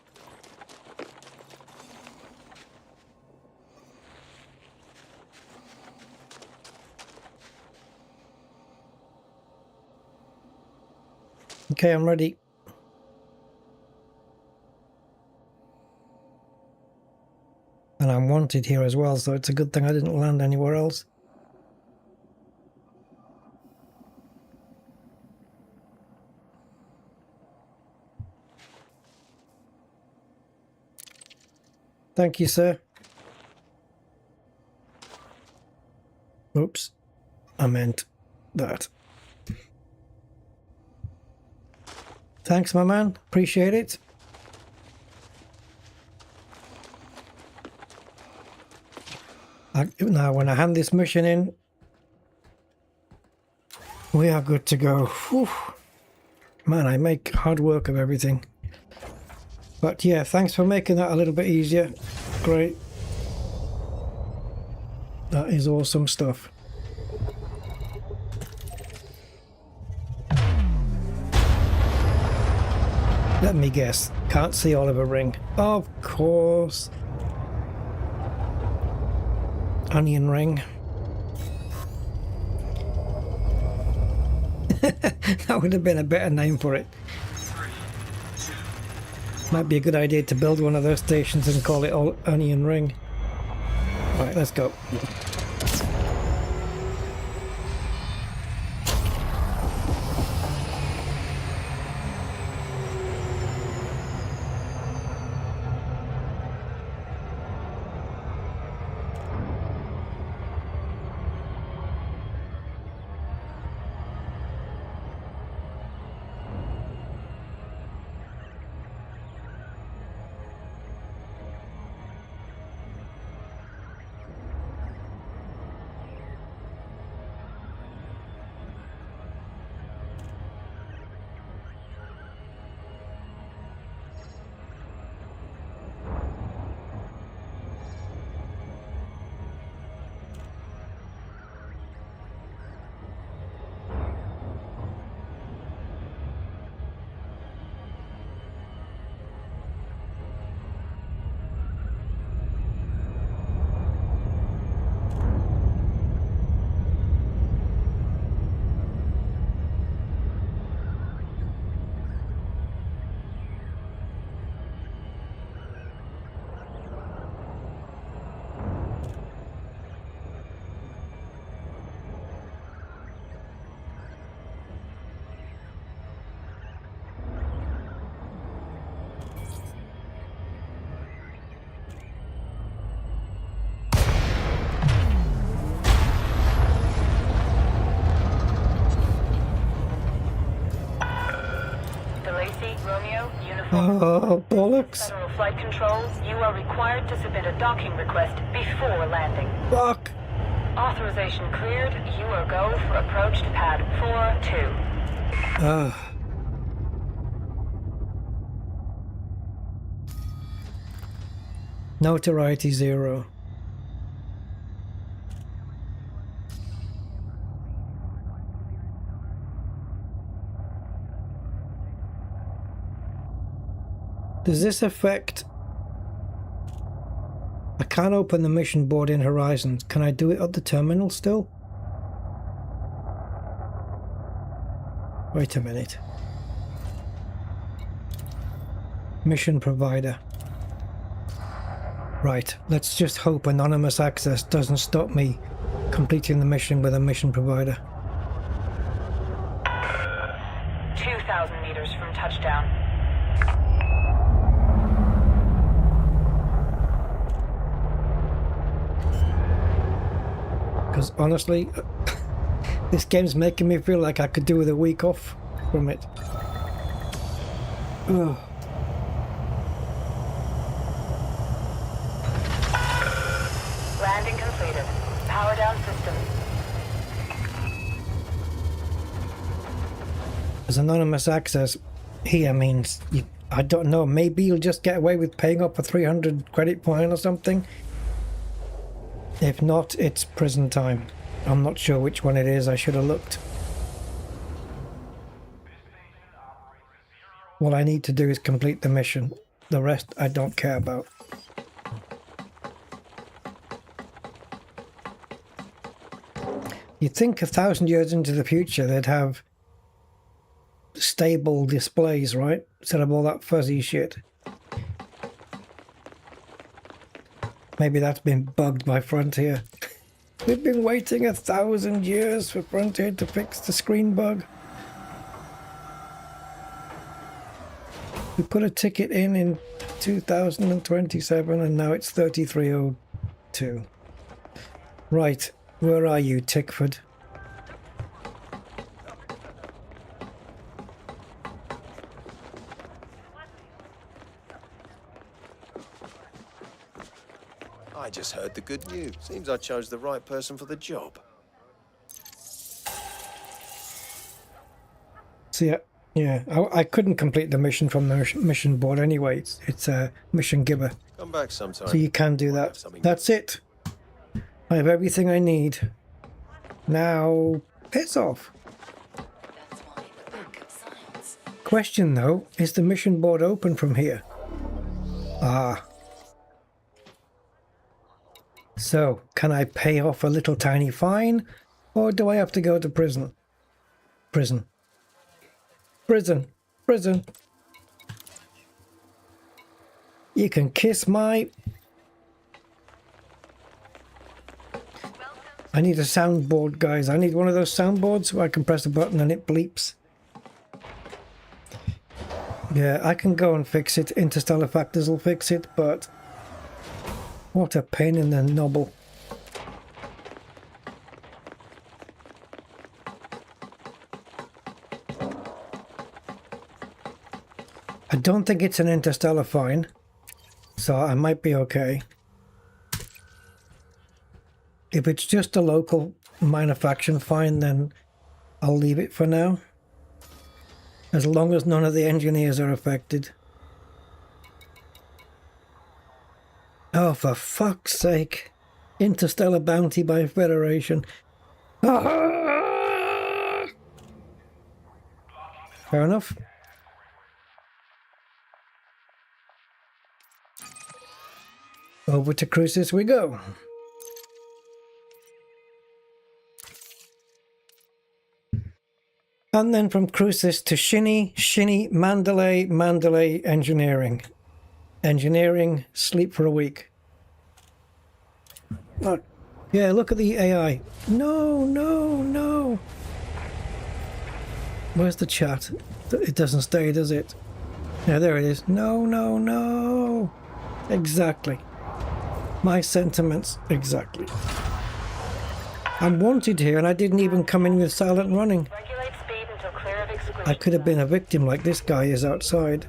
Okay, I'm ready. And I'm wanted here as well, so it's a good thing I didn't land anywhere else. Thank you, sir. Oops. I meant that. Thanks, my man. Appreciate it. Now, when I hand this mission in, we are good to go. Whew. Man, I make hard work of everything. But yeah, thanks for making that a little bit easier. Great. That is awesome stuff. Let me guess. Can't see Oliver Ring. Of course. Onion ring. That would have been a better name for it. Might be a good idea to build one of those stations and call it Onion Ring. Right, let's go. Oh, bollocks. Federal flight controls, you are required to submit a docking request before landing. Fuck. Authorization cleared. You are go for approach to pad 4-2. Notoriety 0. Does this affect... I can't open the mission board in Horizon. Can I do it at the terminal still? Wait a minute. Mission provider. Right, let's just hope anonymous access doesn't stop me completing the mission with a mission provider. 2,000 meters from touchdown. Because honestly, this game's making me feel like I could do with a week off from it. Ugh. Landing completed. Power down system. As anonymous access here means, I don't know, maybe you'll just get away with paying up a 300 credit point or something. If not, it's prison time. I'm not sure which one it is. I should have looked. All I need to do is complete the mission. The rest I don't care about. You'd think 1,000 years into the future they'd have stable displays, right? Instead of all that fuzzy shit. Maybe that's been bugged by Frontier. We've been waiting 1,000 years for Frontier to fix the screen bug. We put a ticket in 2027 and now it's 3302. Right, where are you, Tickford? I just heard the good news. Seems I chose the right person for the job. See, yeah, I couldn't complete the mission from the mission board anyway. It's a mission giver. Come back sometime. So you can do that. That's it. I have everything I need. Now, piss off. Question though, is the mission board open from here? Ah. So, can I pay off a little tiny fine? Or do I have to go to prison? Prison. Prison. Prison. You can kiss my... I need a soundboard, guys. I need one of those soundboards where I can press a button and it bleeps. Yeah, I can go and fix it. Interstellar Factors will fix it, but... what a pain in the knobble. I don't think it's an interstellar fine, so I might be okay. If it's just a local minor faction fine, then I'll leave it for now. As long as none of the engineers are affected. Oh, for fuck's sake. Interstellar bounty by Federation. Ah! Fair enough. Over to Crucis we go. And then from Crucis to Shinny, Mandalay, Engineering. Engineering, sleep for a week. Oh, yeah, look at the AI. No. Where's the chat? It doesn't stay, does it? Yeah, there it is. No. Exactly. My sentiments, exactly. I'm wanted here and I didn't even come in with silent running. I could have been a victim like this guy is outside.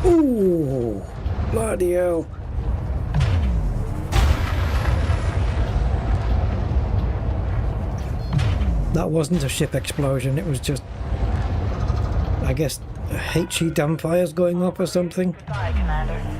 Ooh, bloody hell. That wasn't a ship explosion, it was just, I guess, HE dumbfires going off or something. Goodbye, Commander.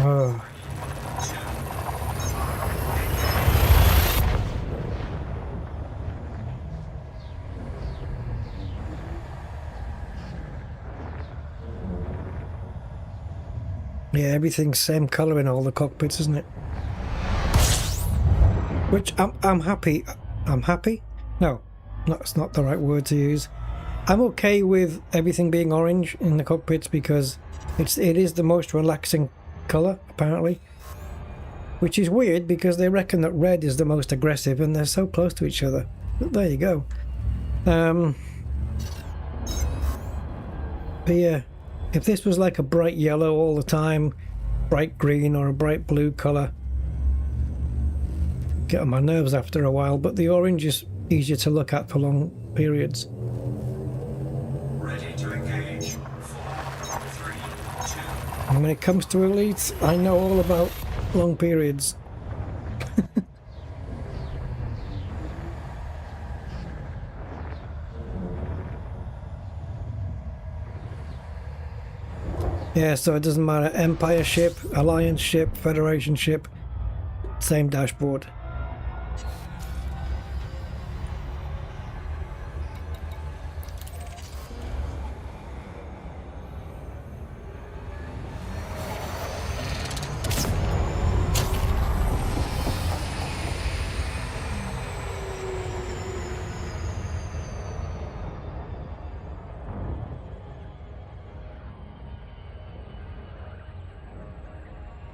Oh. Yeah, everything's same colour in all the cockpits, isn't it? Which I'm happy. I'm happy? No, that's not the right word to use. I'm okay with everything being orange in the cockpits because it is the most relaxing colour, apparently. Which is weird because they reckon that red is the most aggressive and they're so close to each other. But there you go. But yeah. If this was like a bright yellow all the time, bright green or a bright blue colour, get on my nerves after a while, but the orange is easier to look at for long periods. Ready to engage. 4, 3, 2. And when it comes to elites, I know all about long periods. Yeah, so it doesn't matter. Empire ship, Alliance ship, Federation ship, same dashboard.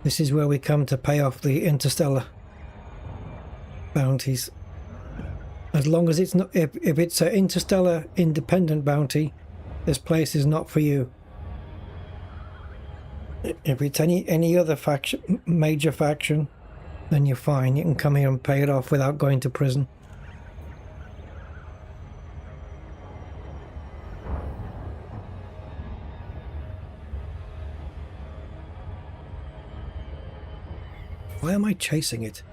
This is where we come to pay off the interstellar bounties. As long as it's not, if it's an interstellar independent bounty, this place is not for you. If it's any other faction, major faction, then you're fine. You can come here and pay it off without going to prison. Why am I chasing it?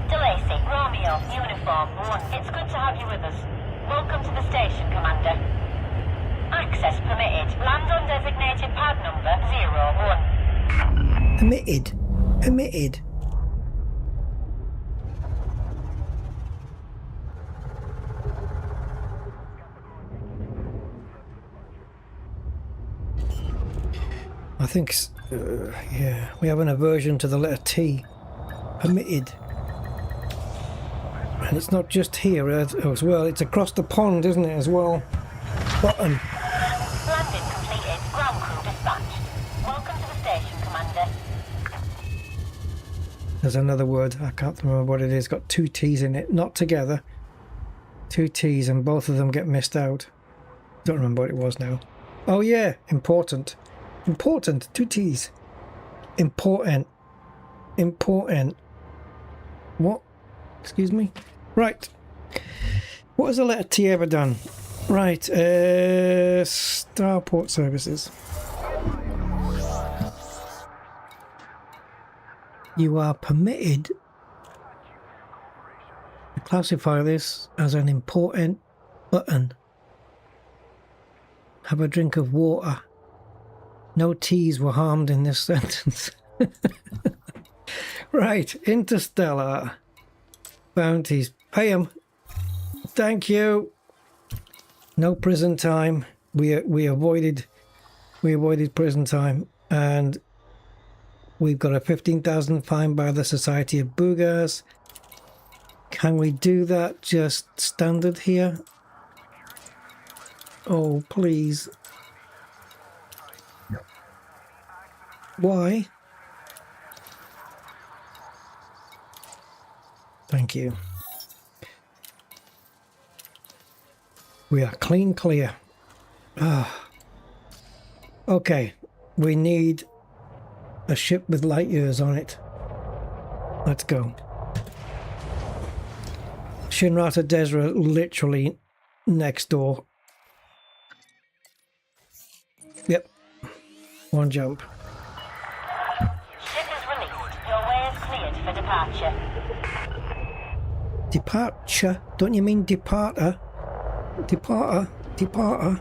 DeLacy, Romeo, Uniform 1. It's good to have you with us. Welcome to the station, Commander. Access permitted. Land on designated pad number 01. Permitted. Permitted. I think, yeah, we have an aversion to the letter T. Permitted. And it's not just here as well, it's across the pond, isn't it, as well? Button. Landing completed. Ground crew dispatched. Welcome to the station, Commander. There's another word, I can't remember what it is, got two T's in it, not together. Two T's and both of them get missed out. Don't remember what it was now. Oh yeah, important. Important, two T's. Important. Important. What? Excuse me? Right. What has the letter T ever done? Right, Starport Services. You are permitted to classify this as an important button. Have a drink of water. No T's were harmed in this sentence. Right, interstellar bounties. Pay them. Thank you. No prison time. We avoided prison time, and we've got a 15,000 fine by the Society of Boogars. Can we do that just standard here? Oh, please. Why? Thank you. We are clean clear. Okay, we need a ship with light years on it. Let's go. Shinrata Desra literally next door. Yep. One jump. Ship is released. Your way is cleared for departure. Departure? Don't you mean departer? Departer? Departer?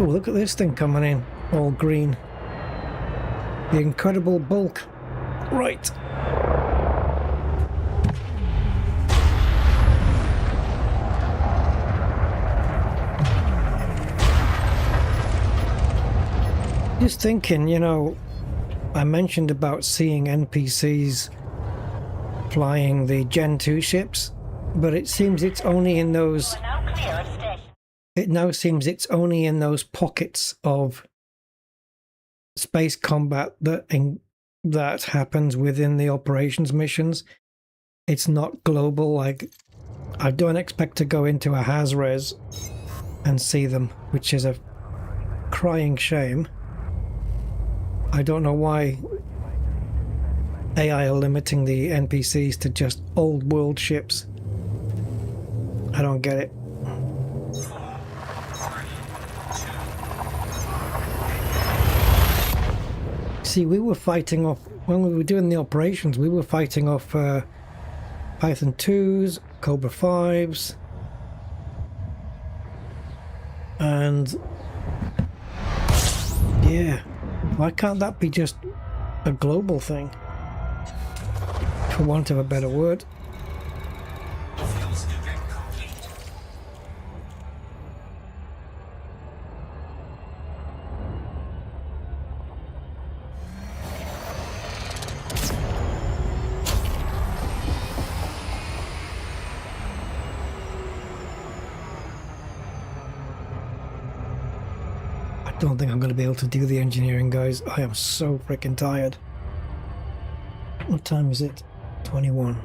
Oh, look at this thing coming in. All green. The incredible bulk. Right. Just thinking, you know, I mentioned about seeing NPCs flying the Gen 2 ships, but it seems it's only in those... It now seems it's only in those pockets of space combat that happens within the operations missions. It's not global. Like, I don't expect to go into a Hazres and see them, which is a crying shame. I don't know why AI are limiting the NPCs to just old world ships. I don't get it. See, we were fighting off, when we were doing the operations, we were fighting off Python 2s, Cobra 5s, and yeah, why can't that be just a global thing, for want of a better word? I don't think I'm going to be able to do the engineering, guys. I am so freaking tired. What time is it? 21.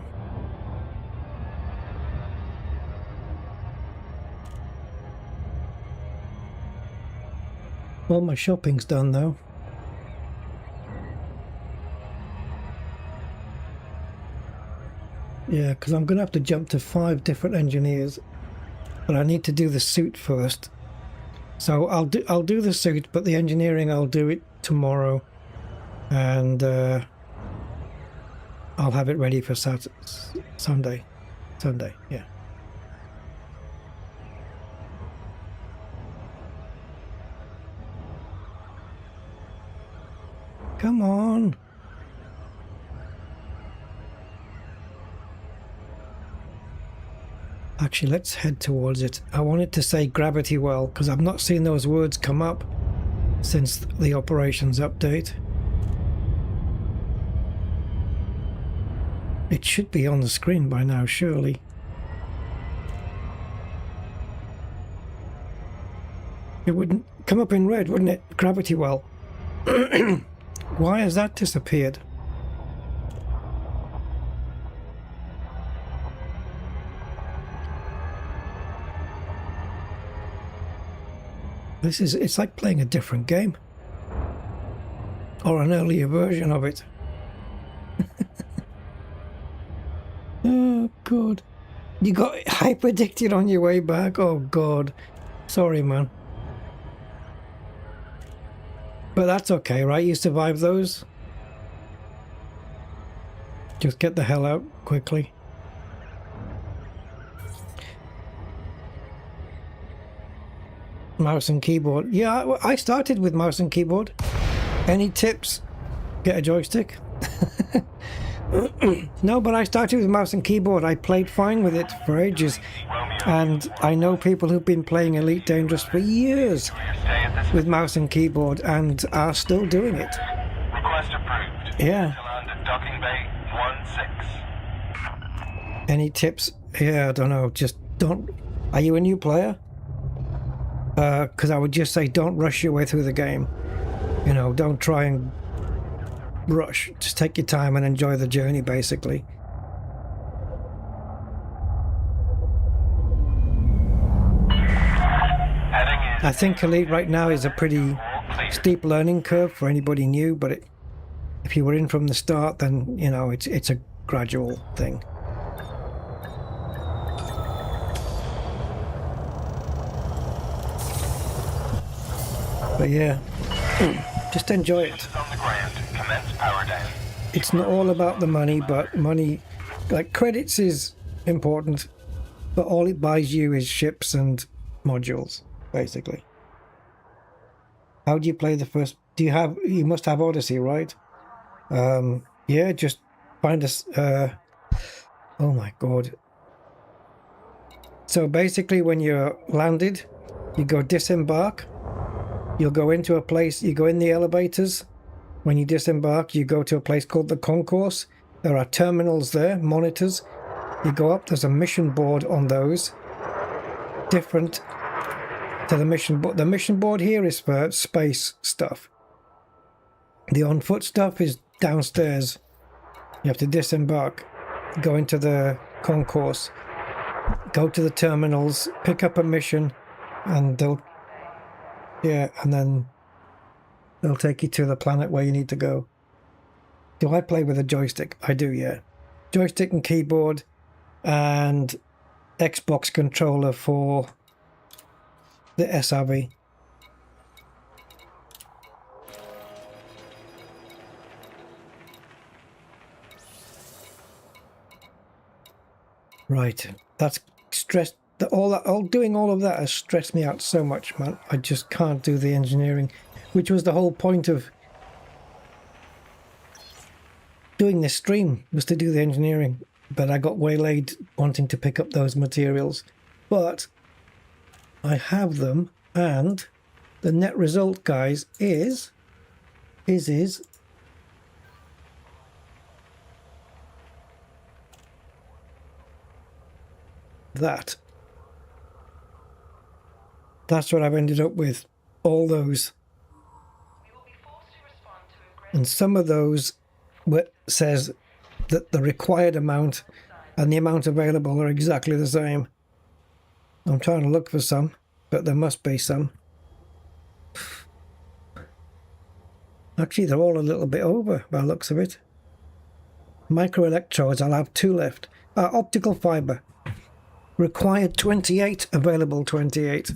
Well, my shopping's done though. Yeah, because I'm going to have to jump to 5 different engineers, but I need to do the suit first. So I'll do the suit, but the engineering I'll do it tomorrow, and I'll have it ready for Sunday, yeah. Come on. Actually, let's head towards it. I wanted to say Gravity Well, because I've not seen those words come up since the operations update. It should be on the screen by now, surely. It wouldn't come up in red, wouldn't it? Gravity Well. Why has that disappeared? It's like playing a different game. Or an earlier version of it. Oh, God. You got hyper-addicted on your way back? Oh, God. Sorry, man. But that's okay, right? You survived those? Just get the hell out quickly. Mouse and keyboard. Yeah, I started with mouse and keyboard. Any tips? Get a joystick? No, but I started with mouse and keyboard. I played fine with it for ages. And I know people who've been playing Elite Dangerous for years with mouse and keyboard and are still doing it. Request approved. Yeah. Docking bay 16. Any tips? Yeah, I don't know. Just don't... Are you a new player? Because I would just say don't rush your way through the game. You know, don't try and rush. Just take your time and enjoy the journey, basically. I think Elite right now is a pretty steep learning curve for anybody new, but if you were in from the start, then, you know, it's a gradual thing. But yeah, just enjoy it. It's not all about the money, but money, like credits is important, but all it buys you is ships and modules, basically. How do you play the first? You must have Odyssey, right? Yeah, just find us. Oh my God. So basically when you're landed, you go disembark. You'll go into a place, you go in the elevators. When you disembark, you go to a place called the concourse. There are terminals there, monitors. You go up, there's a mission board on those. Different to the mission board. The mission board here is for space stuff. The on-foot stuff is downstairs. You have to disembark, go into the concourse, go to the terminals, pick up a mission, and they'll... Yeah, and then they'll take you to the planet where you need to go. Do I play with a joystick? I do, yeah. Joystick and keyboard and Xbox controller for the SRV. Right, that's stressed. All doing all of that has stressed me out so much, man. I just can't do the engineering, which was the whole point of doing this stream, was to do the engineering. But I got waylaid wanting to pick up those materials. But I have them, and the net result, guys, is that. That's what I've ended up with. All those. And some of those says that the required amount and the amount available are exactly the same. I'm trying to look for some, but there must be some. Actually, they're all a little bit over by the looks of it. Microelectrodes, I'll have 2 left. Optical fiber. Required 28, available 28.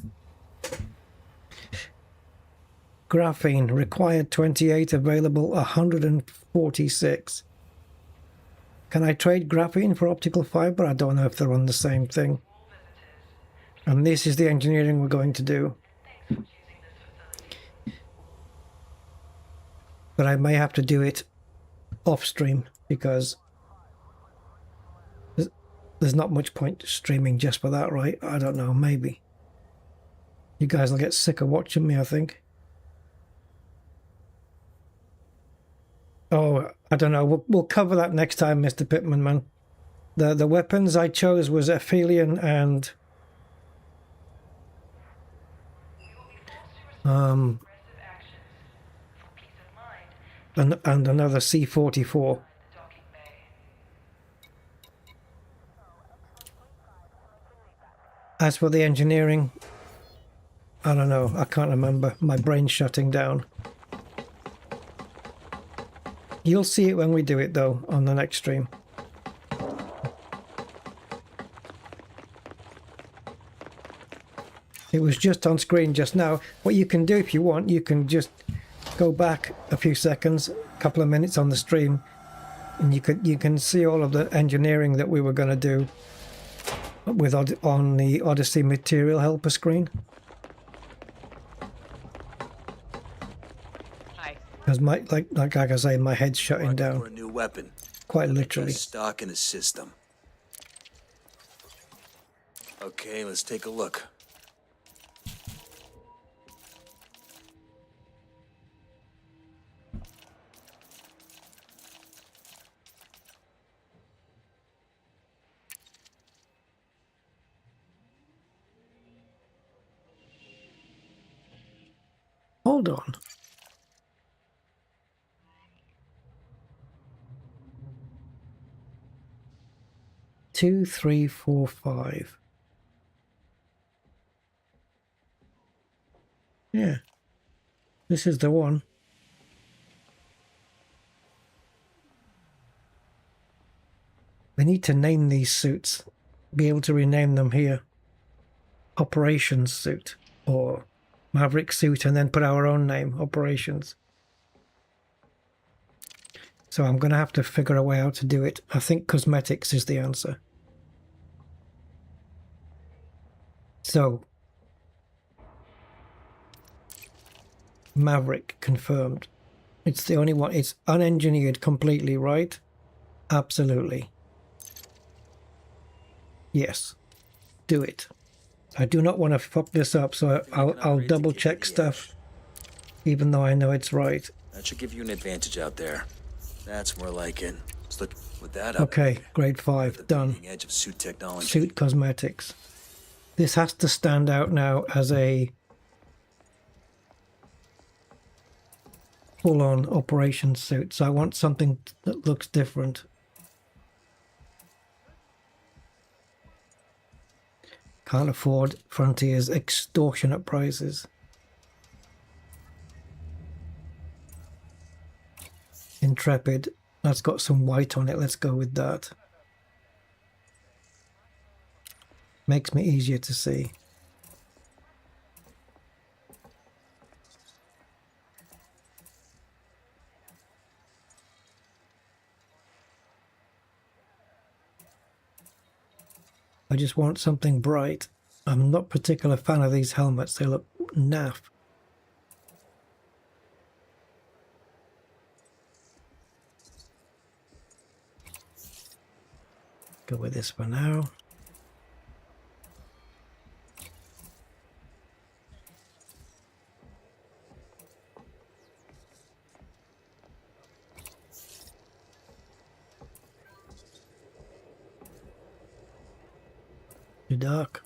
Graphene, required 28, available 146. Can I trade graphene for optical fiber? I don't know if they're on the same thing. And this is the engineering we're going to do. But I may have to do it off stream because there's not much point streaming just for that, right? I don't know, maybe. You guys will get sick of watching me, I think. Oh, I don't know. We'll cover that next time, Mr. Pittman, man. The weapons I chose was Aphelion and another C44. As for the engineering, I don't know. I can't remember. My brain's shutting down. You'll see it when we do it, though, on the next stream. It was just on screen just now. What you can do if you want, you can just go back a few seconds, a couple of minutes on the stream, and you can see all of the engineering that we were going to do with on the Odyssey Material Helper screen. Because like I say, my head's shutting down. For a new weapon. Quite literally. Stock in the system. Okay, let's take a look. Hold on. Two, 3, 4, 5. Yeah. This is the one. We need to name these suits. Be able to rename them here. Operations suit or Maverick suit, and then put our own name, Operations. So I'm going to have to figure a way how to do it. I think cosmetics is the answer. So, Maverick confirmed. It's the only one. It's unengineered completely, right? Absolutely. Yes. Do it. I do not want to fuck this up, so I'll double check stuff, even though I know it's right. That should give you an advantage out there. That's more like it. Let's look with that. Okay, grade 5 done. Edge of suit technology. Suit cosmetics. This has to stand out now as a full-on operations suit. So I want something that looks different. Can't afford Frontier's extortionate prices. Intrepid. That's got some white on it. Let's go with that. Makes me easier to see. I just want something bright. I'm not a particular fan of these helmets. They look naff. Go with this for now. Too dark.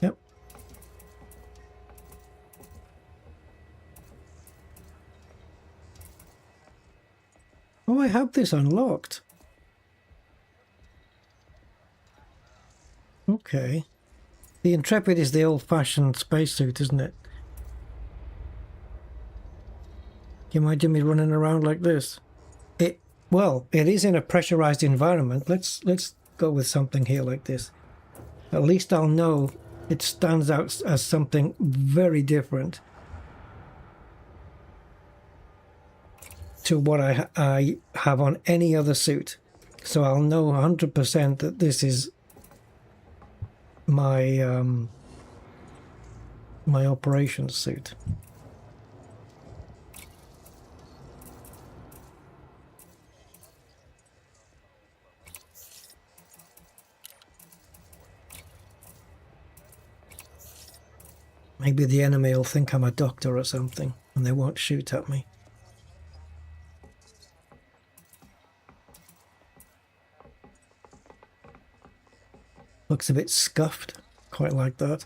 Yep. Oh, I have this unlocked. Okay. The Intrepid is the old-fashioned spacesuit, isn't it? You imagine me running around like this? Well, it is in a pressurized environment. Let's go with something here like this. At least I'll know it stands out as something very different to what I have on any other suit. So I'll know 100% that this is my my operations suit. Maybe the enemy will think I'm a doctor or something, and they won't shoot at me. Looks a bit scuffed, quite like that.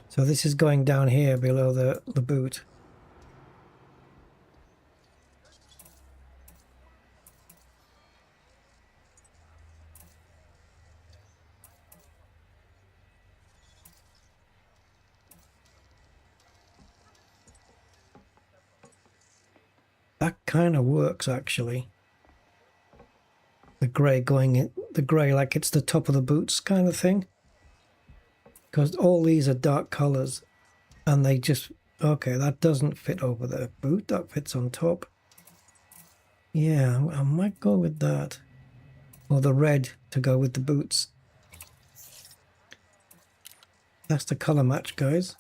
So this is going down here below the boot. That kind of works actually. The grey going in, the grey like it's the top of the boots kind of thing. Because all these are dark colours and they just, okay, that doesn't fit over the boot, that fits on top. Yeah, I might go with that. Or the red to go with the boots. That's the colour match, guys.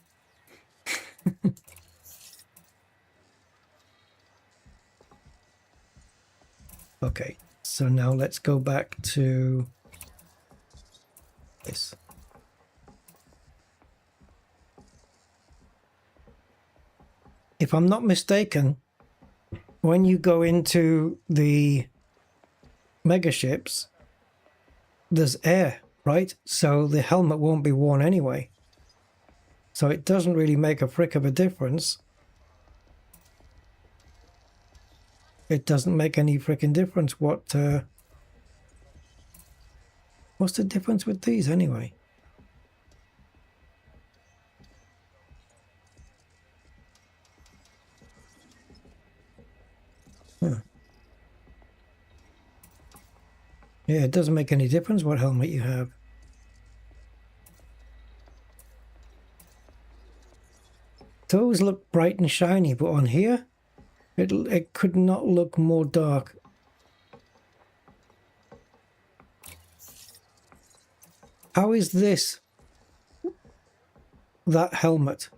Okay, so now let's go back to this. If I'm not mistaken, when you go into the megaships, there's air, right? So the helmet won't be worn anyway. So it doesn't really make a frick of a difference. It doesn't make any frickin' difference what's the difference with these anyway? Huh. Yeah, it doesn't make any difference what helmet you have. Those look bright and shiny, but on here, it could not look more dark. How is this that helmet?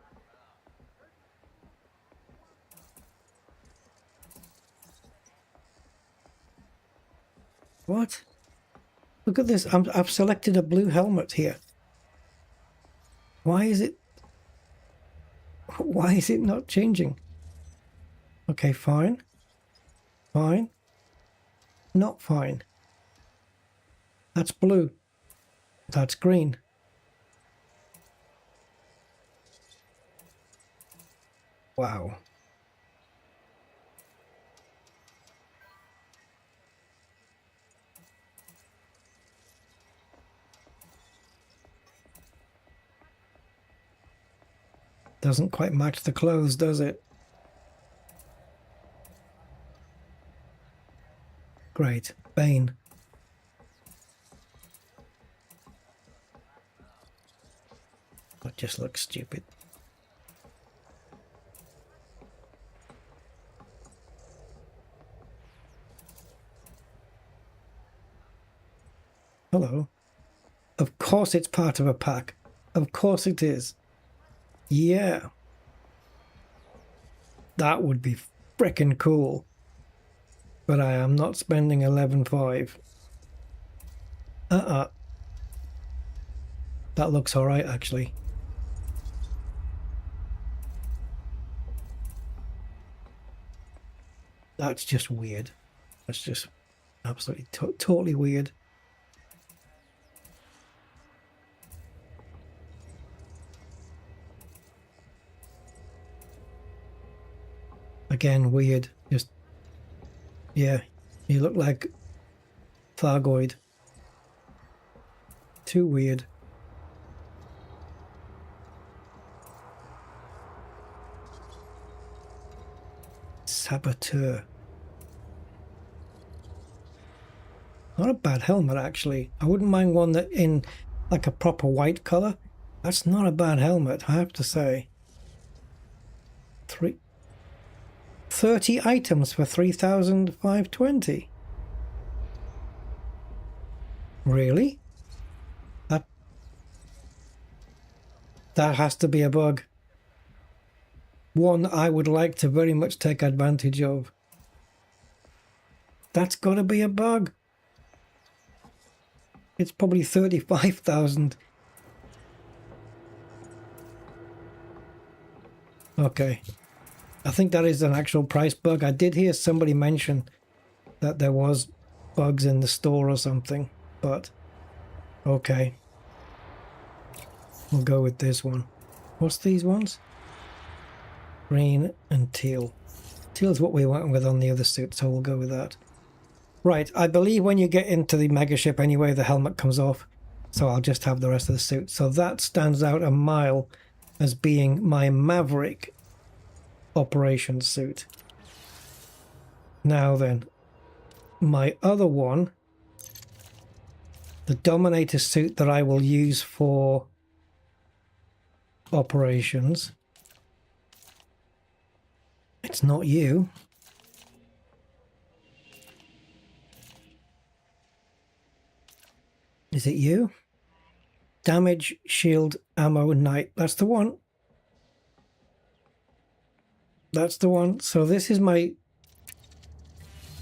What? Look at this. I've selected a blue helmet here. Why is it not changing? Okay, fine. Fine. Not fine. That's blue. That's green. Wow. Doesn't quite match the clothes, does it? Great. Bane. That just looks stupid. Hello. Of course it's part of a pack. Of course it is. Yeah. That would be frickin' cool. But I am not spending 11.5. That looks alright, actually. That's just weird. That's just absolutely totally weird. Again, weird. Just, yeah, you look like Thargoid. Too weird. Saboteur. Not a bad helmet, actually. I wouldn't mind one that in like a proper white color. That's not a bad helmet, I have to say. 30 items for 3,520. Really? That has to be a bug. One I would like to very much take advantage of. That's got to be a bug. It's probably 35,000. Okay. I think that is an actual price bug. I did hear somebody mention that there was bugs in the store or something, but okay. We'll go with this one. What's these ones? Green and teal. Teal's what we went with on the other suit, so we'll go with that. Right, I believe when you get into the mega ship anyway, the helmet comes off, so I'll just have the rest of the suit. So that stands out a mile as being my Maverick operations suit. Now then, my other one, the Dominator suit that I will use for operations. It's not you. Is it you? Damage, shield, ammo, knight. That's the one. That's the one. So this is my...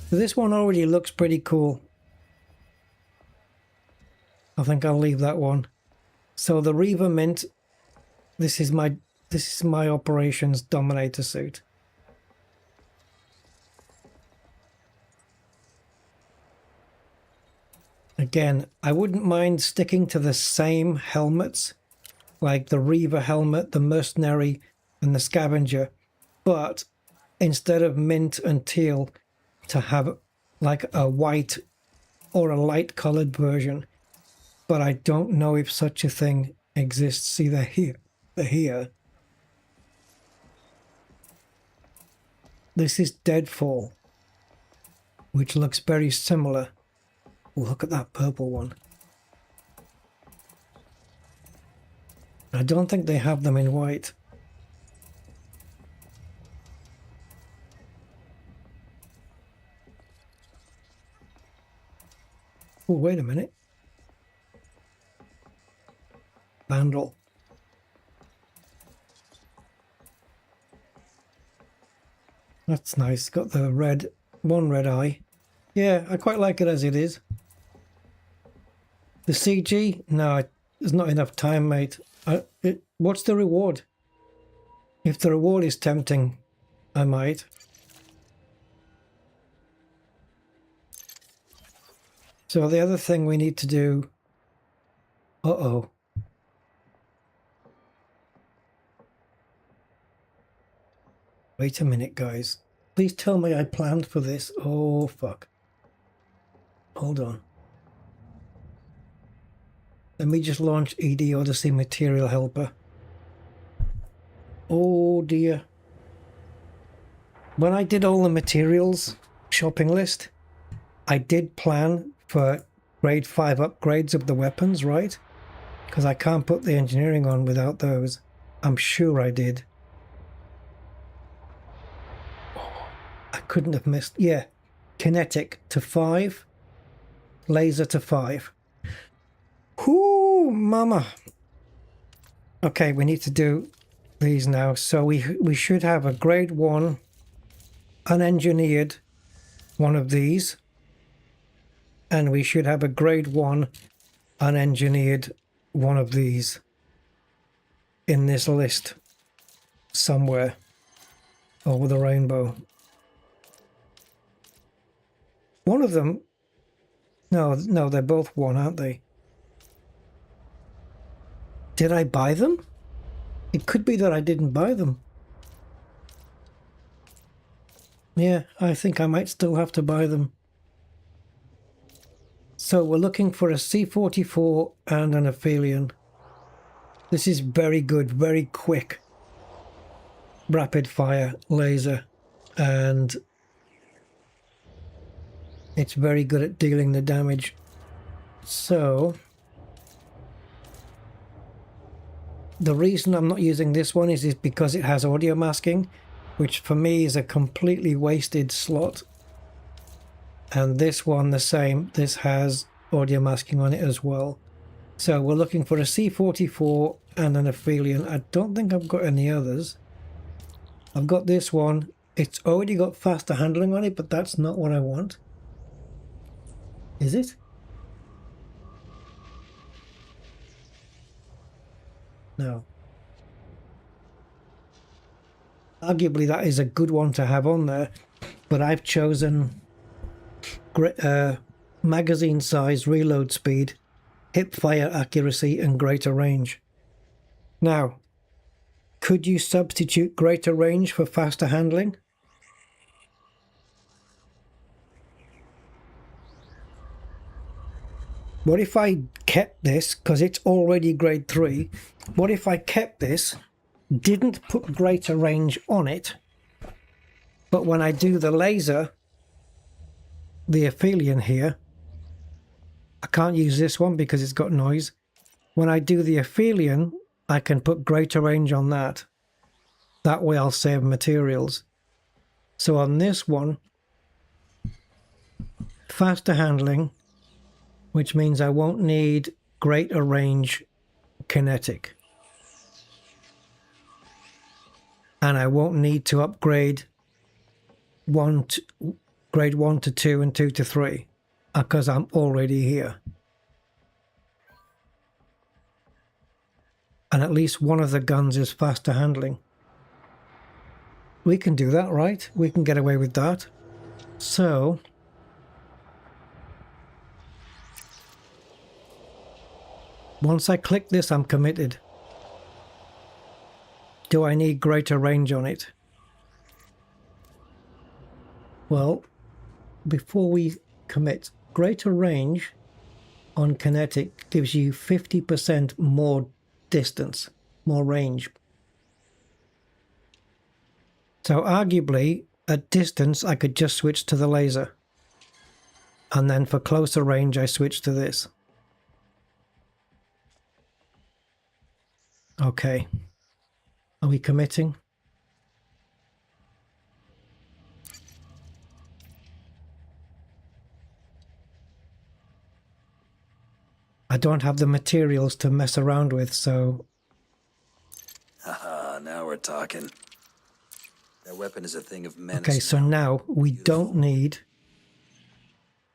This one already looks pretty cool. I think I'll leave that one. So the Reaver Mint, this is my operations Dominator suit. Again, I wouldn't mind sticking to the same helmets, like the Reaver helmet, the Mercenary, and the Scavenger, but instead of mint and teal, to have like a white or a light colored version. But I don't know if such a thing exists. See, they're here. This is Deadfall, which looks very similar. Oh, look at that purple one. I don't think they have them in white. Oh, wait a minute. Vandal. That's nice. Got the one red eye. Yeah, I quite like it as it is. The CG? No, there's not enough time, mate. What's the reward? If the reward is tempting, I might. So the other thing we need to do... Uh-oh. Wait a minute, guys. Please tell me I planned for this. Oh, fuck. Hold on. Let me just launch ED Odyssey Material Helper. Oh dear. When I did all the materials shopping list, I did plan for grade 5 upgrades of the weapons, right? Because I can't put the engineering on without those. I'm sure I did. Oh, I couldn't have missed. Yeah. Kinetic to 5. Laser to 5. Whoo, mama. Okay, we need to do these now. So we should have a grade 1 unengineered one of these. And we should have a grade 1 unengineered one of these in this list somewhere over the rainbow. One of them, no, they're both 1, aren't they? Did I buy them? It could be that I didn't buy them. Yeah, I think I might still have to buy them. So we're looking for a C44 and an Aphelion. This is very good, very quick, rapid fire laser, and it's very good at dealing the damage. So the reason I'm not using this one is because it has audio masking, which for me is a completely wasted slot. And this one the same, this has audio masking on it as well. So we're looking for a C44 and an Aphelion. I don't think I've got any others. I've got this one. It's already got faster handling on it, but that's not what I want. Is it? No. Arguably that is a good one to have on there, but I've chosen magazine size, reload speed, hip fire accuracy and greater range. Now, could you substitute greater range for faster handling? What if I kept this, because it's already grade 3, what if I kept this, didn't put greater range on it, but when I do the laser, the Aphelion here, I can't use this one because it's got noise. When I do the Aphelion, I can put greater range on that. That way I'll save materials. So on this one, faster handling, which means I won't need greater range kinetic. And I won't need to upgrade grade 1 to 2 and 2 to 3 because I'm already here. And at least one of the guns is faster handling. We can do that, right? We can get away with that. So once I click this, I'm committed. Do I need greater range on it? Well, before we commit, greater range on kinetic gives you 50% more distance, more range. So arguably, at distance, I could just switch to the laser. And then for closer range, I switch to this. Okay. Are we committing? I don't have the materials to mess around with, so... Haha, now we're talking. That weapon is a thing of menace. Okay, so now we don't need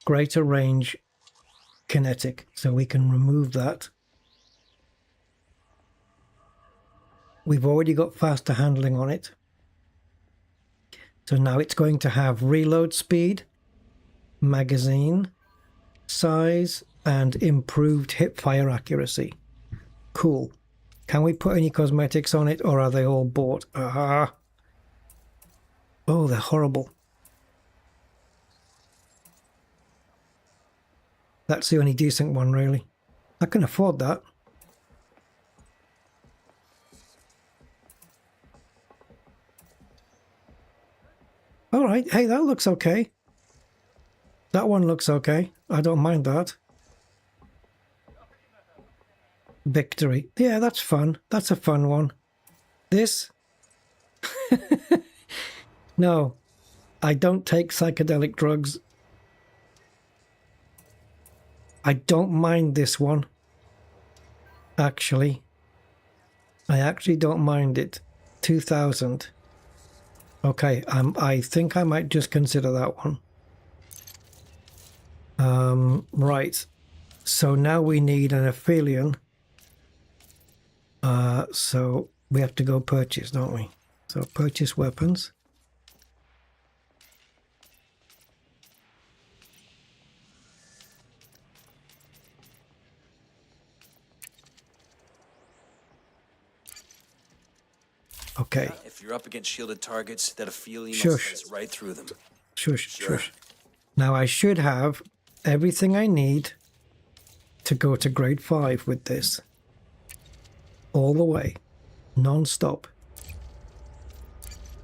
greater range kinetic, so we can remove that. We've already got faster handling on it. So now it's going to have reload speed, magazine size, and improved hip fire accuracy. Cool. Can we put any cosmetics on it, or are they all bought? Ah. Oh, they're horrible. That's the only decent one, really. I can afford that. All right. Hey, that looks okay. That one looks okay. I don't mind that. Victory. Yeah, that's fun. That's a fun one. This? No, I don't take psychedelic drugs. I don't mind this one. Actually. I actually don't mind it. 2000. Okay, I think I might just consider that one. Right. So now we need an Aphelion. So we have to go purchase, don't we? So purchase weapons. Okay. If you're up against shielded targets, that Aphelion Shush. right through them. Shush. Now I should have everything I need to go to grade 5 with this. All the way. Non-stop.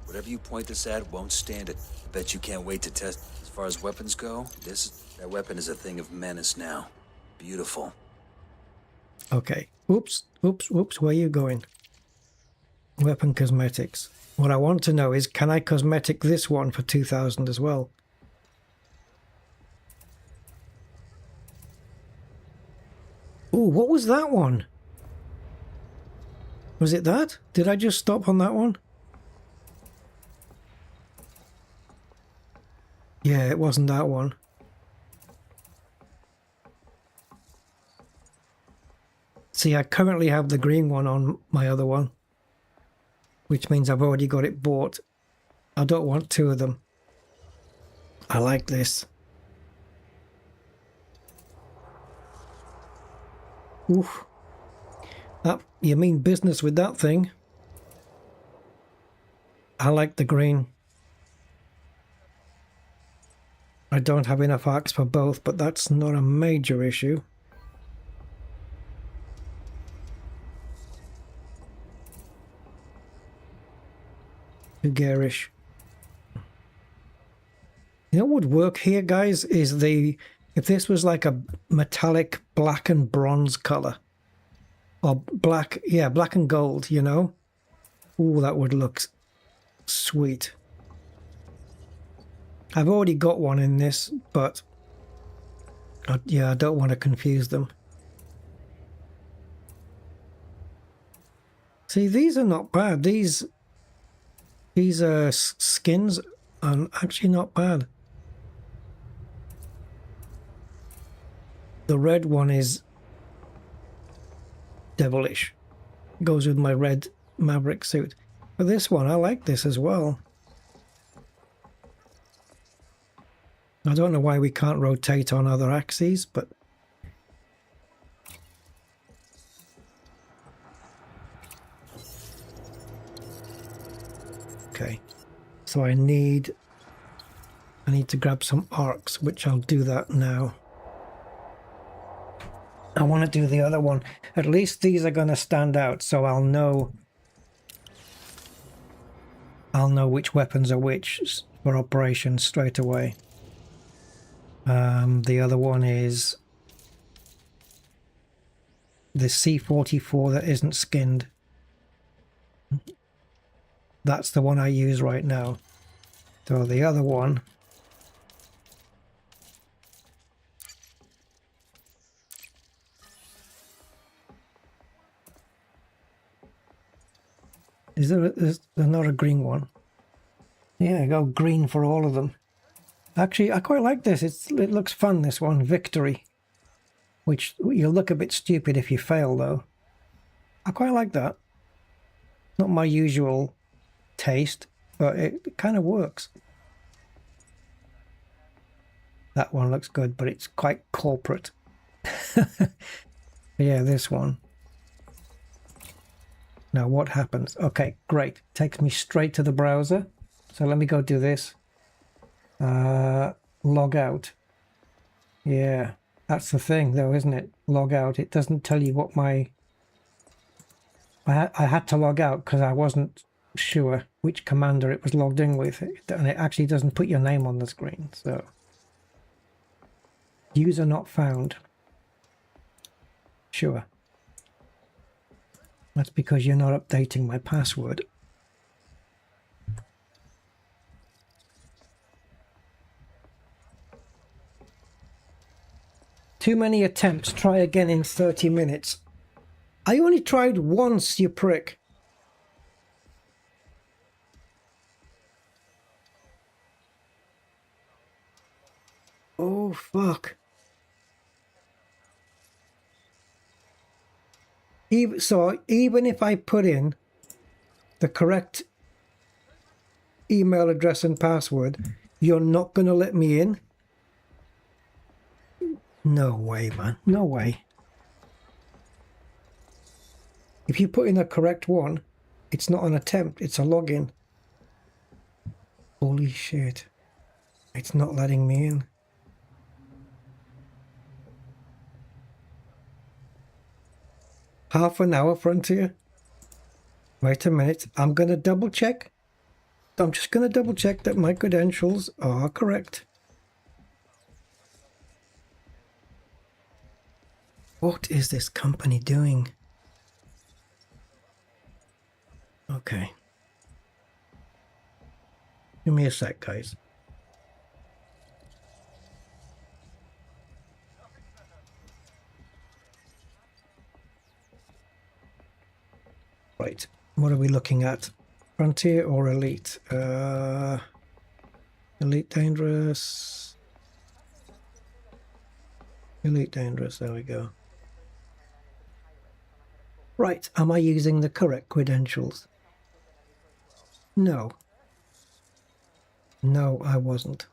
Whatever you point this at won't stand it. I bet you can't wait to test. As far as weapons go, that weapon is a thing of menace now. Beautiful. Okay. Oops. Where are you going? Weapon cosmetics. What I want to know is, can I cosmetic this one for 2000 as well? Ooh, what was that one? Was it that? Did I just stop on that one? Yeah, it wasn't that one. See, I currently have the green one on my other one, which means I've already got it bought. I don't want two of them. I like this. Oof. You mean business with that thing. I like the green. I don't have enough arcs for both, but that's not a major issue. Too garish. You know what would work here, guys, is if this was like a metallic black and bronze color. Or black, yeah, black and gold, you know? Ooh, that would look sweet. I've already got one in this, but yeah, I don't want to confuse them. See, these are not bad. These skins are actually not bad. The red one is devilish. Goes with my red Maverick suit. But this one, I like this as well. I don't know why we can't rotate on other axes, but okay. So I need to grab some arcs, which I'll do that now. I want to do the other one. At least these are going to stand out, so I'll know which weapons are which for operations straight away. The other one is the C44 that isn't skinned. That's the one I use right now. So the other one is there's not a green one. Yeah, go green for all of them. Actually, I quite like this. It looks fun, this one. Victory. Which you'll look a bit stupid if you fail, though. I quite like that. Not my usual taste, but it kind of works. That one looks good, but it's quite corporate. Yeah, this one. Now, what happens? Okay, great. Takes me straight to the browser. So let me go do this. Log out. Yeah, that's the thing though, isn't it? Log out. It doesn't tell you what my... I had to log out because I wasn't sure which commander it was logged in with, and it actually doesn't put your name on the screen. So, user not found. Sure. That's because you're not updating my password. Too many attempts. Try again in 30 minutes. I only tried once, you prick. Oh, fuck. Even if I put in the correct email address and password, you're not going to let me in? No way, man. No way. If you put in the correct one, it's not an attempt, it's a login. Holy shit. It's not letting me in. Half an hour, Frontier. Wait a minute. I'm going to double check. I'm just going to double check that my credentials are correct. What is this company doing? Okay. Give me a sec, guys. Right, what are we looking at? Frontier or Elite? Elite Dangerous. Elite Dangerous, there we go. Right, am I using the correct credentials? No. No, I wasn't.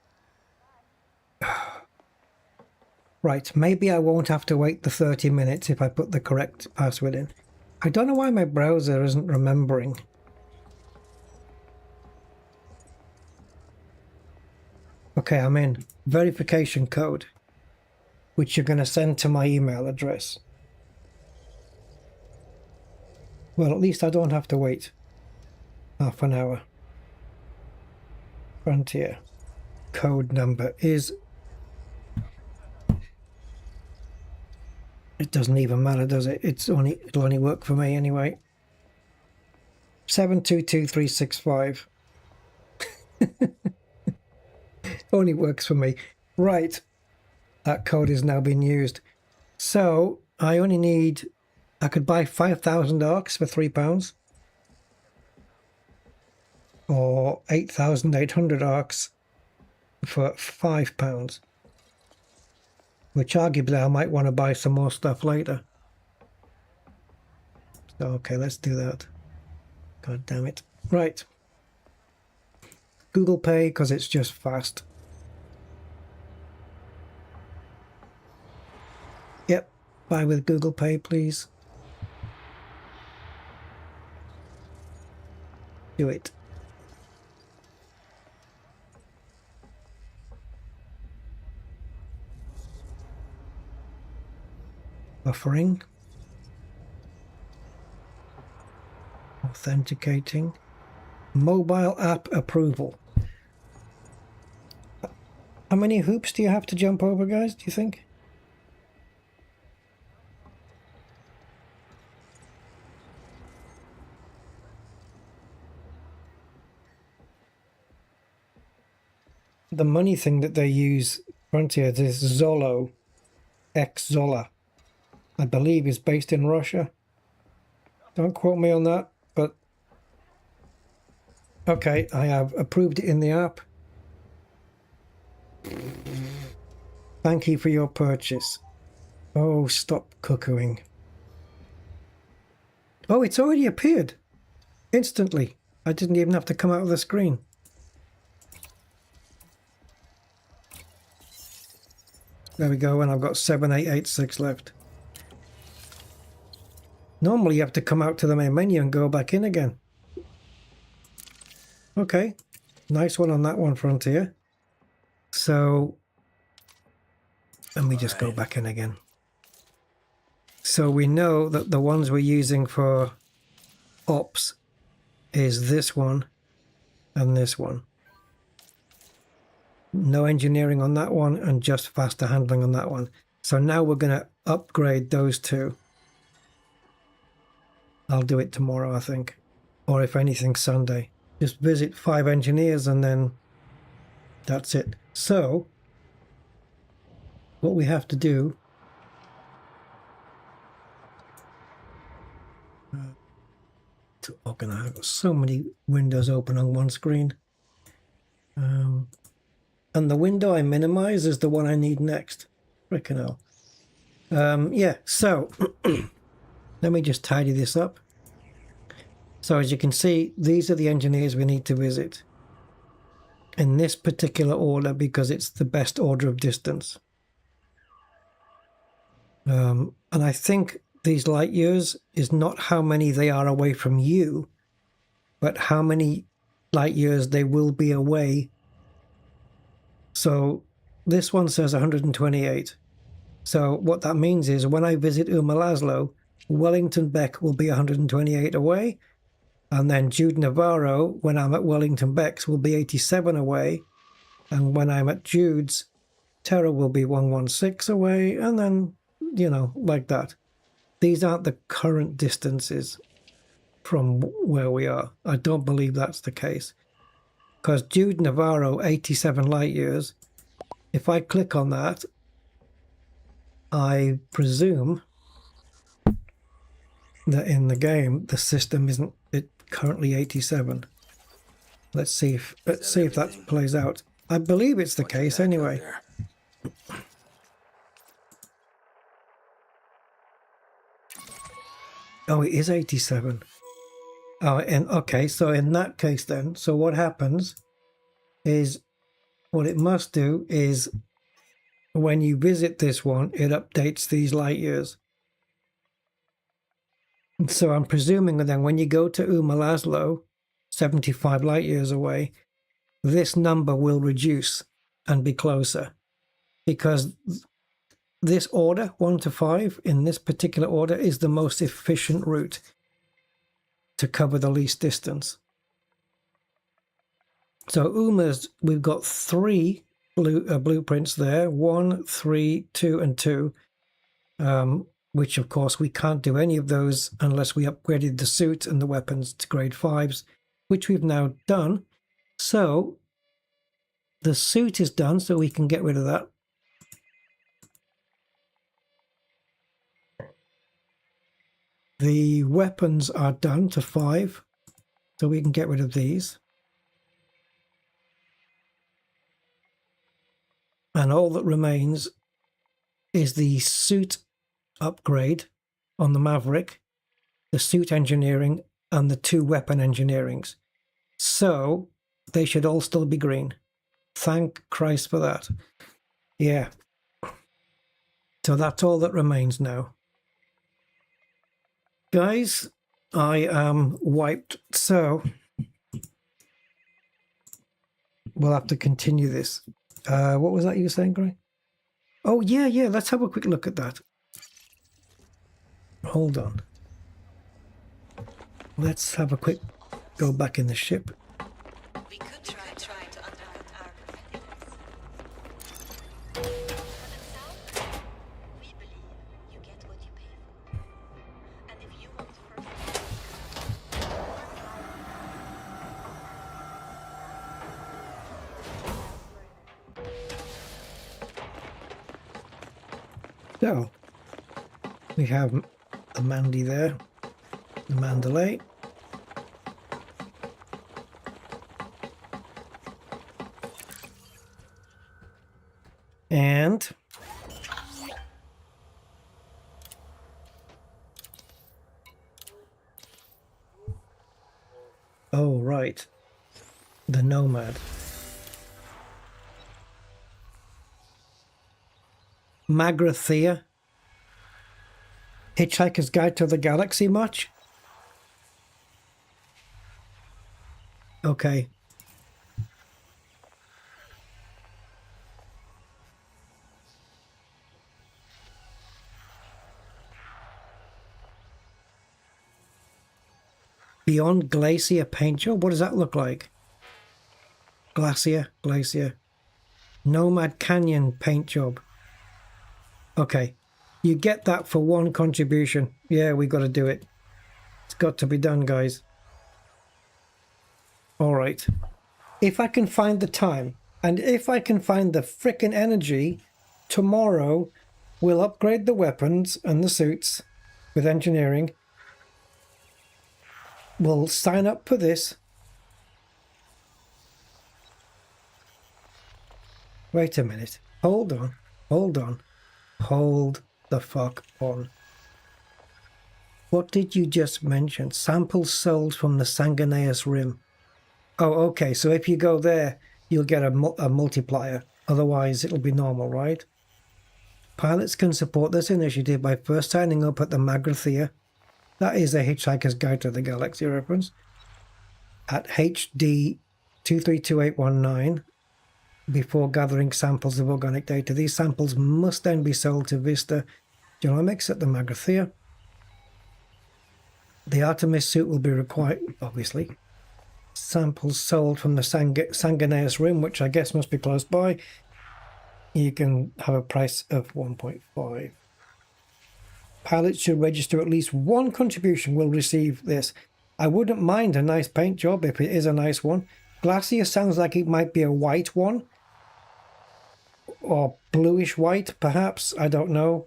Right, maybe I won't have to wait the 30 minutes if I put the correct password in. I don't know why my browser isn't remembering. Okay, I'm in. Verification code, which you're going to send to my email address. Well, at least I don't have to wait half an hour. Frontier. Code number is... It doesn't even matter, does it? It'll only work for me anyway. 722365. Only works for me. Right. That code is now being used. So I only need... I could buy 5,000 arcs for £3. Or 8,800 arcs for £5. Which arguably I might want to buy some more stuff later. So, okay, let's do that. God damn it. Right. Google Pay, because it's just fast. Yep, buy with Google Pay, please. Do it. Buffering. Authenticating. Mobile app approval. How many hoops do you have to jump over, guys, do you think? The money thing that they use, Frontier, this Zolo, X-Zola, I believe is based in Russia. Don't quote me on that, but okay, I have approved it in the app. Thank you for your purchase. Oh, stop cuckooing. Oh, it's already appeared. Instantly. I didn't even have to come out of the screen. There we go, and I've got 7886 left. Normally you have to come out to the main menu and go back in again. Okay, nice one on that one, Frontier. So, let me just go back in again. So we know that the ones we're using for ops is this one and this one. No engineering on that one and just faster handling on that one. So now we're going to upgrade those two. I'll do it tomorrow, I think. Or if anything, Sunday. Just visit 5 engineers and then that's it. So, what we have to do... to organize. I've got so many windows open on one screen. And the window I minimize is the one I need next. Frickin' hell. Yeah, so let me just tidy this up. So as you can see, these are the engineers we need to visit in this particular order because it's the best order of distance. And I think these light years is not how many they are away from you, but how many light years they will be away. So this one says 128. So what that means is when I visit Laszlo, Wellington Beck will be 128 away, and then Jude Navarro, when I'm at Wellington Beck's, will be 87 away, and when I'm at Jude's, Terra will be 116 away, and then, you know, like that. These aren't the current distances from where we are. I don't believe that's the case. Because Jude Navarro, 87 light years, if I click on that, I presume that in the game the system isn't currently 87. Let's see if that plays out. I believe it's the case anyway. Oh, it is 87. Oh, and okay, so in that case then, so what happens is, what it must do is, when you visit this one, it updates these light years. So I'm presuming that then when you go to Laszlo, 75 light years away, this number will reduce and be closer. Because this order, 1 to 5, in this particular order, is the most efficient route to cover the least distance. So Uma's, we've got 3 blueprints there, 1, 3, 2, and 2, which of course we can't do any of those unless we upgraded the suit and the weapons to grade 5s, which we've now done. So the suit is done, so we can get rid of that. The weapons are done to 5, so we can get rid of these. And all that remains is the suit upgrade on the Maverick, the suit engineering, and the 2 weapon engineerings. So they should all still be green. Thank Christ for that. Yeah. So that's all that remains now. Guys, I am wiped, so we'll have to continue this. What was that you were saying, Gray? Oh, yeah, let's have a quick look at that. Hold on. Let's have a quick go back in the ship. We could try to undercut our competitors. We believe you get what you pay for. And if you want So, we have the Mandy there, the Mandalay. And oh, right, the Nomad. Magrathea. Hitchhiker's Guide to the Galaxy much? Okay. Beyond Glacier paint job? What does that look like? Glacier. Nomad Canyon paint job. Okay. You get that for one contribution. Yeah, we got to do it. It's got to be done, guys. Alright. If I can find the time, and if I can find the frickin' energy, tomorrow we'll upgrade the weapons and the suits with engineering. We'll sign up for this. Wait a minute. Hold on. Hold the fuck on. What did you just mention? Samples sold from the Sanguineous Rim. Oh, okay. So if you go there, you'll get a multiplier. Otherwise, it'll be normal, right? Pilots can support this initiative by first signing up at the Magrathea. That is a Hitchhiker's Guide to the Galaxy reference. At HD 232819. Before gathering samples of organic data. These samples must then be sold to Vista Genomics at the Magrathea. The Artemis suit will be required, obviously. Samples sold from the Sanguineous Rim, which I guess must be close by. You can have a price of 1.5. Pilots should register at least one contribution will receive this. I wouldn't mind a nice paint job if it is a nice one. Glacier sounds like it might be a white one. Or bluish white, perhaps. I don't know.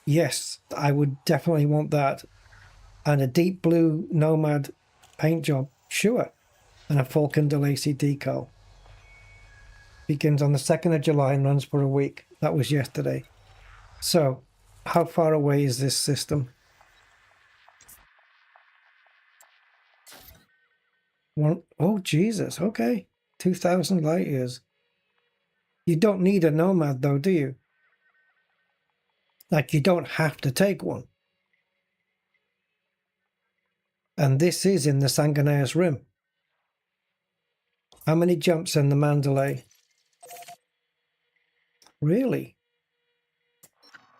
Yes, I would definitely want that. And a deep blue Nomad paint job. Sure. And a Falcon de Lacy decal. Begins on the 2nd of July and runs for a week. That was yesterday. So, how far away is this system? Oh, Jesus. Okay. 2,000 light years. You don't need a Nomad, though, do you? Like, you don't have to take one. And this is in the Sanguineous Rim. How many jumps in the Mandalay? Really?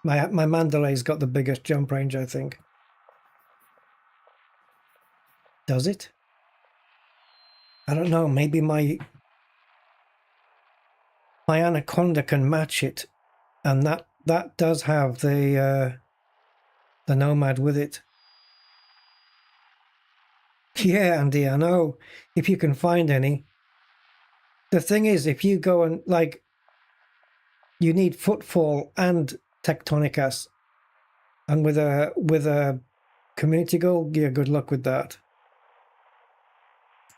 My Mandalay's got the biggest jump range, I think. Does it? I don't know, maybe my Anaconda can match it, and that does have the Nomad with it. Yeah, Andy, I know. If you can find any. The thing is, if you go and, like, you need Footfall and Tectonicas, and with a community goal, yeah, good luck with that.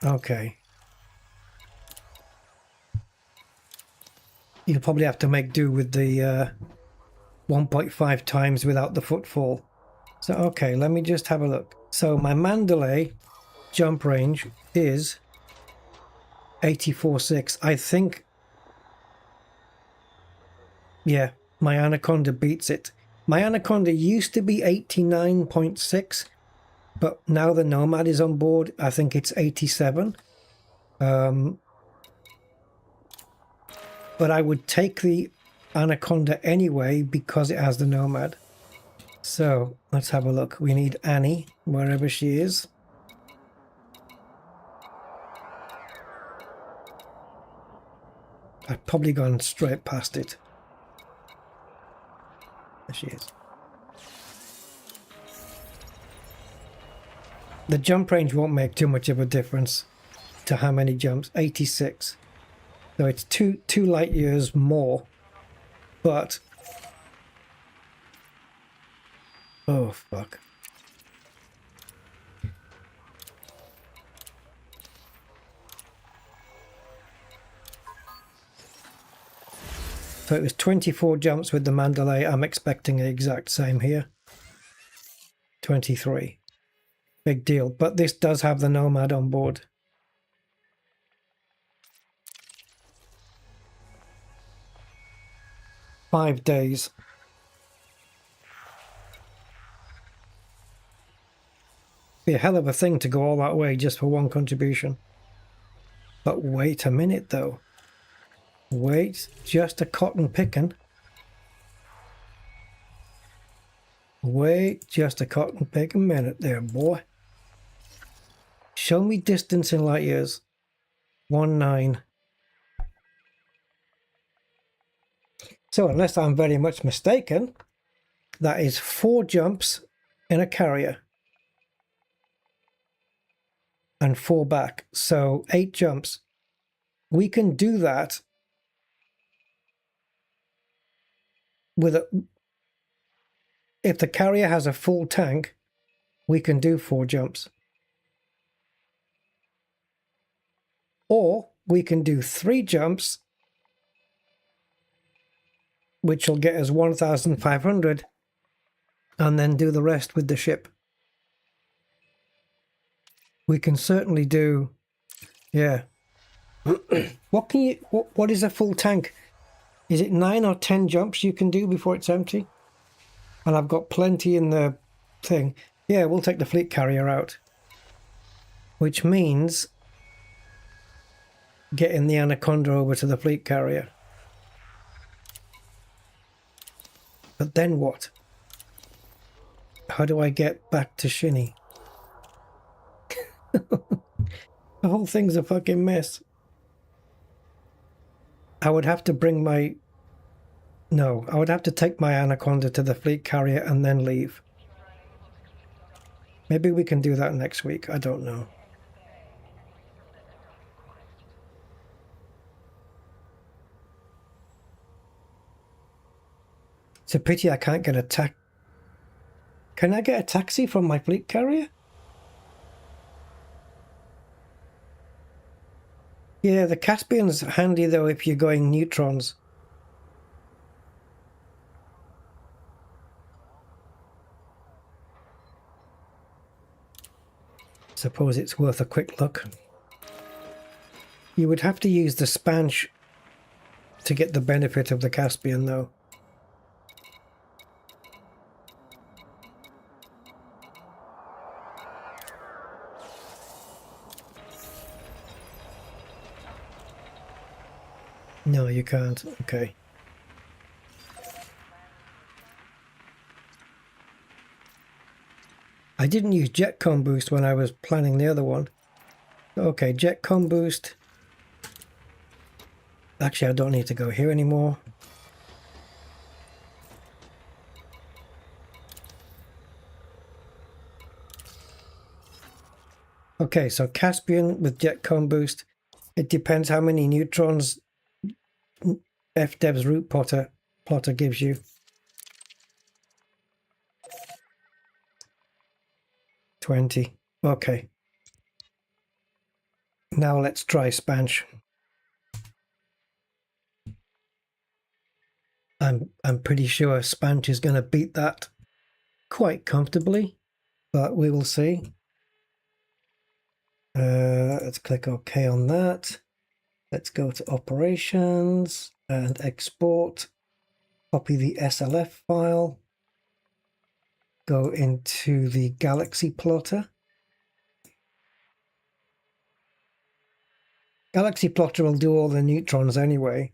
Okay. You'll probably have to make do with the 1.5 times without the Footfall. So, okay, let me just have a look. So my Mandalay jump range is 84.6. I think, yeah, my Anaconda beats it. My Anaconda used to be 89.6, but now the Nomad is on board. I think it's 87. But I would take the Anaconda anyway because it has the Nomad. So let's have a look. We need Annie, wherever she is. I've probably gone straight past it. There she is. The jump range won't make too much of a difference to how many jumps. 86. So it's two light years more. But oh fuck. So it was 24 jumps with the Mandalay. I'm expecting the exact same here. 23. Big deal. But this does have the Nomad on board. $5 days. Be a hell of a thing to go all that way just for one contribution. But wait a minute though. Wait, just a cotton picking. Wait just a cotton pick a minute there, boy. Show me distance in light years. 19. So unless I'm very much mistaken, that is 4 jumps in a carrier. And 4 back. So 8 jumps. We can do that with a... If the carrier has a full tank, we can do 4 jumps. Or we can do 3 jumps, which will get us 1,500, and then do the rest with the ship. We can certainly do, yeah. What is a full tank? Is it 9 or 10 jumps you can do before it's empty? And I've got plenty in the thing. Yeah, we'll take the fleet carrier out. Which means getting the Anaconda over to the fleet carrier. But then what? How do I get back to Shinny? The whole thing's a fucking mess. I would have to bring my... No, I would have to take my Anaconda to the fleet carrier and then leave. Maybe we can do that next week. I don't know. It's a pity I can't get a taxi. Can I get a taxi from my fleet carrier? Yeah, the Caspian's handy though if you're going neutrons. Suppose it's worth a quick look. You would have to use the Spanch to get the benefit of the Caspian though. No, you can't. Okay. I didn't use Jetcom Boost when I was planning the other one. Okay, Jetcom Boost. Actually, I don't need to go here anymore. Okay, so Caspian with Jetcom Boost. It depends how many neutrons FDev's route plotter gives you. 20. Okay. Now let's try Spanch. I'm pretty sure Spanch is going to beat that quite comfortably, but we will see. Let's click OK on that. Let's go to Operations and Export. Copy the SLF file. Go into the Galaxy Plotter. Galaxy Plotter will do all the neutrons anyway.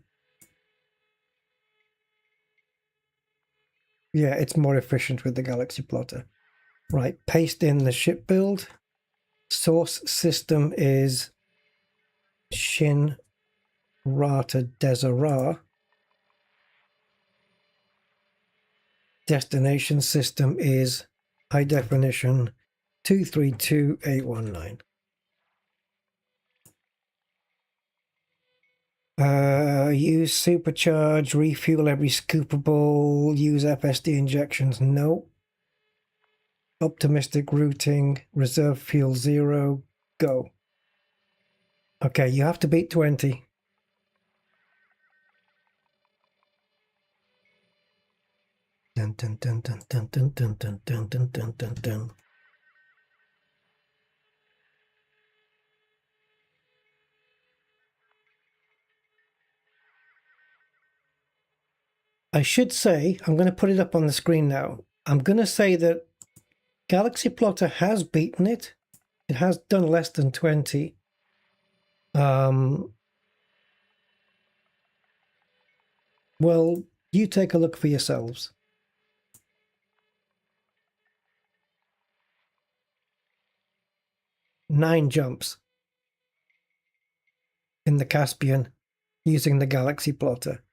Yeah, it's more efficient with the Galaxy Plotter. Right, paste in the ship build. Source system is Shin Rata Desera. Destination system is high definition 232819. Use supercharge, refuel every scoopable, use FSD injections, no. Optimistic routing, reserve fuel 0, go. Okay, you have to beat 20. Dun, dun, dun, dun, dun, dun, dun, dun, dun, dun, dun, dun, dun. I should say, I'm going to put it up on the screen now. I'm going to say that Galaxy Plotter has beaten it. It has done less than 20. Well, you take a look for yourselves. 9 jumps in the Caspian using the galaxy plotter.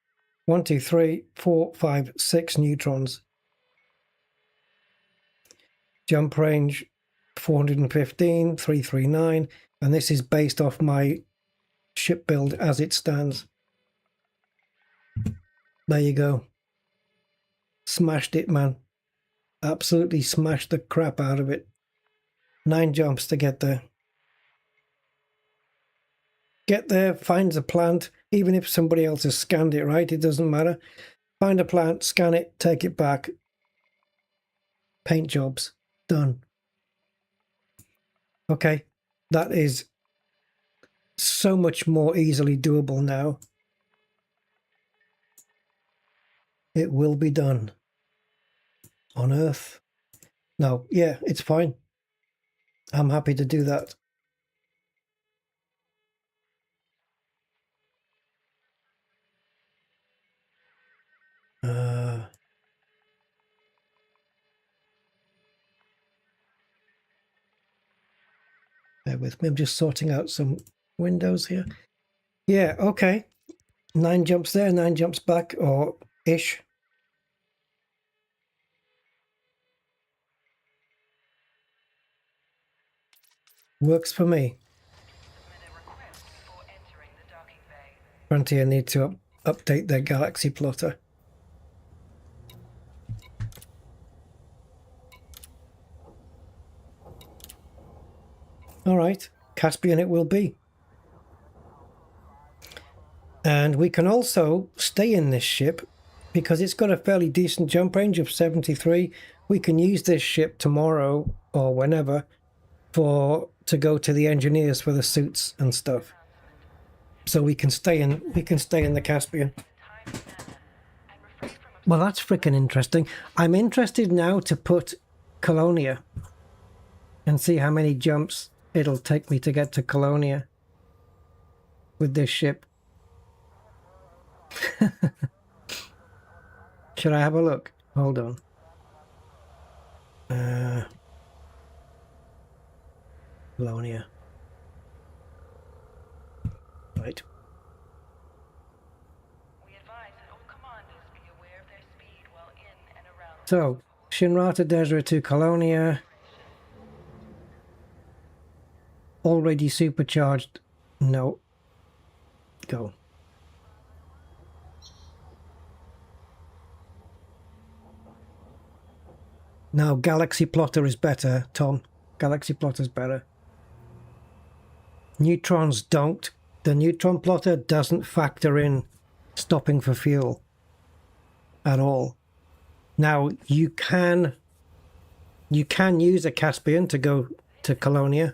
1, 2, 3, 4, 5, 6 neutrons. Jump range 415, 339, and this is based off my ship build as it stands. There you go. Smashed it, man. Absolutely smashed the crap out of it. 9 jumps to get there. Get there, finds a plant, even if somebody else has scanned it, right? It doesn't matter. Find a plant, scan it, take it back. Paint jobs. Done. Okay, that is so much more easily doable now. It will be done. On Earth. No, yeah, it's fine. I'm happy to do that. Bear with me, I'm just sorting out some windows here. Yeah, okay. 9 jumps there, 9 jumps back, or ish. Works for me. Frontier need to update their galaxy plotter. All right, Caspian it will be. And we can also stay in this ship because it's got a fairly decent jump range of 73. We can use this ship tomorrow or whenever to go to the engineers for the suits and stuff. So we can stay in the Caspian. Well, that's freaking interesting. I'm interested now to put Colonia and see how many jumps it'll take me to get to Colonia with this ship. Should I have a look? Hold on. Colonia. Right. So, Shinrata Desert to Colonia. Already supercharged. No. Go. Now, Galaxy Plotter is better, Tom. Galaxy Plotter is better. Neutrons don't. The neutron plotter doesn't factor in stopping for fuel at all. Now, you can use a Caspian to go to Colonia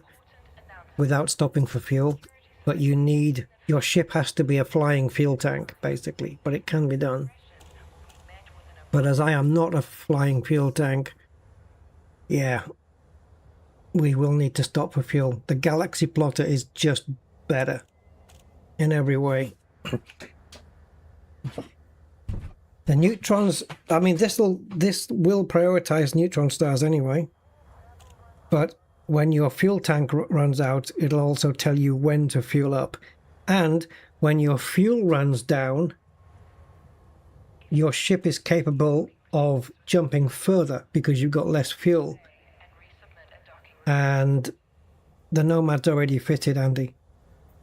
without stopping for fuel, but your ship has to be a flying fuel tank, basically, but it can be done. But as I am not a flying fuel tank, yeah, we will need to stop for fuel. The Galaxy Plotter is just better in every way. The neutrons, I mean, this will prioritize neutron stars anyway, but when your fuel tank runs out, it'll also tell you when to fuel up. And when your fuel runs down, your ship is capable of jumping further because you've got less fuel. And the Nomad's already fitted, Andy.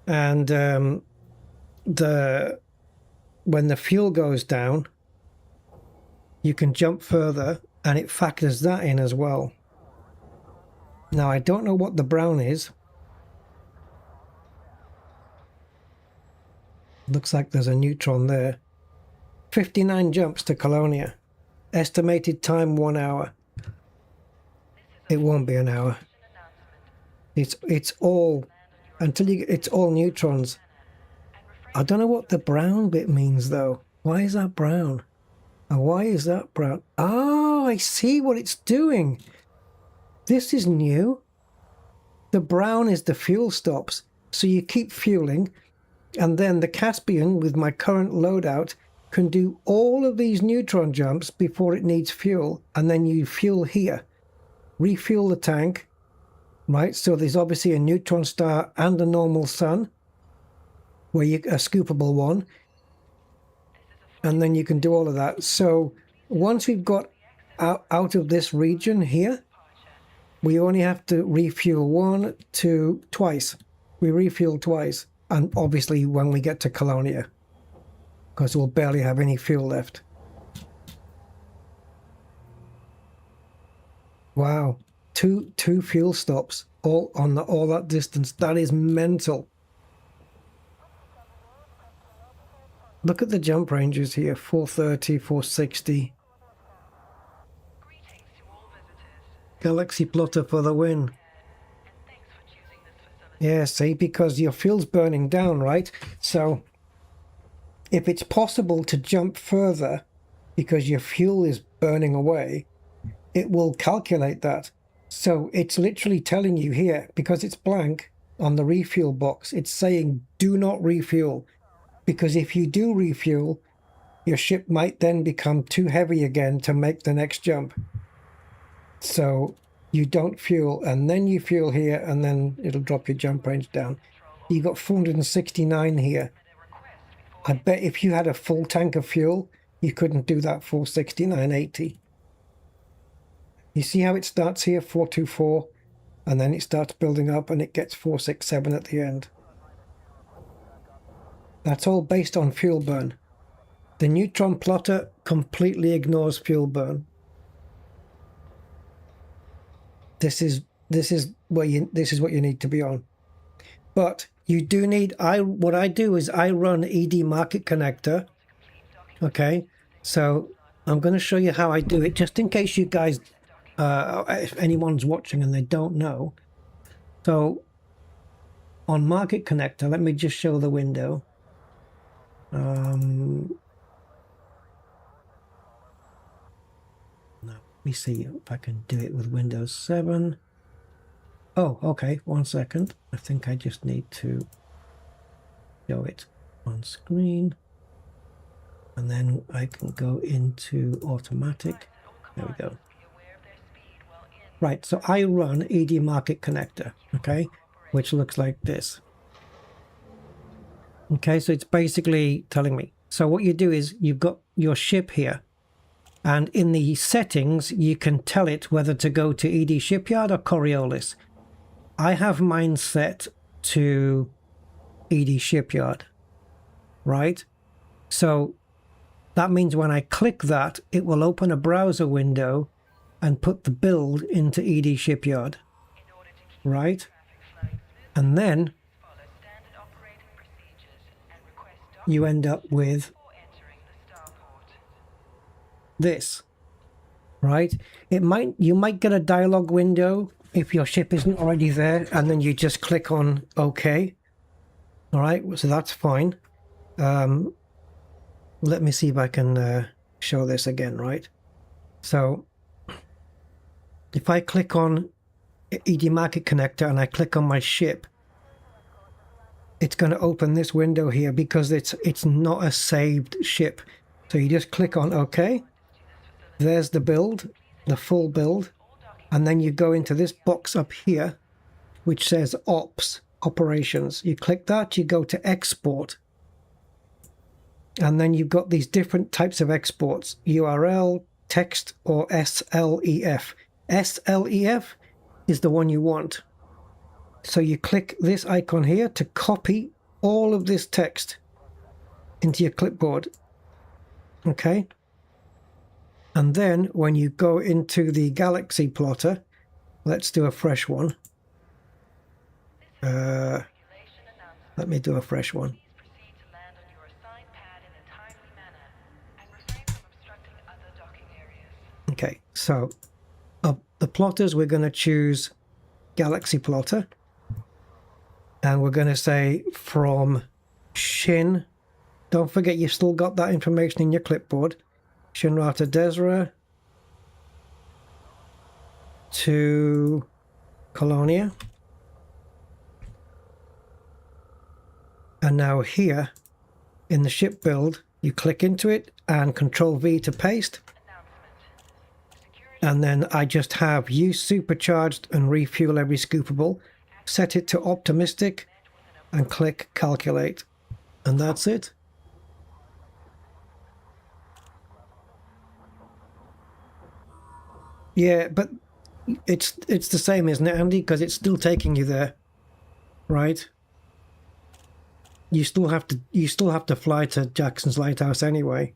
And when the fuel goes down, you can jump further, and it factors that in as well. Now, I don't know what the brown is. Looks like there's a neutron there. 59 jumps to Colonia. Estimated time 1 hour. It won't be an hour. It's all it's all neutrons. I don't know what the brown bit means though. Why is that brown? And why is that brown? Oh, I see what it's doing. This is new. The brown is the fuel stops. So you keep fueling, and then the Caspian with my current loadout can do all of these neutron jumps before it needs fuel, and then you fuel here. Refuel the tank, right? So there's obviously a neutron star and a normal sun, where you a scoopable one, and then you can do all of that. So once we've got out of this region here, we only have to refuel twice. We refuel twice, and obviously when we get to Colonia, because we'll barely have any fuel left. Wow, two fuel stops all on all that distance. That is mental. Look at the jump ranges here: 430, 460. Galaxy plotter for the win. Yeah, see, because your fuel's burning down, right? So if it's possible to jump further because your fuel is burning away, it will calculate that. So it's literally telling you here, because it's blank on the refuel box, it's saying do not refuel, because if you do refuel, your ship might then become too heavy again to make the next jump. So you don't fuel, and then you fuel here, and then it'll drop your jump range down. You got 469 here. I bet if you had a full tank of fuel, you couldn't do that 469.80. You see how it starts here, 424, and then it starts building up, and it gets 467 at the end. That's all based on fuel burn. The neutron plotter completely ignores fuel burn. This is what you need to be on. But you do need, what I do is I run ED Market Connector. Okay, so I'm going to show you how I do it, just in case you guys, if anyone's watching and they don't know. So on Market Connector, let me just show the window. Let me see if I can do it with Windows 7. Oh, okay, 1 second. I think I just need to show it on screen. And then I can go into automatic. There we go. Right, so I run ED Market Connector, okay, which looks like this. Okay, so it's basically telling me. So what you do is you've got your ship here. And in the settings, you can tell it whether to go to ED Shipyard or Coriolis. I have mine set to ED Shipyard, right? So that means when I click that, it will open a browser window and put the build into ED Shipyard, right? And then you end up with this, right? You might get a dialog window if your ship isn't already there, and then you just click on OK. All right, so that's fine. Let me see if I can show this again, right? So if I click on ED Market Connector and I click on my ship, it's going to open this window here because it's not a saved ship. So you just click on OK. There's the build, the full build, and then you go into this box up here which says Ops, Operations. You click that, you go to Export, and then you've got these different types of exports: URL, text, or SLEF. SLEF is the one you want. So you click this icon here to copy all of this text into your clipboard. Okay? And then when you go into the Galaxy plotter, let's do a fresh one. Let me do a fresh one. Okay, so the plotters, we're going to choose Galaxy plotter. And we're going to say from Shin. Don't forget you've still got that information in your clipboard. Shinrata Desra to Colonia. And now here in the ship build, you click into it and Control V to paste. And then I just have use supercharged and refuel every scoopable, set it to optimistic, and click calculate. And that's it. Yeah, but it's the same, isn't it, Andy? Because it's still taking you there, right? You still have to fly to Jackson's Lighthouse anyway.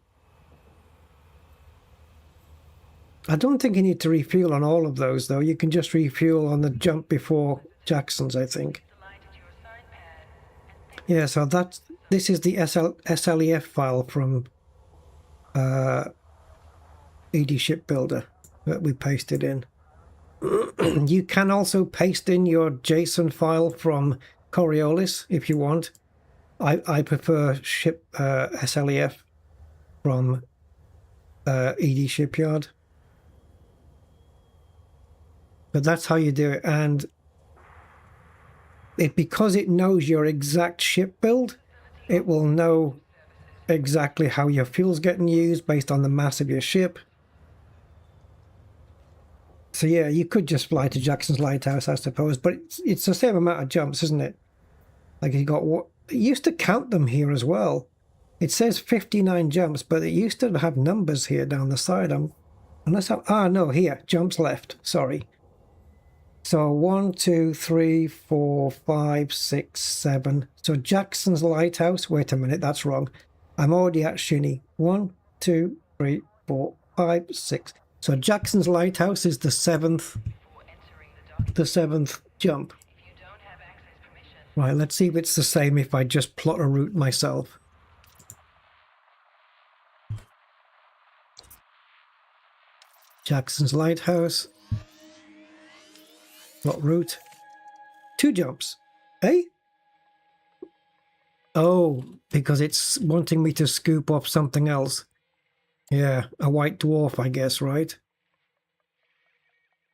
I don't think you need to refuel on all of those, though. You can just refuel on the jump before Jackson's, I think. Yeah, so this is the SLEF file from ED Shipbuilder that we pasted in. You can also paste in your JSON file from Coriolis if you want. I prefer SLEF from ED Shipyard. But that's how you do it, and because it knows your exact ship build, it will know exactly how your fuel's getting used based on the mass of your ship. So yeah, you could just fly to Jackson's Lighthouse, I suppose, but it's the same amount of jumps, isn't it? Like you got what it used to count them here as well. It says 59 jumps, but it used to have numbers here down the side. No, here, jumps left. Sorry. So 1, 2, 3, 4, 5, 6, 7. So Jackson's Lighthouse. Wait a minute, that's wrong. I'm already at Shinny. 1, 2, 3, 4, 5, 6. So Jackson's Lighthouse is the seventh jump. Right, let's see if it's the same if I just plot a route myself. Jackson's Lighthouse. Plot route. 2 jumps. Eh? Oh, because it's wanting me to scoop off something else. Yeah, a white dwarf, I guess, right?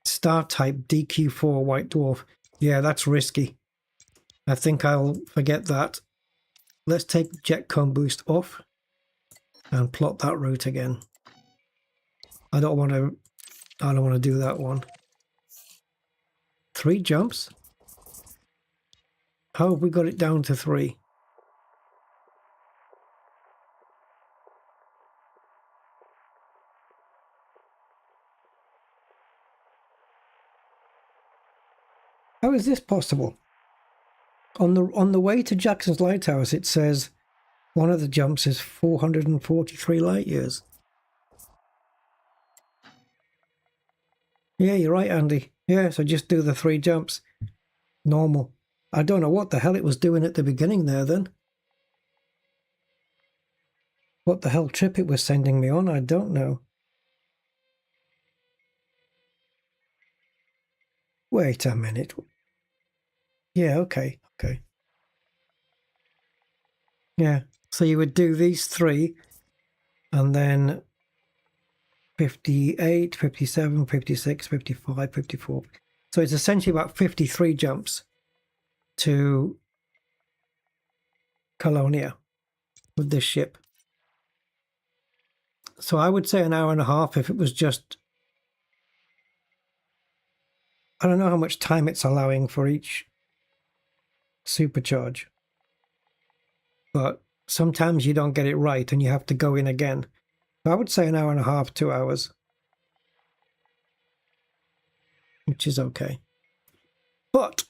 Star type DQ4 white dwarf. Yeah, that's risky. I think I'll forget that. Let's take jet cone boost off and plot that route again. I don't want to do that one. 3 jumps? How have we got it down to 3? How is this possible? On the way to Jackson's Lighthouse, it says one of the jumps is 443 light years. Yeah, you're right, Andy. Yeah, so just do the 3 jumps. Normal. I don't know what the hell it was doing at the beginning there then. What the hell trip it was sending me on, I don't know. Wait a minute. Yeah, okay. Yeah, so you would do these 3 and then 58, 57, 56, 55, 54. So it's essentially about 53 jumps to Colonia with this ship. So I would say an hour and a half if it was just... I don't know how much time it's allowing for each supercharge. But sometimes you don't get it right and you have to go in again. So I would say an hour and a half, 2 hours. Which is okay. But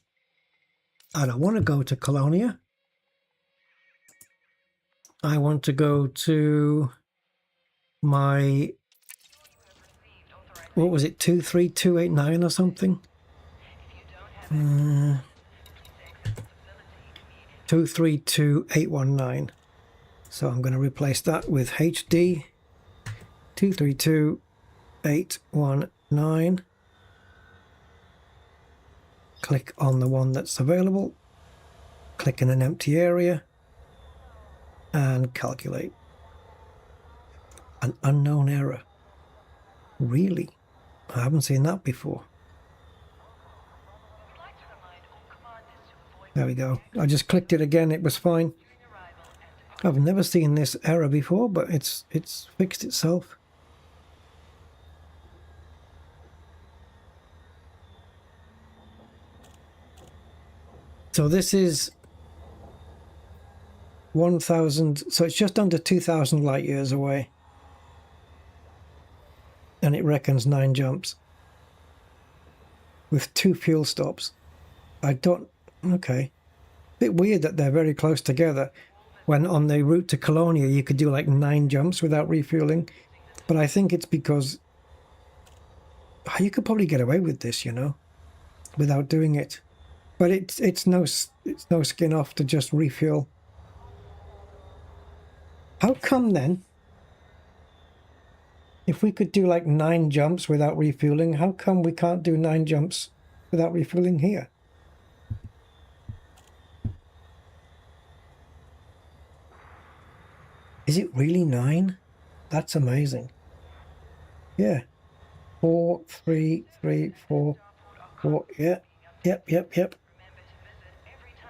I don't want to go to Colonia. I want to go to my... What was it? 23289 or something? 232819. So I'm going to replace that with HD 232819. Click on the one that's available. Click in an empty area and calculate. An unknown error. Really? I haven't seen that before. There we go. I just clicked it again, it was fine. I've never seen this error before, but it's fixed itself. So this is 1,000, so it's just under 2,000 light years away. And it reckons 9 jumps. With 2 fuel stops. Okay. Bit weird that they're very close together. When on the route to Colonia you could do like 9 jumps without refueling. But I think it's because you could probably get away with this, you know, without doing it. But it's no skin off to just refuel. How come then, if we could do like 9 jumps without refueling, how come we can't do 9 jumps without refueling here? Is it really 9? That's amazing. Yeah. 4, 3, 3, 4, 4. Yeah. Yep.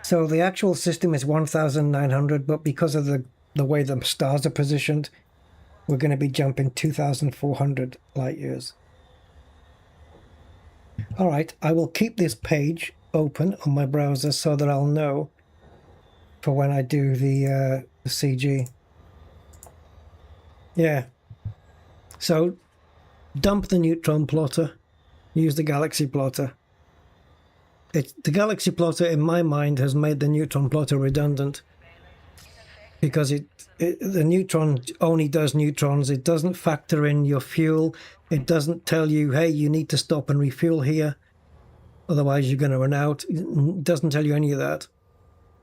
So the actual system is 1,900, but because of the way the stars are positioned, we're going to be jumping 2,400 light years. All right, I will keep this page open on my browser so that I'll know for when I do the CG. Yeah. So dump the neutron plotter, use the galaxy plotter. The galaxy plotter, in my mind, has made the neutron plotter redundant because the neutron only does neutrons. It doesn't factor in your fuel. It doesn't tell you, hey, you need to stop and refuel here, otherwise you're going to run out. It doesn't tell you any of that.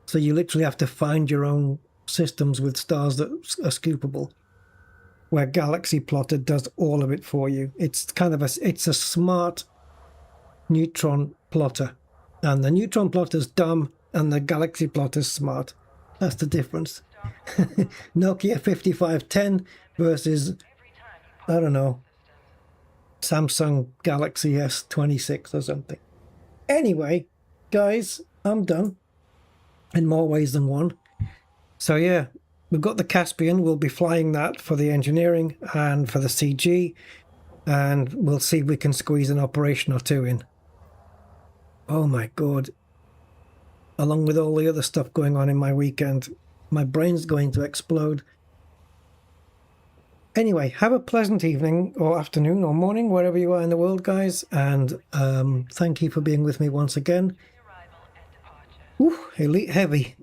So you literally have to find your own systems with stars that are scoopable, where galaxy plotter does all of it for you. It's kind of it's a smart neutron plotter. And the neutron plotter's dumb, and the galaxy plotter's smart. That's the difference. Nokia 5510 versus, I don't know, Samsung Galaxy S26 or something. Anyway, guys, I'm done. In more ways than one. So yeah, we've got the Caspian. We'll be flying that for the engineering and for the CG. And we'll see if we can squeeze an operation or 2 in. Oh my God. Along with all the other stuff going on in my weekend, my brain's going to explode. Anyway, have a pleasant evening or afternoon or morning, wherever you are in the world, guys. And thank you for being with me once again. Whew, Elite Heavy.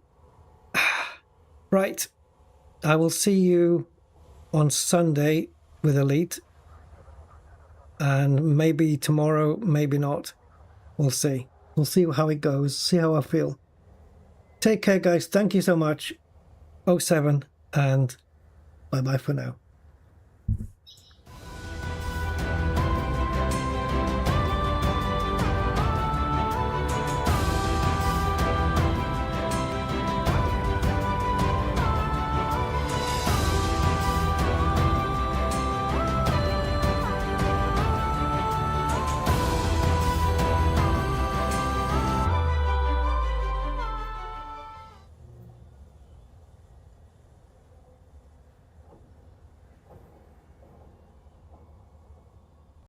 Right. I will see you on Sunday with Elite. And maybe tomorrow, maybe not. We'll see. We'll see how it goes. See how I feel. Take care, guys. Thank you so much. 07 and bye-bye for now.